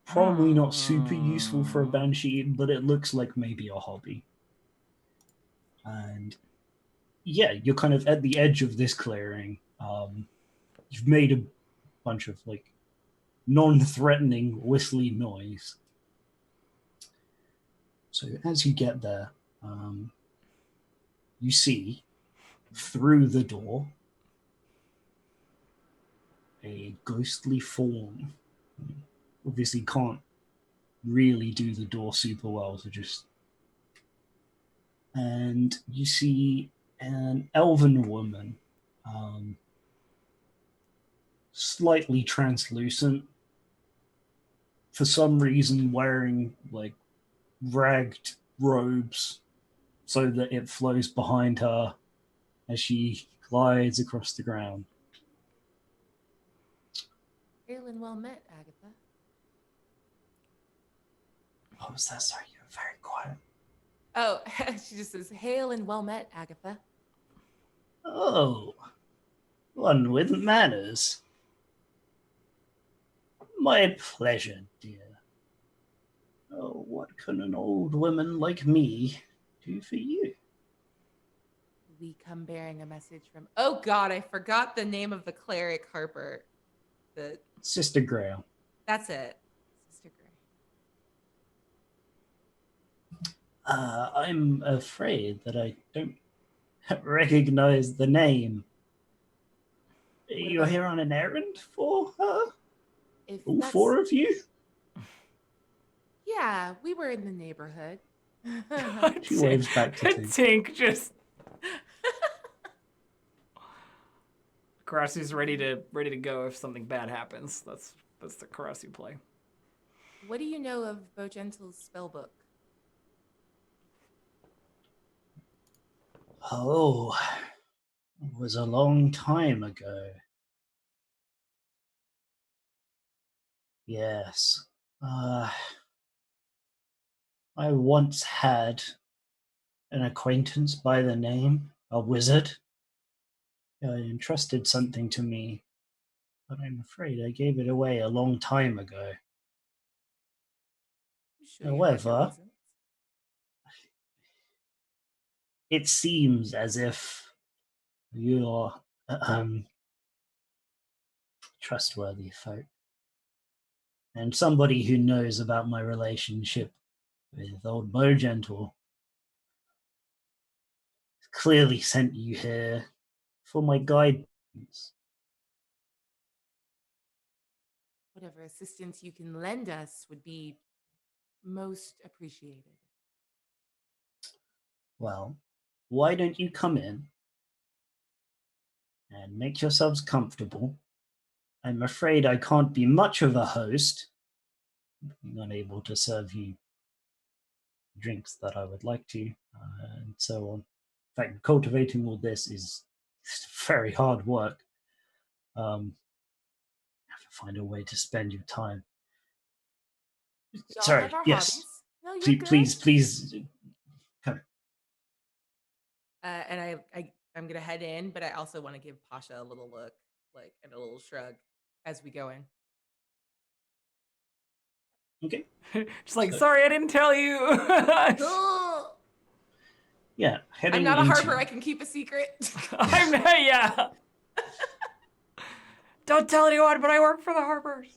Probably not super useful for a banshee, but it looks like maybe a hobby. And yeah, you're kind of at the edge of this clearing. You've made a bunch of like non-threatening whistly noise. So as you get there, you see through the door a ghostly form. Obviously can't really do the door super well, so just... And you see an elven woman, slightly translucent, for some reason wearing like ragged robes so that it flows behind her as she glides across the ground. Hail and well met, Agatha. What was that? Sorry, you were very quiet. Oh, she just says, "Hail and well met, Agatha." Oh, one with manners. My pleasure, dear. Oh, what can an old woman like me do for you? We come bearing a message from. Oh God, I forgot the name of the cleric harper. Sister Grail. That's it, Sister Gray. I'm afraid that I don't recognize the name. You're here on an errand for her? All four of you? Yeah, we were in the neighborhood. She waves back to Tink. Tink just. Karasu's ready to go if something bad happens. That's the Karasu play. What do you know of Bogentle's spellbook? Oh, it was a long time ago. Yes. I once had an acquaintance by the name, a wizard. He entrusted something to me, but I'm afraid I gave it away a long time ago. Sure you had your However, reasons. it seems as if you're trustworthy folk, and somebody who knows about my relationship with old Bogentle clearly sent you here for my guidance. Whatever assistance you can lend us would be most appreciated. Well, why don't you come in and make yourselves comfortable? I'm afraid I can't be much of a host, being unable to serve you drinks that I would like to, and so on. In fact, cultivating all this is very hard work. Have to find a way to spend your time. We all Sorry, have our yes. hobbies. No, you're Please, good. please, come. And I'm gonna head in, but I also want to give Pasha a little look, like, and a little shrug as we go in. Okay. Just like, So- sorry, I didn't tell you. Yeah, heading I'm not a into, harper. I can keep a secret. I'm not, yeah. Don't tell anyone, but I work for the Harpers.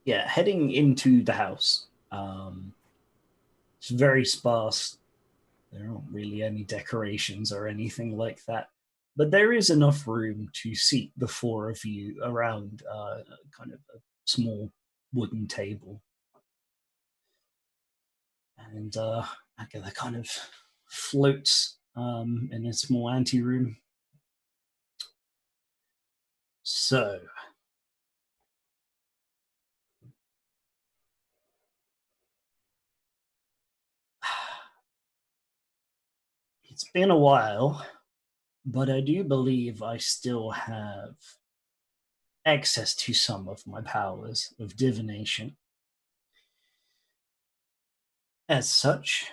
Yeah, heading into the house. It's very sparse. There aren't really any decorations or anything like that. But there is enough room to seat the four of you around kind of a small wooden table. And Agatha kind of floats in a small anteroom. So, it's been a while, but I do believe I still have access to some of my powers of divination. As such,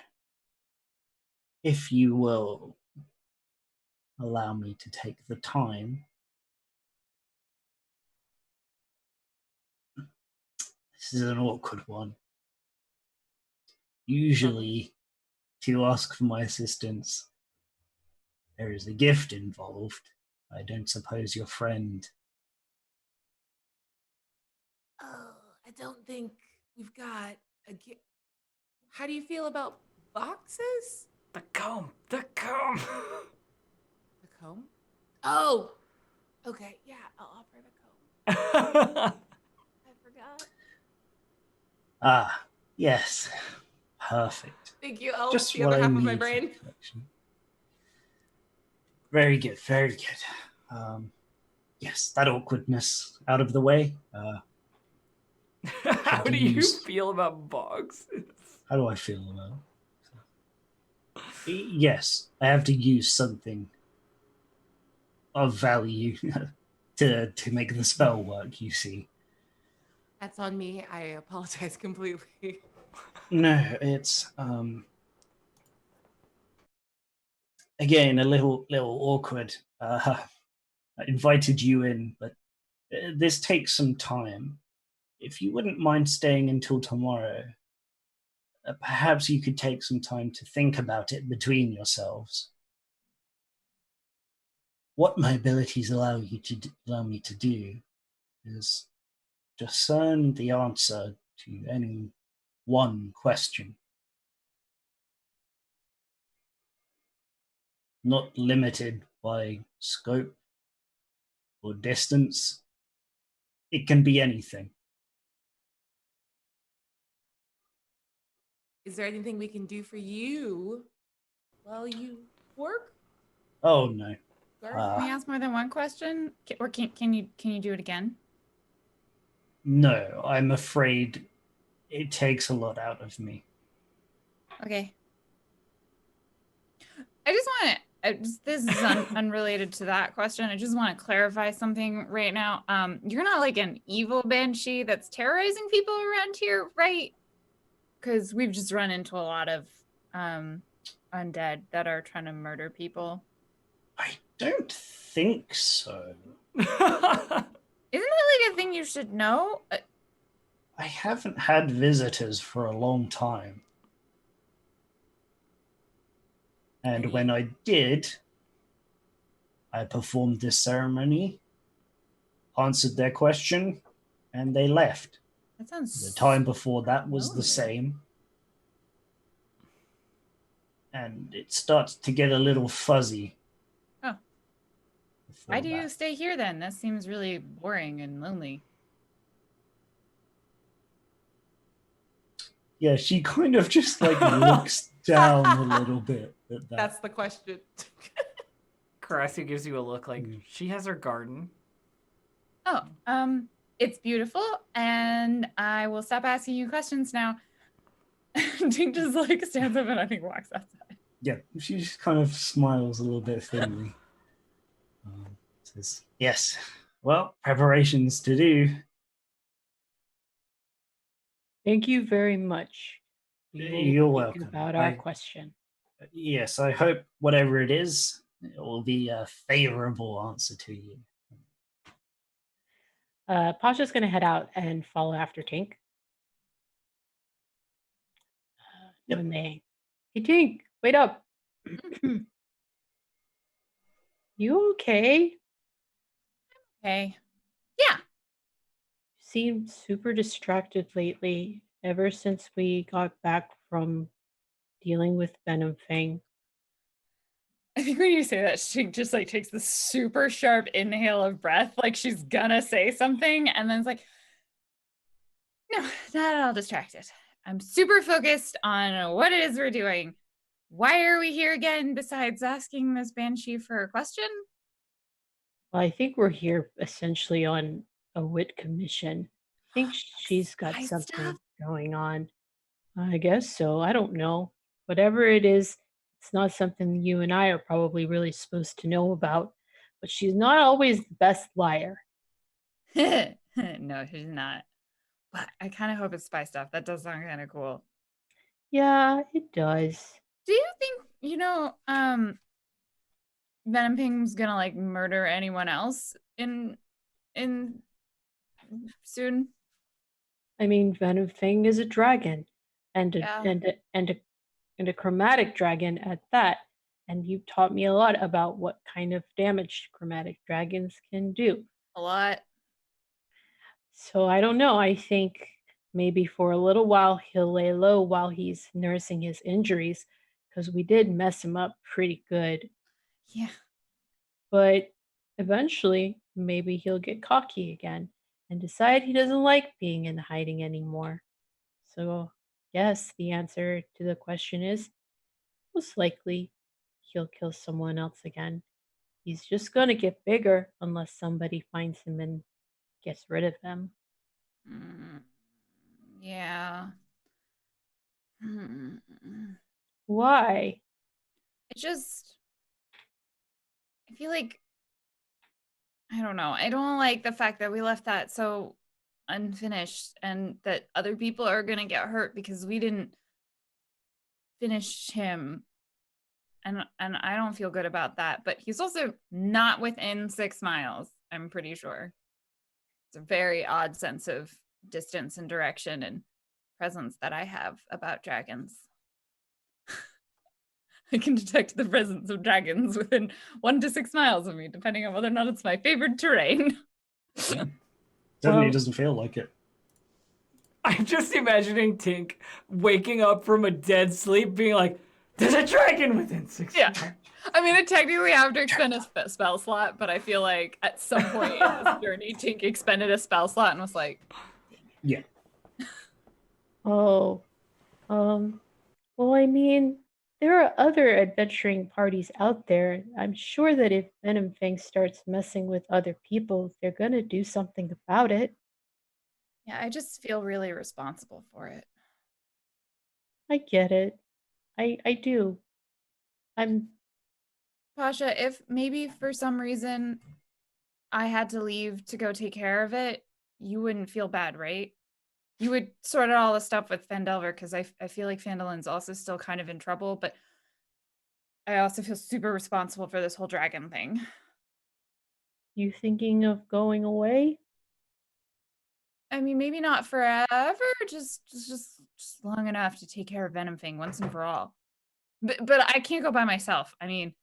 if you will allow me to take the time, this is an awkward one. Usually, to ask for my assistance, there is a gift involved. I don't suppose your friend. Oh, I don't think we've got a gift. How do you feel about boxes? The comb. The comb. The comb? Oh, okay. Yeah, I'll offer the comb. I forgot. Ah, yes. Perfect. Thank you, Elf. Just The what other I half of my need for brain. the collection. Very good, very good. Yes, that awkwardness out of the way. How do you feel about boxes? How do I feel about it? Yes, I have to use something of value to make the spell work, you see. That's on me. I apologize completely. No, it's again a little awkward. I invited you in, but this takes some time. If you wouldn't mind staying until tomorrow, perhaps you could take some time to think about it between yourselves. What my abilities allow me to do is discern the answer to any one question, not limited by scope or distance. It can be anything. Is there anything we can do for you while you work? Oh no. Can we ask more than one question? Or can you do it again? No, I'm afraid it takes a lot out of me. Okay. I just want to, this is unrelated to that question. I just want to clarify something right now. You're not like an evil banshee that's terrorizing people around here, right? Because we've just run into a lot of undead that are trying to murder people. I don't think so. Isn't that like a thing you should know? I haven't had visitors for a long time. And when I did, I performed this ceremony, answered their question, and they left. That sounds The time before that was the lonely. same. And it starts to get a little fuzzy. Oh. Why do you stay here then? That seems really boring and lonely. Yeah, she kind of just like looks down a little bit at that. That's the question. Karasi gives you a look like she has her garden. Oh, it's beautiful, and I will stop asking you questions now. Tink just like stands up and I think walks outside. Yeah, she just kind of smiles a little bit thinly. Says, yes, well, preparations to do. Thank you very much. We will You're think welcome. about our question. Yes, I hope whatever it is, it will be a favorable answer to you. Pasha's going to head out and follow after Tink. Yep. When they, hey Tink, wait up. You okay? Okay. Yeah. You seem super distracted lately, ever since we got back from dealing with Venom Fang. I think when you say that, she just like takes this super sharp inhale of breath, like she's gonna say something, and then it's like, no, not at all distracted. I'm super focused on what it is we're doing. Why are we here again besides asking this banshee for a question? Well, I think we're here essentially on a wit commission. I think she's got Spy something stuff? going on. I guess so. I don't know. Whatever it is, it's not something you and I are probably really supposed to know about. But she's not always the best liar. No, she's not. But I kind of hope it's spy stuff. That does sound kind of cool. Yeah, it does. Do you think, Venom Ping's gonna like murder anyone else in soon? I mean, Venom Fang is a dragon, and a Yeah. and a chromatic dragon at that. And you taught me a lot about what kind of damage chromatic dragons can do. A lot. So I don't know. I think maybe for a little while he'll lay low while he's nursing his injuries, because we did mess him up pretty good. Yeah. But eventually, maybe he'll get cocky again and decide he doesn't like being in hiding anymore. So, yes, the answer to the question is most likely he'll kill someone else again. He's just going to get bigger unless somebody finds him and gets rid of him. Yeah. Why? I feel like, I don't know. I don't like the fact that we left that so unfinished and that other people are going to get hurt because we didn't finish him. And I don't feel good about that. But he's also not within 6 miles, I'm pretty sure. It's a very odd sense of distance and direction and presence that I have about dragons. I can detect the presence of dragons within 1 to 6 miles of me, depending on whether or not it's my favorite terrain. Certainly Well- doesn't feel like it. I'm just imagining Tink waking up from a dead sleep being like, there's a dragon within 6 Yeah. miles. I mean, I technically have to expend a spell slot, but I feel like at some point in this journey, Tink expended a spell slot and was like, Yeah. Oh, well, I mean, there are other adventuring parties out there. I'm sure that if Venom Fang starts messing with other people, they're gonna do something about it. yeah, I just feel really responsible for it. I get it. I do. I'm Pasha, if maybe for some reason I had to leave to go take care of it, you wouldn't feel bad, right? You would sort out all the stuff with Phandelver because I feel like Phandelin's also still kind of in trouble, but I also feel super responsible for this whole dragon thing. You thinking of going away? I mean, maybe not forever, just long enough to take care of Venom Fang once and for all. But I can't go by myself. I mean,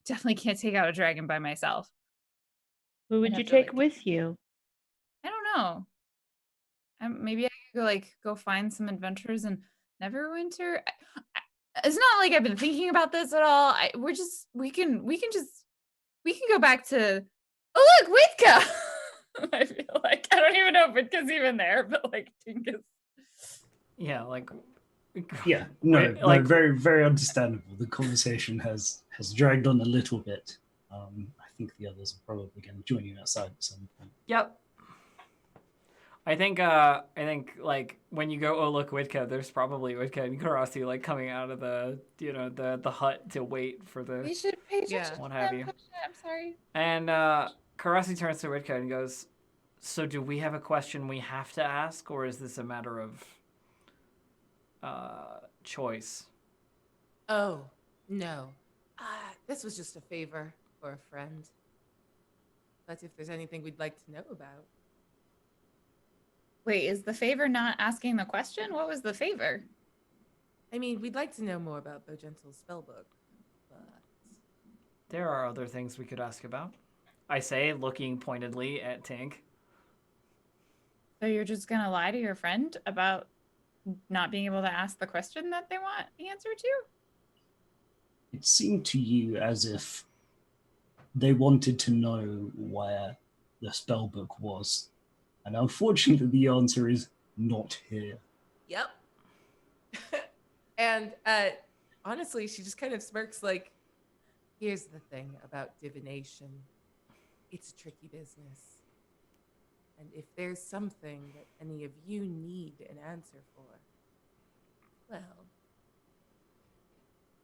definitely can't take out a dragon by myself. Who would I'd you have to, take like- with you? I don't know. Maybe I could go find some adventures in Neverwinter. It's not like I've been thinking about this at all. We can go back to. Oh look, Witka. I feel like I don't even know if Witka's even there, but like Tink is. Yeah, like Yeah, no, Right, no, like- very, very understandable. The conversation has dragged on a little bit. I think the others are probably going to join you outside at some point. Yep. I think like when you go, oh look, Witka, there's probably Witka and Karasi like coming out of the the hut to wait for We the should pay attention. Yeah. to What have them, you. Pasha, I'm sorry. and Karasi turns to Witka and goes, so do we have a question we have to ask, or is this a matter of choice? Oh, no. This was just a favor for a friend. But if there's anything we'd like to know about. Wait, is the favor not asking the question? What was the favor? I mean, we'd like to know more about Bogentle's spellbook. But There are other things we could ask about, I say, looking pointedly at Tink. So you're just gonna lie to your friend about not being able to ask the question that they want the answer to? It seemed to you as if they wanted to know where the spellbook was. And unfortunately, the answer is not here. Yep. And honestly, she just kind of smirks like, here's the thing about divination. It's a tricky business. And if there's something that any of you need an answer for, well,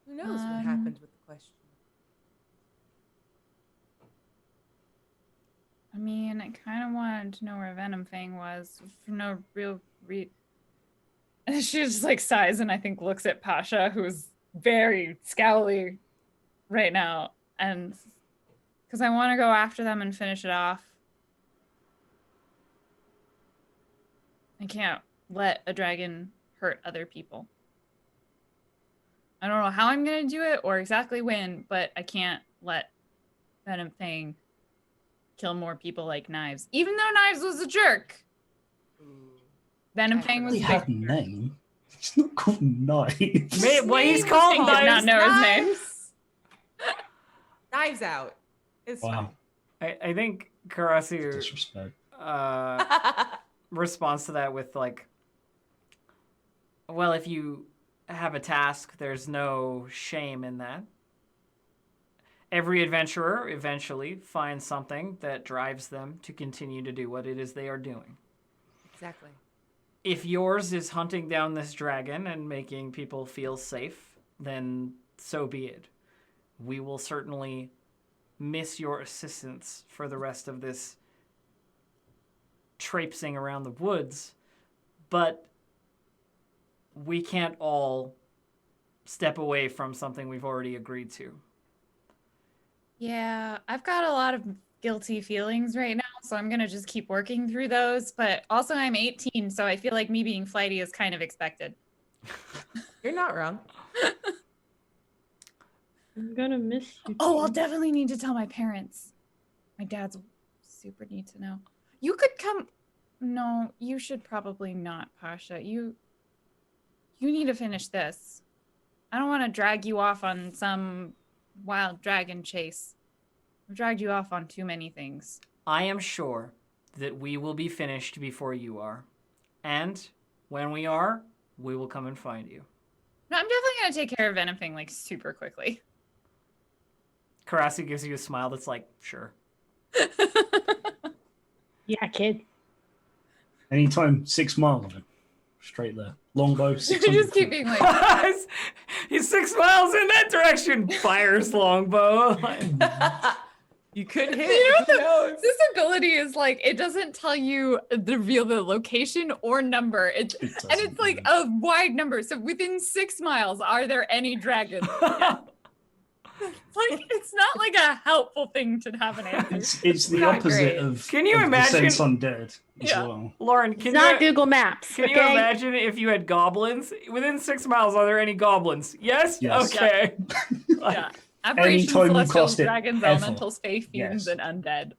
who knows what happened with the question? I mean, I kind of wanted to know where Venom Fang was for no real And she just like sighs and I think looks at Pasha, who's very scowly right now, and because I want to go after them and finish it off. I can't let a dragon hurt other people. I don't know how I'm gonna do it or exactly when, but I can't let Venom Fang kill more people like Knives. Even though Knives was a jerk. Ooh. Venom I Fang was He a had a big jerk. name. It's not called Knives. Well, he's Tink called did not Knives. know his name. Knives out. It's Wow. I think Karasi Disrespect. fine. responds to that with like, well, if you have a task, there's no shame in that. Every adventurer eventually finds something that drives them to continue to do what it is they are doing. Exactly. If yours is hunting down this dragon and making people feel safe, then so be it. We will certainly miss your assistance for the rest of this traipsing around the woods, but we can't all step away from something we've already agreed to. Yeah, I've got a lot of guilty feelings right now, so I'm gonna just keep working through those. But also, I'm 18, so I feel like me being flighty is kind of expected. You're not wrong. I'm gonna miss you. Oh, I'll Tink. definitely need to tell my parents. My dad's super need to know. You could come. No, you should probably not, Pasha. You need to finish this. I don't want to drag you off on some wild dragon chase. I've dragged you off on too many things. I am sure that we will be finished before you are. And when we are, we will come and find you. No, I'm definitely gonna take care of anything like super quickly. Karasi gives you a smile that's like, sure. Yeah, kid. Anytime 6 miles of him. Straight there. Longbow, You 600 just keep feet. being like, He's 6 miles in that direction. Fires longbow. You could hit. You know what Who knows? this ability is like, it doesn't tell you reveal the location or number. And it's like a wide number. So within 6 miles, are there any dragons? It's not like a helpful thing to have an answer. It's the Not opposite great. of Can you of imagine- the sense undead as Yeah. well. Lauren, It's can not you Google Maps. can you okay? imagine if you had goblins within 6 miles? Are there any goblins? Yes. Yes. Okay. Yeah. Aberrations, Anytime you celestials, cast it, dragons, ever. elementals, fae, fiends, Yes. and undead.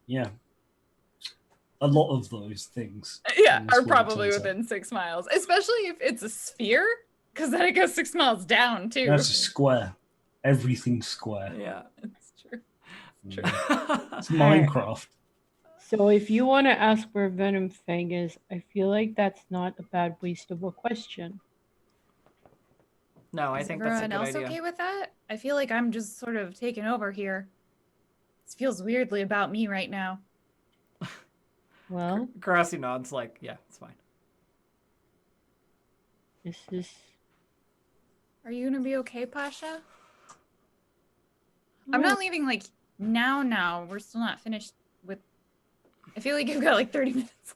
Yeah. A lot of those things. Yeah, in this are world, probably turns out. within 6 miles, especially if it's a sphere, because then it goes 6 miles down too. That's a square. Everything's square. Yeah. It's true. True. It's Minecraft. So if you want to ask where Venom Fang is, I feel like that's not a bad waste of a question. No, I Is think that's a everyone good else idea. okay with that? I feel like I'm just sort of taking over here. This feels weirdly about me right now. Well, Karasi nods like, yeah, it's fine. this is. Are you gonna be okay, Pasha? I'm not leaving like now. We're still not finished with. I feel like you've got like 30 minutes.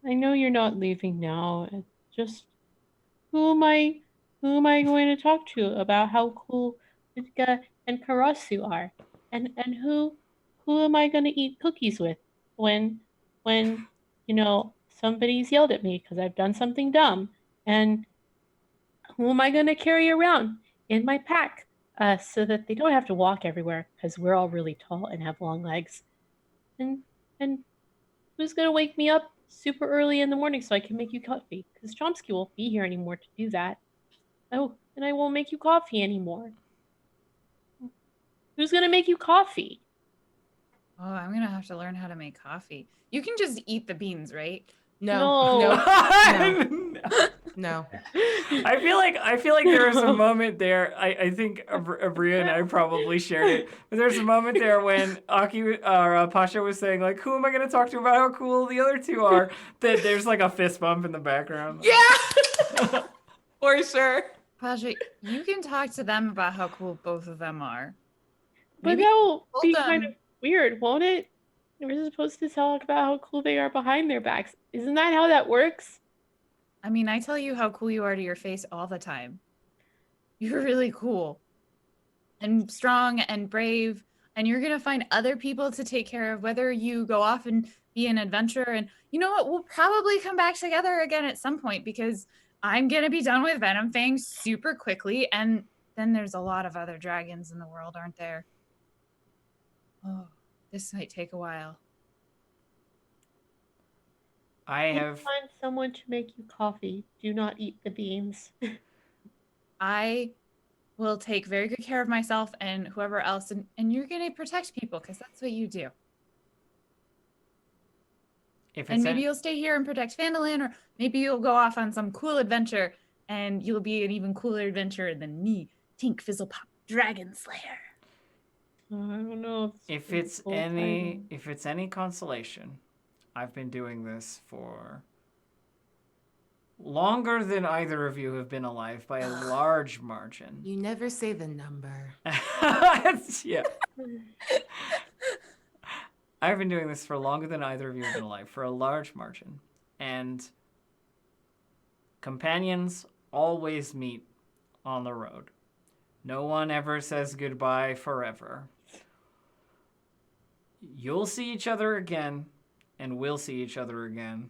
I know you're not leaving now. It's just who am I going to talk to about how cool Mitka and Karasu are? And who am I going to eat cookies with when somebody's yelled at me because I've done something dumb? And who am I going to carry around in my pack so that they don't have to walk everywhere because we're all really tall and have long legs? And who's going to wake me up super early in the morning so I can make you coffee? Because Chomsky won't be here anymore to do that. Oh, and I won't make you coffee anymore. Who's going to make you coffee? Oh, I'm gonna have to learn how to make coffee. You can just eat the beans, right? No. No. No. I feel like there was a moment there. I think Abria and I probably shared it. But there's a moment there when Pasha was saying like, "Who am I going to talk to about how cool the other two are?" That there's like a fist bump in the background. Yeah. For sure. Pasha, you can talk to them about how cool both of them are. But Maybe that will hold be them. kind of weird, won't it? We're supposed to talk about how cool they are behind their backs. Isn't that how that works? I mean, I tell you how cool you are to your face all the time. You're really cool and strong and brave, and you're going to find other people to take care of, whether you go off and be an adventurer. And you know what? We'll probably come back together again at some point because I'm going to be done with Venom Fang super quickly. And then there's a lot of other dragons in the world, aren't there? Oh, this might take a while. Find someone to make you coffee. Do not eat the beans. I will take very good care of myself and whoever else, and you're going to protect people because that's what you do. And maybe you'll stay here and protect Phandelver, or maybe you'll go off on some cool adventure and you'll be an even cooler adventurer than me, Tink Fizzlepop Dragon Slayer. I don't know If it's any consolation, I've been doing this for longer than either of you have been alive by a large margin. You never say the number. Yeah. I've been doing this for longer than either of you have been alive, for a large margin. And companions always meet on the road. No one ever says goodbye forever. You'll see each other again, and we'll see each other again.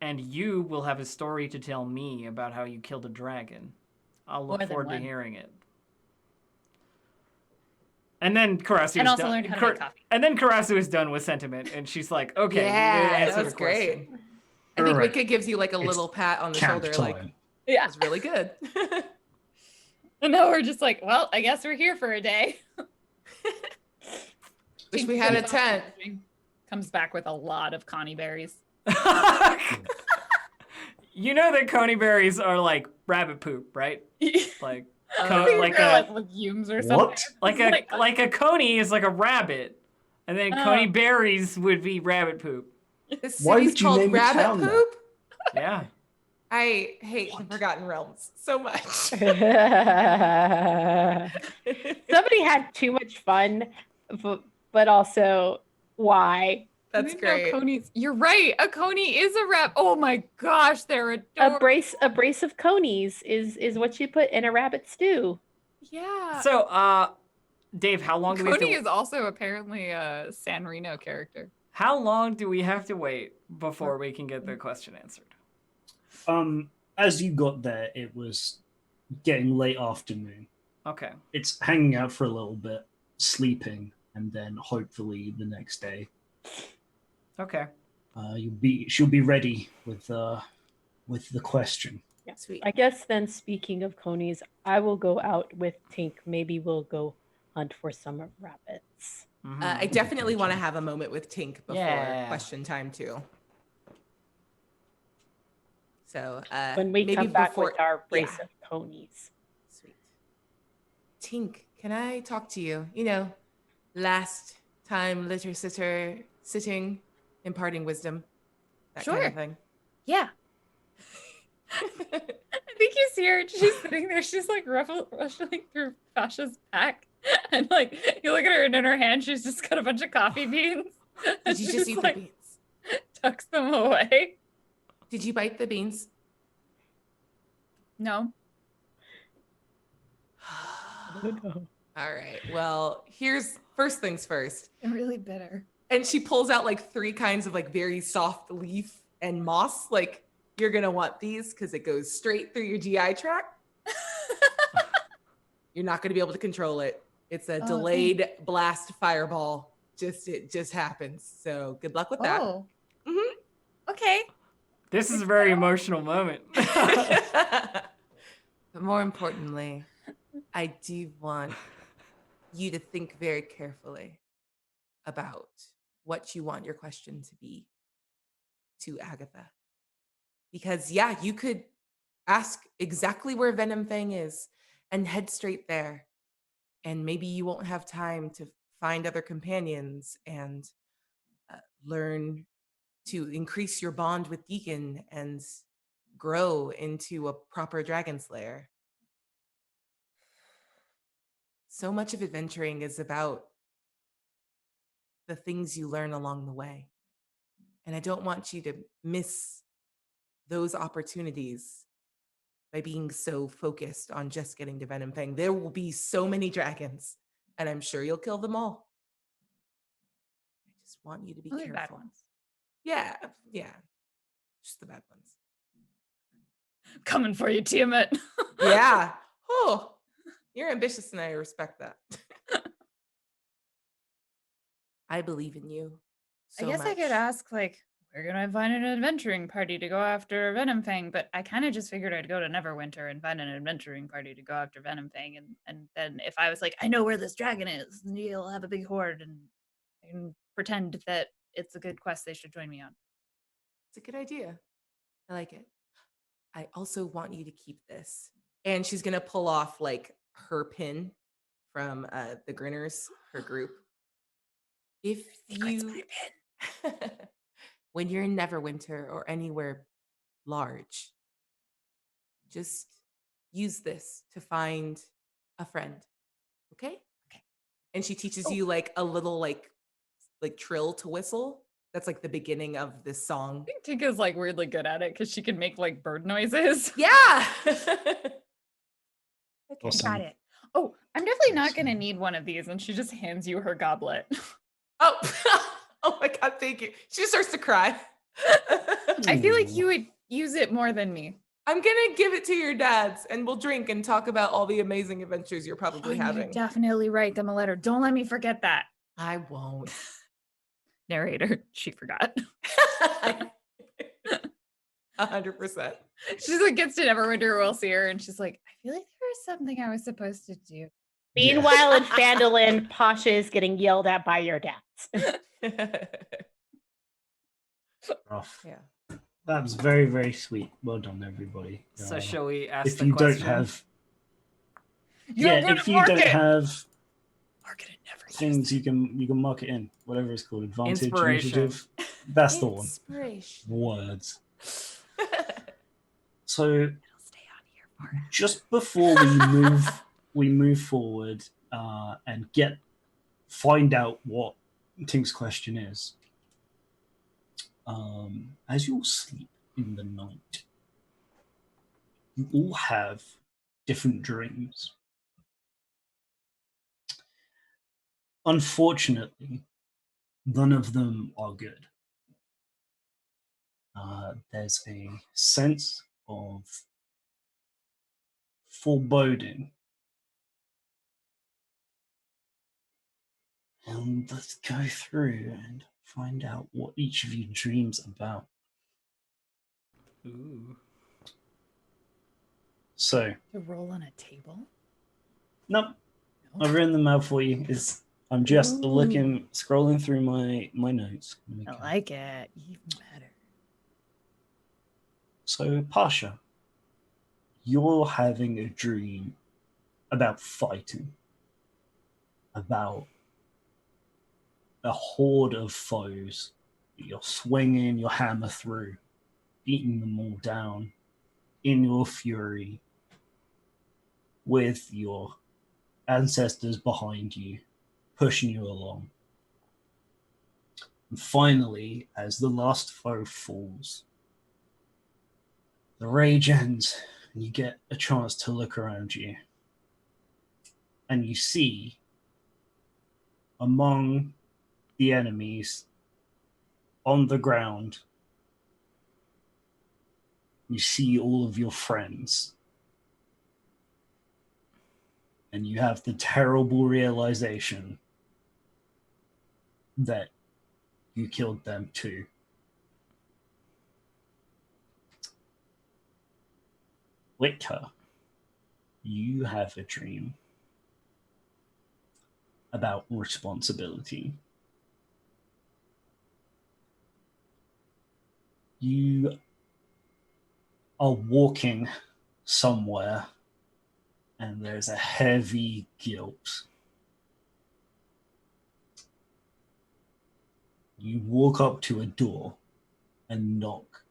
And you will have a story to tell me about how you killed a dragon. I'll look forward to hearing it. And then Karasu and also learn how to make coffee. And then Karasu is done with sentiment, and she's like, "Okay, yeah, that was great." Question. I think Wicked gives you like a little pat on the shoulder, time. like, yeah, it's really good. And now we're just like, well, I guess we're here for a day. Wish we had a tent. Comes back with a lot of coney berries. You know that coney berries are like rabbit poop, right? Like. Like legumes or something. What? Like a coney is like a rabbit, and then coney berries would be rabbit poop. The Why city's would you called name a Rabbit town that? Poop. Yeah. I hate the Forgotten Realms so much. Somebody had too much fun, but also why? That's didn't know great. conies. You're right. A coney is a wrap. Oh my gosh, they're adorable. A brace of conies is what you put in a rabbit stew. Yeah. So, Dave, how long do we have Coney to? is also apparently a San Reno character. How long do we have to wait before we can get the question answered? As you got there, it was getting late afternoon. Okay. It's hanging out for a little bit, sleeping, and then hopefully the next day, Okay. she'll be ready with the question. Yeah. Sweet. I guess then, speaking of conies, I will go out with Tink. Maybe we'll go hunt for some rabbits. Mhm. I definitely want to have a moment with Tink before Yeah. question time too. So When we maybe come back before, with our brace yeah. of conies. Sweet. Tink, can I talk to you? You know, last time litter sitter sitting, imparting wisdom, that kind Sure. of thing. Yeah. I think you see her. She's sitting there. She's like rustling through Fasha's pack, and like you look at her, and in her hand, she's just got a bunch of coffee beans. and Did you just she's, eat like, the beans? Tucks them away. Did you bite the beans? No. No. All right. Well, here's first things first. They're really bitter. And she pulls out like 3 kinds of like very soft leaf and moss. Like, you're gonna want these because it goes straight through your GI tract. You're not gonna be able to control it. It's a delayed blast fireball. It just happens. So good luck with that. Oh. Mhm. Okay. This is a very emotional moment. But more importantly, I do want you to think very carefully about what you want your question to be to Agatha. Because, yeah, you could ask exactly where Venom Fang is and head straight there. And maybe you won't have time to find other companions and learn to increase your bond with Deacon and grow into a proper dragon slayer. So much of adventuring is about the things you learn along the way. And I don't want you to miss those opportunities by being so focused on just getting to Venom Fang. There will be so many dragons, and I'm sure you'll kill them all. I just want you to be Only careful. bad ones. Yeah, just the bad ones. Coming for you, Tiamat. Yeah. Oh, you're ambitious, and I respect that. I believe in you. I guess I could ask, like, where can I find an adventuring party to go after Venom Fang? But I kind of just figured I'd go to Neverwinter and find an adventuring party to go after Venom Fang. And then if I was like, I know where this dragon is, then you'll have a big horde and I can pretend that it's a good quest they should join me on. It's a good idea. I like it. I also want you to keep this. And she's going to pull off like her pin from the Grinners, her group. If you, when you're in Neverwinter or anywhere large, just use this to find a friend. Okay? Okay. And she teaches you like a little like trill to whistle. That's like the beginning of this song. I think Tika's like weirdly good at it because she can make like bird noises. Yeah. Awesome. Got it. Oh, I'm definitely not going to need one of these. And she just hands you her goblet. Oh, oh my God, thank you. She just starts to cry. I feel like you would use it more than me. I'm gonna give it to your dads and we'll drink and talk about all the amazing adventures you're probably having. Definitely write them a letter. Don't let me forget that. I won't. Narrator, she forgot. 100%. She's like gets to Neverwinter, we'll see her, and she's like, I feel like there was something I was supposed to do. Meanwhile, in Phandalin, Pasha is getting yelled at by your dads. Rough. Yeah. That was very, very sweet. Well done, everybody. So shall we ask If the you question? don't have, You're yeah, gonna if you mark don't it. have Mark it and never use things, it. you can mark it in whatever it's called, advantage, Inspiration. initiative. That's the one. Inspiration. Words. So It'll stay on here forever. just before we move forward and find out what Tink's question is. as you all sleep in the night, you all have different dreams. Unfortunately, none of them are good. There's a sense of foreboding. And let's go through and find out what each of you dreams about. Ooh. So, To roll on a table? nope, No. I've written them out for you. I'm just Ooh. scrolling through my notes. I like it. Even better. So, Pasha, you're having a dream about fighting, about a horde of foes that you're swinging your hammer through, beating them all down in your fury with your ancestors behind you, pushing you along. And finally, as the last foe falls, the rage ends, and you get a chance to look around you. And you see among the enemies on the ground, you see all of your friends. And you have the terrible realization that you killed them too. Witka, you have a dream about responsibility. You are walking somewhere and there's a heavy guilt. You walk up to a door and knock,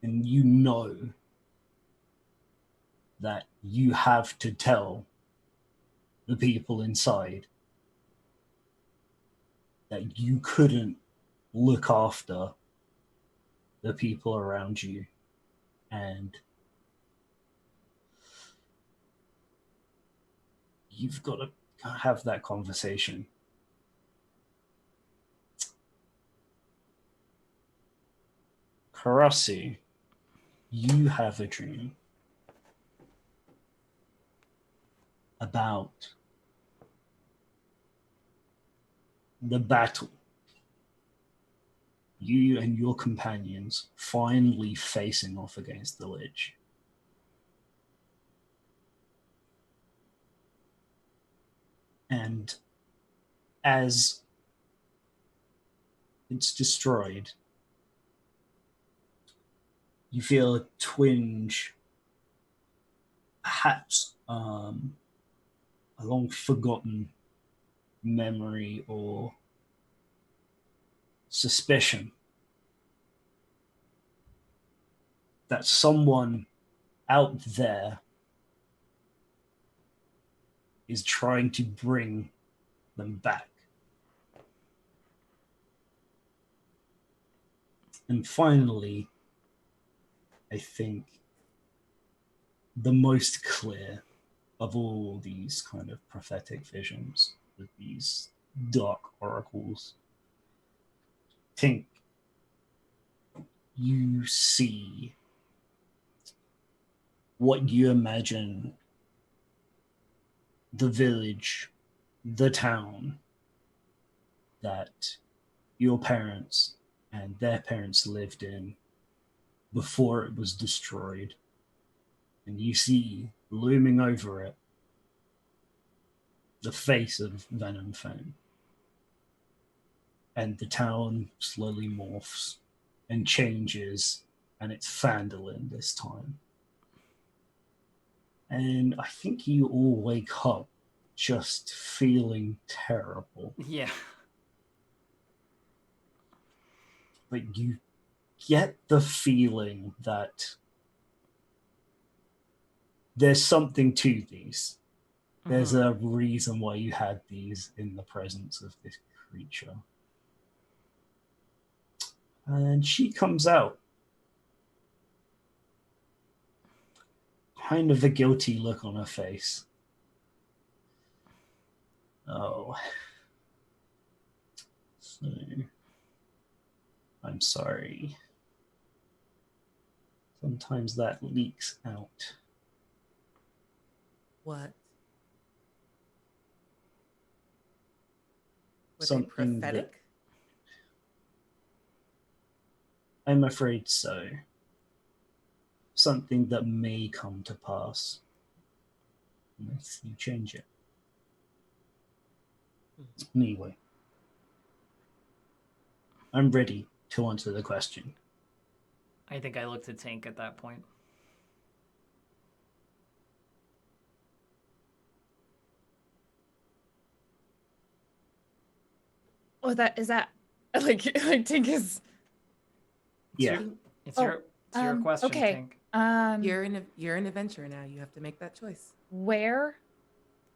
and you know that you have to tell the people inside that you couldn't look after the people around you, and you've got to have that conversation. Karasu, you have a dream about the battle. You and your companions finally facing off against the Lich. And as it's destroyed, you feel a twinge, perhaps a long forgotten memory or suspicion that someone out there is trying to bring them back. And finally, I think the most clear of all these kind of prophetic visions, with these dark oracles, Tink, you see what you imagine the village, the town that your parents and their parents lived in before it was destroyed. And you see looming over it the face of Venom Fang. And the town slowly morphs and changes, and it's Phandelver this time. And I think you all wake up just feeling terrible. Yeah. But you get the feeling that there's something to these. There's a reason why you had these in the presence of this creature. And she comes out. Kind of a guilty look on her face. Oh. So, I'm sorry. Sometimes that leaks out. What? Were they Something prophetic? that I'm afraid so. Something that may come to pass unless you change it. Anyway, I'm ready to answer the question. I think I looked at Tink at that point. Oh, that is that like Tink is. Yeah. It's Oh, your question, okay. Tink. You're an adventurer now. You have to make that choice. Where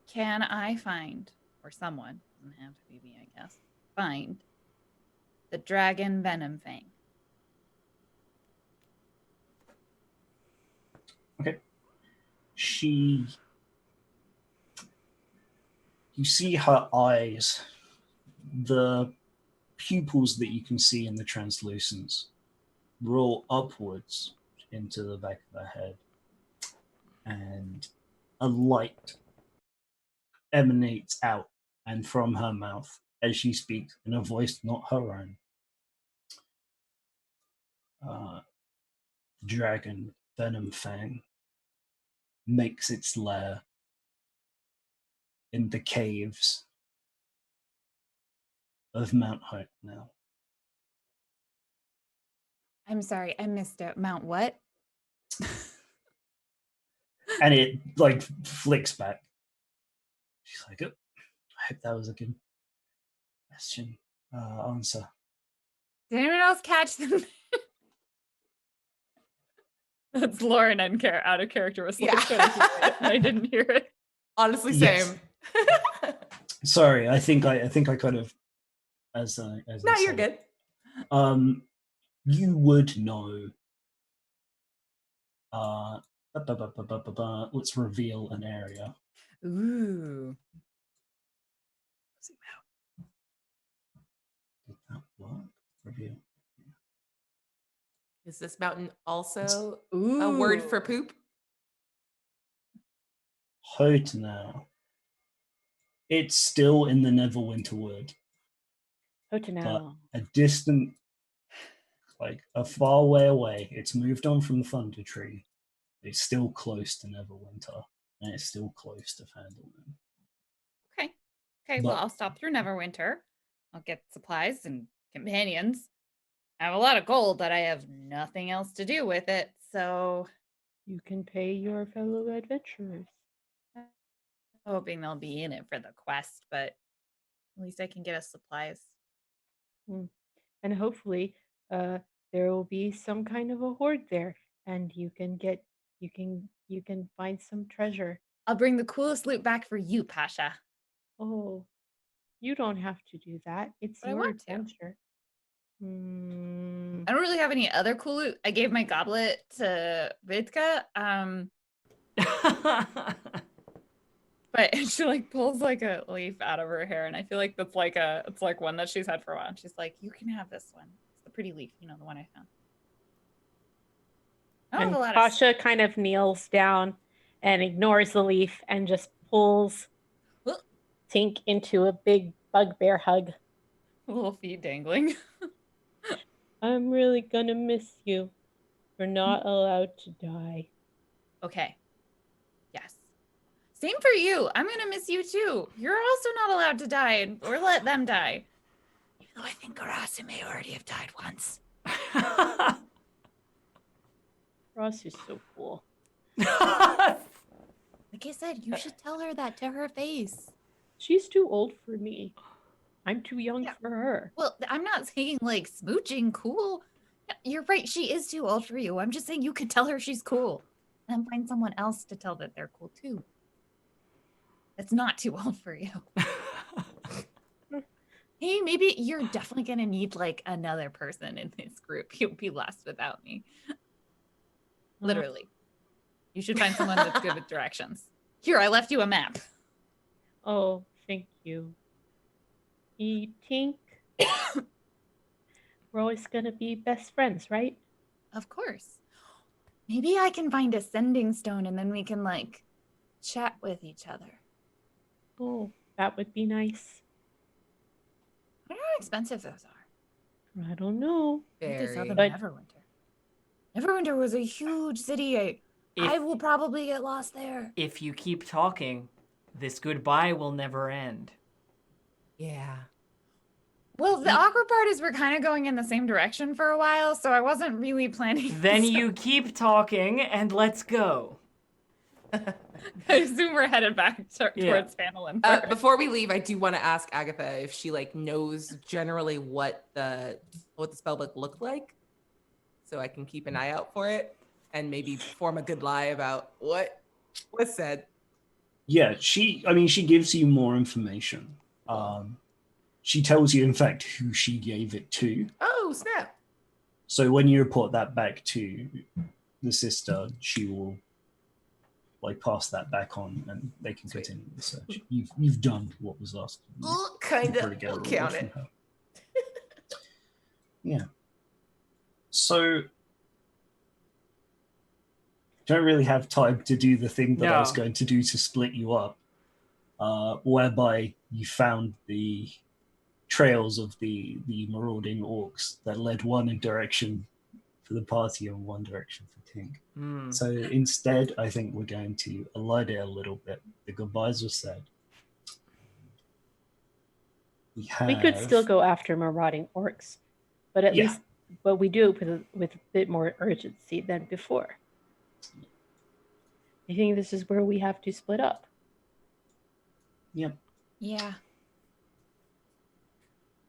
can I find, or someone, doesn't have to be me, I guess, find the dragon venom fang? Okay. You see her eyes, the pupils that you can see in the translucence roll upwards into the back of her head, and a light emanates out and from her mouth as she speaks in a voice not her own. Dragon venom fang makes its lair in the caves of Mount Hope now. I'm sorry, I missed it. Mount what? And it like flicks back. She's like, oh, I hope that was a good question. Answer. Did anyone else catch them? That's Lauren out of character was like, Yeah. trying to hear it, and I didn't hear it. Honestly, Yes. same. Sorry, I think I kind of as No, I you're said, good. you would know. Let's reveal an area. Ooh. Zoom out. Did that work? Reveal. Is this mountain also Ooh. a word for poop? Hote now. It's still in the Neverwinter Wood, but Hotanel. a distant, like a far way away. It's moved on from Thunder Tree. It's still close to Neverwinter, and it's still close to Phandelver. Okay. Okay, well, I'll stop through Neverwinter. I'll get supplies and companions. I have a lot of gold that I have nothing else to do with it, so You can pay your fellow adventurers. I'm hoping they'll be in it for the quest, but at least I can get us supplies. And hopefully there will be some kind of a hoard there, and you can find some treasure. I'll bring the coolest loot back for you, Pasha. Oh, you don't have to do that. It's But I your want to. adventure. I don't really have any other cool loot. I gave my goblet to Vidka. But she like pulls like a leaf out of her hair, and I feel like that's like it's like one that she's had for a while. And she's like, "You can have this one. It's the pretty leaf, the one I found." I have And a lot Pasha kind of kneels down and ignores the leaf and just pulls of Tink into a big bugbear hug. little feet dangling. I'm really gonna miss you. We're not allowed to die. Okay. Yes. Same for you. I'm gonna miss you too. You're also not allowed to die, or let them die. Even though I think Garasa may already have died once. Ross is so cool. Like I said, you should tell her that to her face. She's too old for me. I'm too young Yeah. for her. Well, I'm not saying like smooching cool. You're right. She is too old for you. I'm just saying you could tell her she's cool. And find someone else to tell that they're cool too. That's not too old for you. Hey, maybe you're definitely gonna need like another person in this group. You'll be lost without me. Literally. You should find someone that's good with directions. Here, I left you a map. Oh, thank you. Tink. We're always gonna be best friends, right? Of course. Maybe I can find a sending stone and then we can like chat with each other. Oh, that would be nice. I wonder how expensive those are. I don't know. I think they sell them But- in Neverwinter. Neverwinter was a huge city. I will probably get lost there. If you keep talking, this goodbye will never end. Yeah. Well, the awkward part is we're kind of going in the same direction for a while, so I wasn't really planning. Then so you keep talking and let's go. I assume we're headed back towards Phandelver. Before we leave, I do want to ask Agatha if she like knows generally what the spellbook looked like, so I can keep an eye out for it and maybe form a good lie about what was said. Yeah, she gives you more information. She tells you, in fact, who she gave it to. Oh, snap. So when you report that back to the sister, she will like pass that back on, and they can continue the search. You've done what was asked. Kind Probably of. get a We'll reward count from it. her. Yeah. So don't really have time to do the thing that I was No. going to do to split you up, whereby you found the trails of the marauding orcs that led one in direction for the party and one direction for Tink. Hmm. So instead, I think we're going to elide it a little bit. The goodbyes were said. We could still go after marauding orcs, but at least we do it with a bit more urgency than before. I think this is where we have to split up. Yep. Yeah.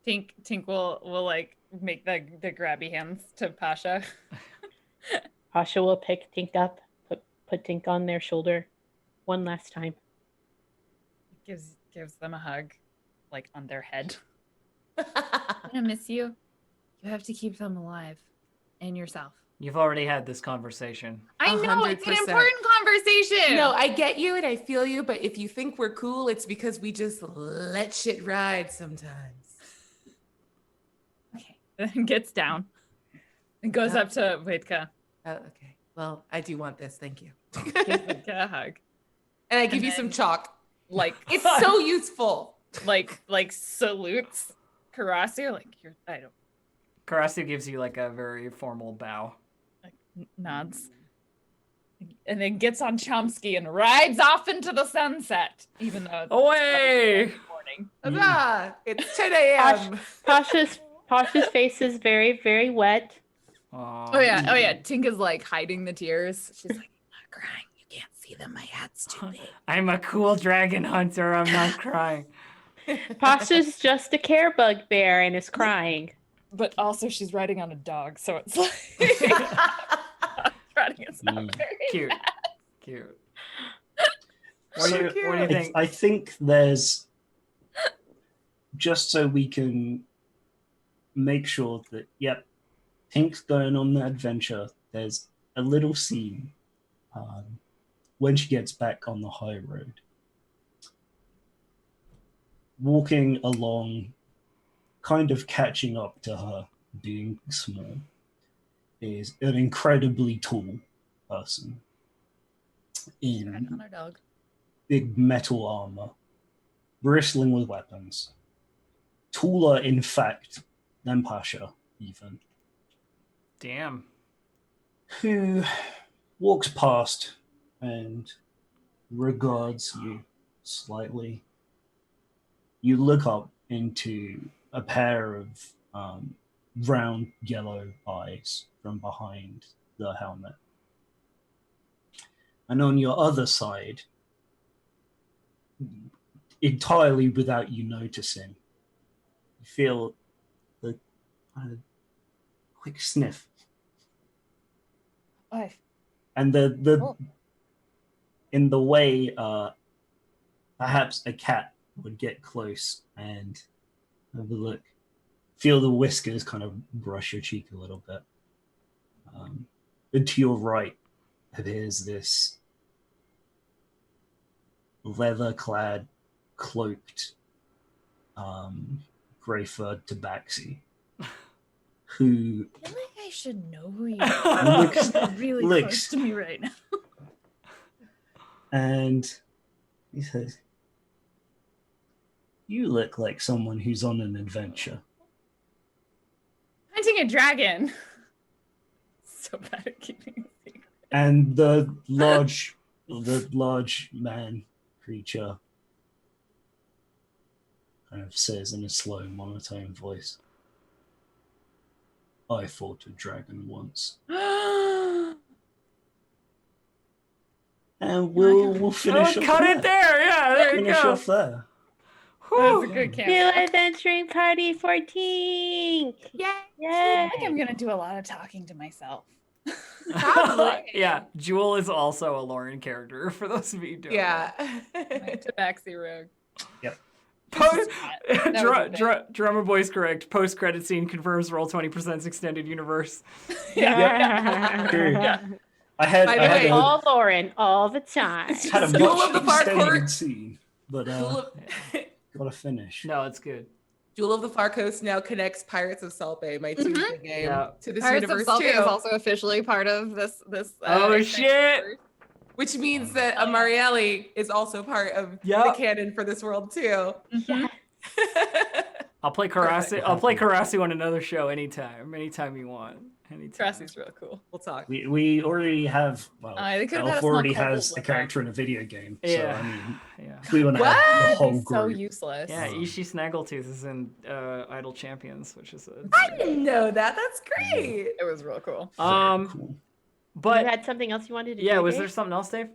Tink will like make the grabby hands to Pasha. Pasha will pick Tink up, put Tink on their shoulder one last time. Gives them a hug, like on their head. I'm gonna miss you. You have to keep them alive, and yourself. You've already had this conversation. I know it's an 100%. important conversation. No, I get you and I feel you, but if you think we're cool, it's because we just let shit ride sometimes. Okay. Then gets down and goes up to Vidka. Oh, okay. Well, I do want this. Thank you. Gives Vidka a hug. And I give And you some then- chalk. Like It's so useful. like salutes Karasu. Like I don't Karasu gives you like a very formal bow. like nods. And then gets on Chomsky and rides off into the sunset, even though it's Away! morning. Huzzah! It's 10 a.m. Pasha's face is very, very wet. Aw. Oh yeah. Tink is like hiding the tears. She's like, I'm not crying. You can't see them. My hat's too big. I'm a cool dragon hunter. I'm not crying. Pasha's just a care bugbear and is crying. But also she's riding on a dog, so it's like riding it's not very Cute. bad. Cute. So What do you think? I think there's, just so we can make sure that, yep, Tink's going on the adventure, there's a little scene when she gets back on the high road. Walking along, kind of catching up to her, being small, is an incredibly tall person in Riding on her dog. big metal armor, bristling with weapons. Taller, in fact, than Pasha, even. Damn. Who walks past and regards you slightly. You look up into a pair of round yellow eyes from behind the helmet. And on your other side, entirely without you noticing, you feel the quick sniff. Oh, And in the way perhaps a cat would get close and Have a look. Feel the whiskers kind of brush your cheek a little bit. And to your right, there's this leather-clad, cloaked, grey-furred tabaxi, who I feel like I should know who you are. looks You're really looks- close to me right now. and he says, "You look like someone who's on an adventure." Hunting a dragon. So bad at keeping a secret. And the large man creature kind of says in a slow monotone voice, "I fought a dragon once." And we'll finish Oh, off cut there. it there. Yeah, there you Finish go. off there. That was a Whew. good New cameo. adventuring party for Tink. Yay! I Yay. think I'm gonna do a lot of talking to myself. Probably. Yeah, Jewel is also a Lauren character, for those of you who don't know. Yeah. My tabaxi rogue. Post, That was okay. drummer boy's correct. Post-credit scene confirms roll 20% extended universe. True. I had By the I had way, a, All Lauren, all the time. had a Jewel much of the Far extended Court. scene, but Jewel of, gotta finish. No, it's good. Jewel of the Far Coast now connects Pirates of Salt Bay, my Tuesday game, Yeah. to this Pirates of universe Salty too. is also officially part of this. Oh, extended shit. universe. Which means that Marielle is also part of Yep. the canon for this world too. Mhm. I'll play Karasi. I'll play Karasi on another show anytime you want. Anytime. Karasi's real cool. We'll talk. We already have. Well, They could've had Elf a small already kobold has a with character in a video game. So Yeah. I mean, Yeah. if we want to What? have the That'd whole be so group. useless. Yeah, Ishi Snaggletooth is in Idle Champions, which is a. I didn't know that. That's great. It was real cool. Very cool. But You had something else you wanted to yeah, do? was Dave? there something else, Dave?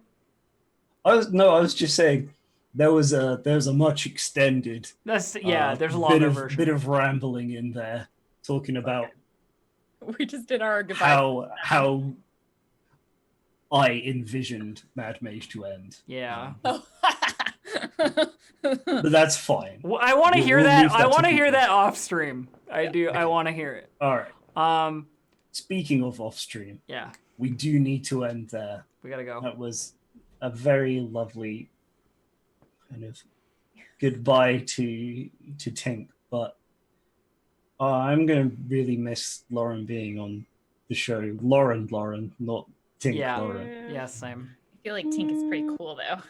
I was just saying there was a much extended. There's a bit longer of version. bit of rambling in there, talking about We just did our goodbye. how I envisioned Mad Mage to end. Yeah. But that's fine. Well, I want to We'll hear leave that. that I to want to hear people. that off stream. I do. I okay. want to hear it. All right. Um. Speaking of off stream, Yeah. we do need to end there. We gotta go. That was a very lovely kind of goodbye to Tink, but I'm gonna really miss Lauren being on the show. Lauren, not Tink. Yeah. Lauren. Yeah. Same. I feel like Tink is pretty cool though.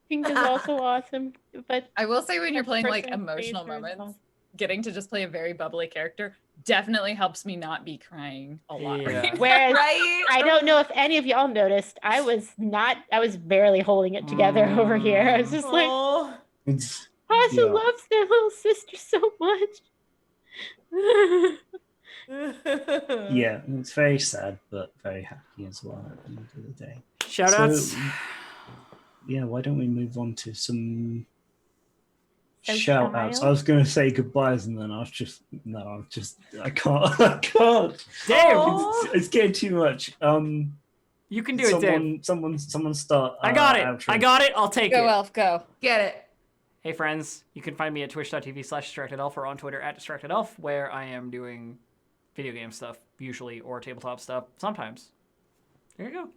Tink is also awesome, but I will say when you're playing like Person emotional favorite as moments, getting to just play a very bubbly character definitely helps me not be crying a lot. Yeah. Right? whereas Right? I don't know if any of y'all noticed, I was barely holding it together over here. I was just like, Oh. It's Asa yeah. loves their little sister so much. Yeah, it's very sad, but very happy as well at the end of the day. Shout outs. So, yeah, why don't we move on to some Some shout outs? style? I was going to say goodbyes, and then I can't. I can't. Damn. Aw. It's getting too much. You can do it, Dave. Someone start. I got it. outro. I got it. I'll take Go it. Elf, go. Get it. Hey friends, you can find me at twitch.tv/distractedelf or on Twitter at distractedelf, where I am doing video game stuff, usually, or tabletop stuff, sometimes. There you go.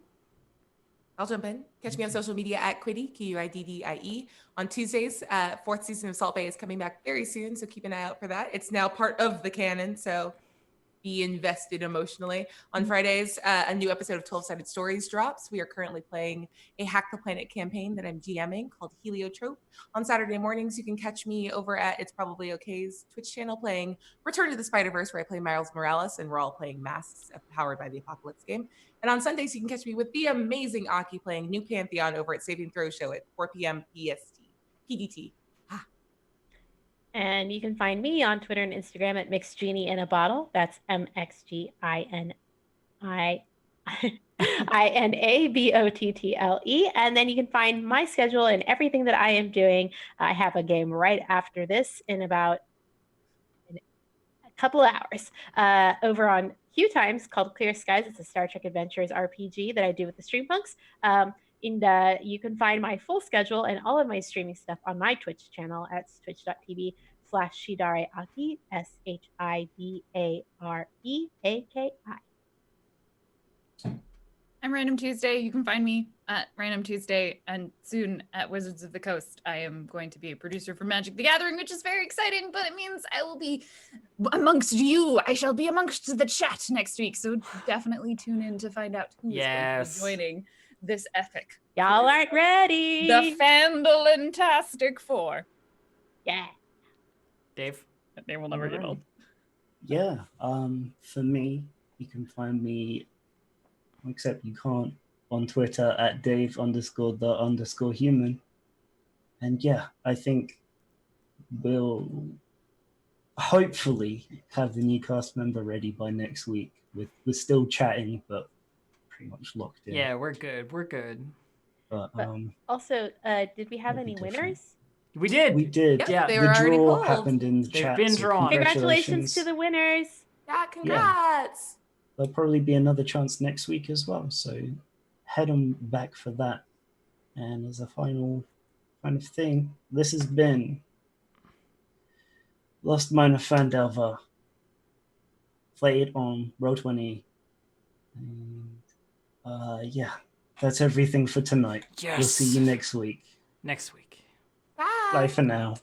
I'll jump in. Catch me on social media at Quiddy, Q-U-I-D-D-I-E. On Tuesdays, fourth season of Salt Bay is coming back very soon, so keep an eye out for that. It's now part of the canon, so be invested emotionally. On Fridays, a new episode of 12-Sided Stories drops. We are currently playing a Hack the Planet campaign that I'm GMing called Heliotrope. On Saturday mornings, you can catch me over at It's Probably OK's Twitch channel playing Return to the Spider-Verse, where I play Miles Morales, and we're all playing Masks, powered by the Apocalypse game. And on Sundays, you can catch me with the amazing Aki playing New Pantheon over at Saving Throw Show at 4 p.m. PDT. And you can find me on Twitter and Instagram at Mixgenie in a Bottle. That's MXGININABOTTLE. And then you can find my schedule and everything that I am doing. I have a game right after this in about a couple of hours over on Q Times called Clear Skies. It's a Star Trek Adventures RPG that I do with the Streampunks. You can find my full schedule and all of my streaming stuff on my Twitch channel at twitch.tv/shidareaki, SHIDAREAKI. I'm Random Tuesday. You can find me at Random Tuesday, and soon at Wizards of the Coast. I am going to be a producer for Magic the Gathering, which is very exciting, but it means I will be amongst you. I shall be amongst the chat next week, so definitely tune in to find out who is going to be joining this epic. Y'all aren't ready. The Phandelantastic Four. Yeah. Dave? That name will never get old. Yeah. For me, you can find me, except you can't, on Twitter at Dave_the_human. And yeah, I think we'll hopefully have the new cast member ready by next week. We're still chatting, but pretty much locked in. Yeah, we're good. We're good. But Also, did we have it'll be any different. winners? We did. We did. Yep, Yeah, they The were already draw pulled. happened in the They've chat. been so drawn. Congratulations to the winners. Yeah, congrats. There'll probably be another chance next week as well. So head on back for that. And as a final kind of thing, this has been Lost Mine of Phandelver, played on Roll20. And yeah, that's everything for tonight. Yes. We'll see you next week. Next week. Bye. Bye for now.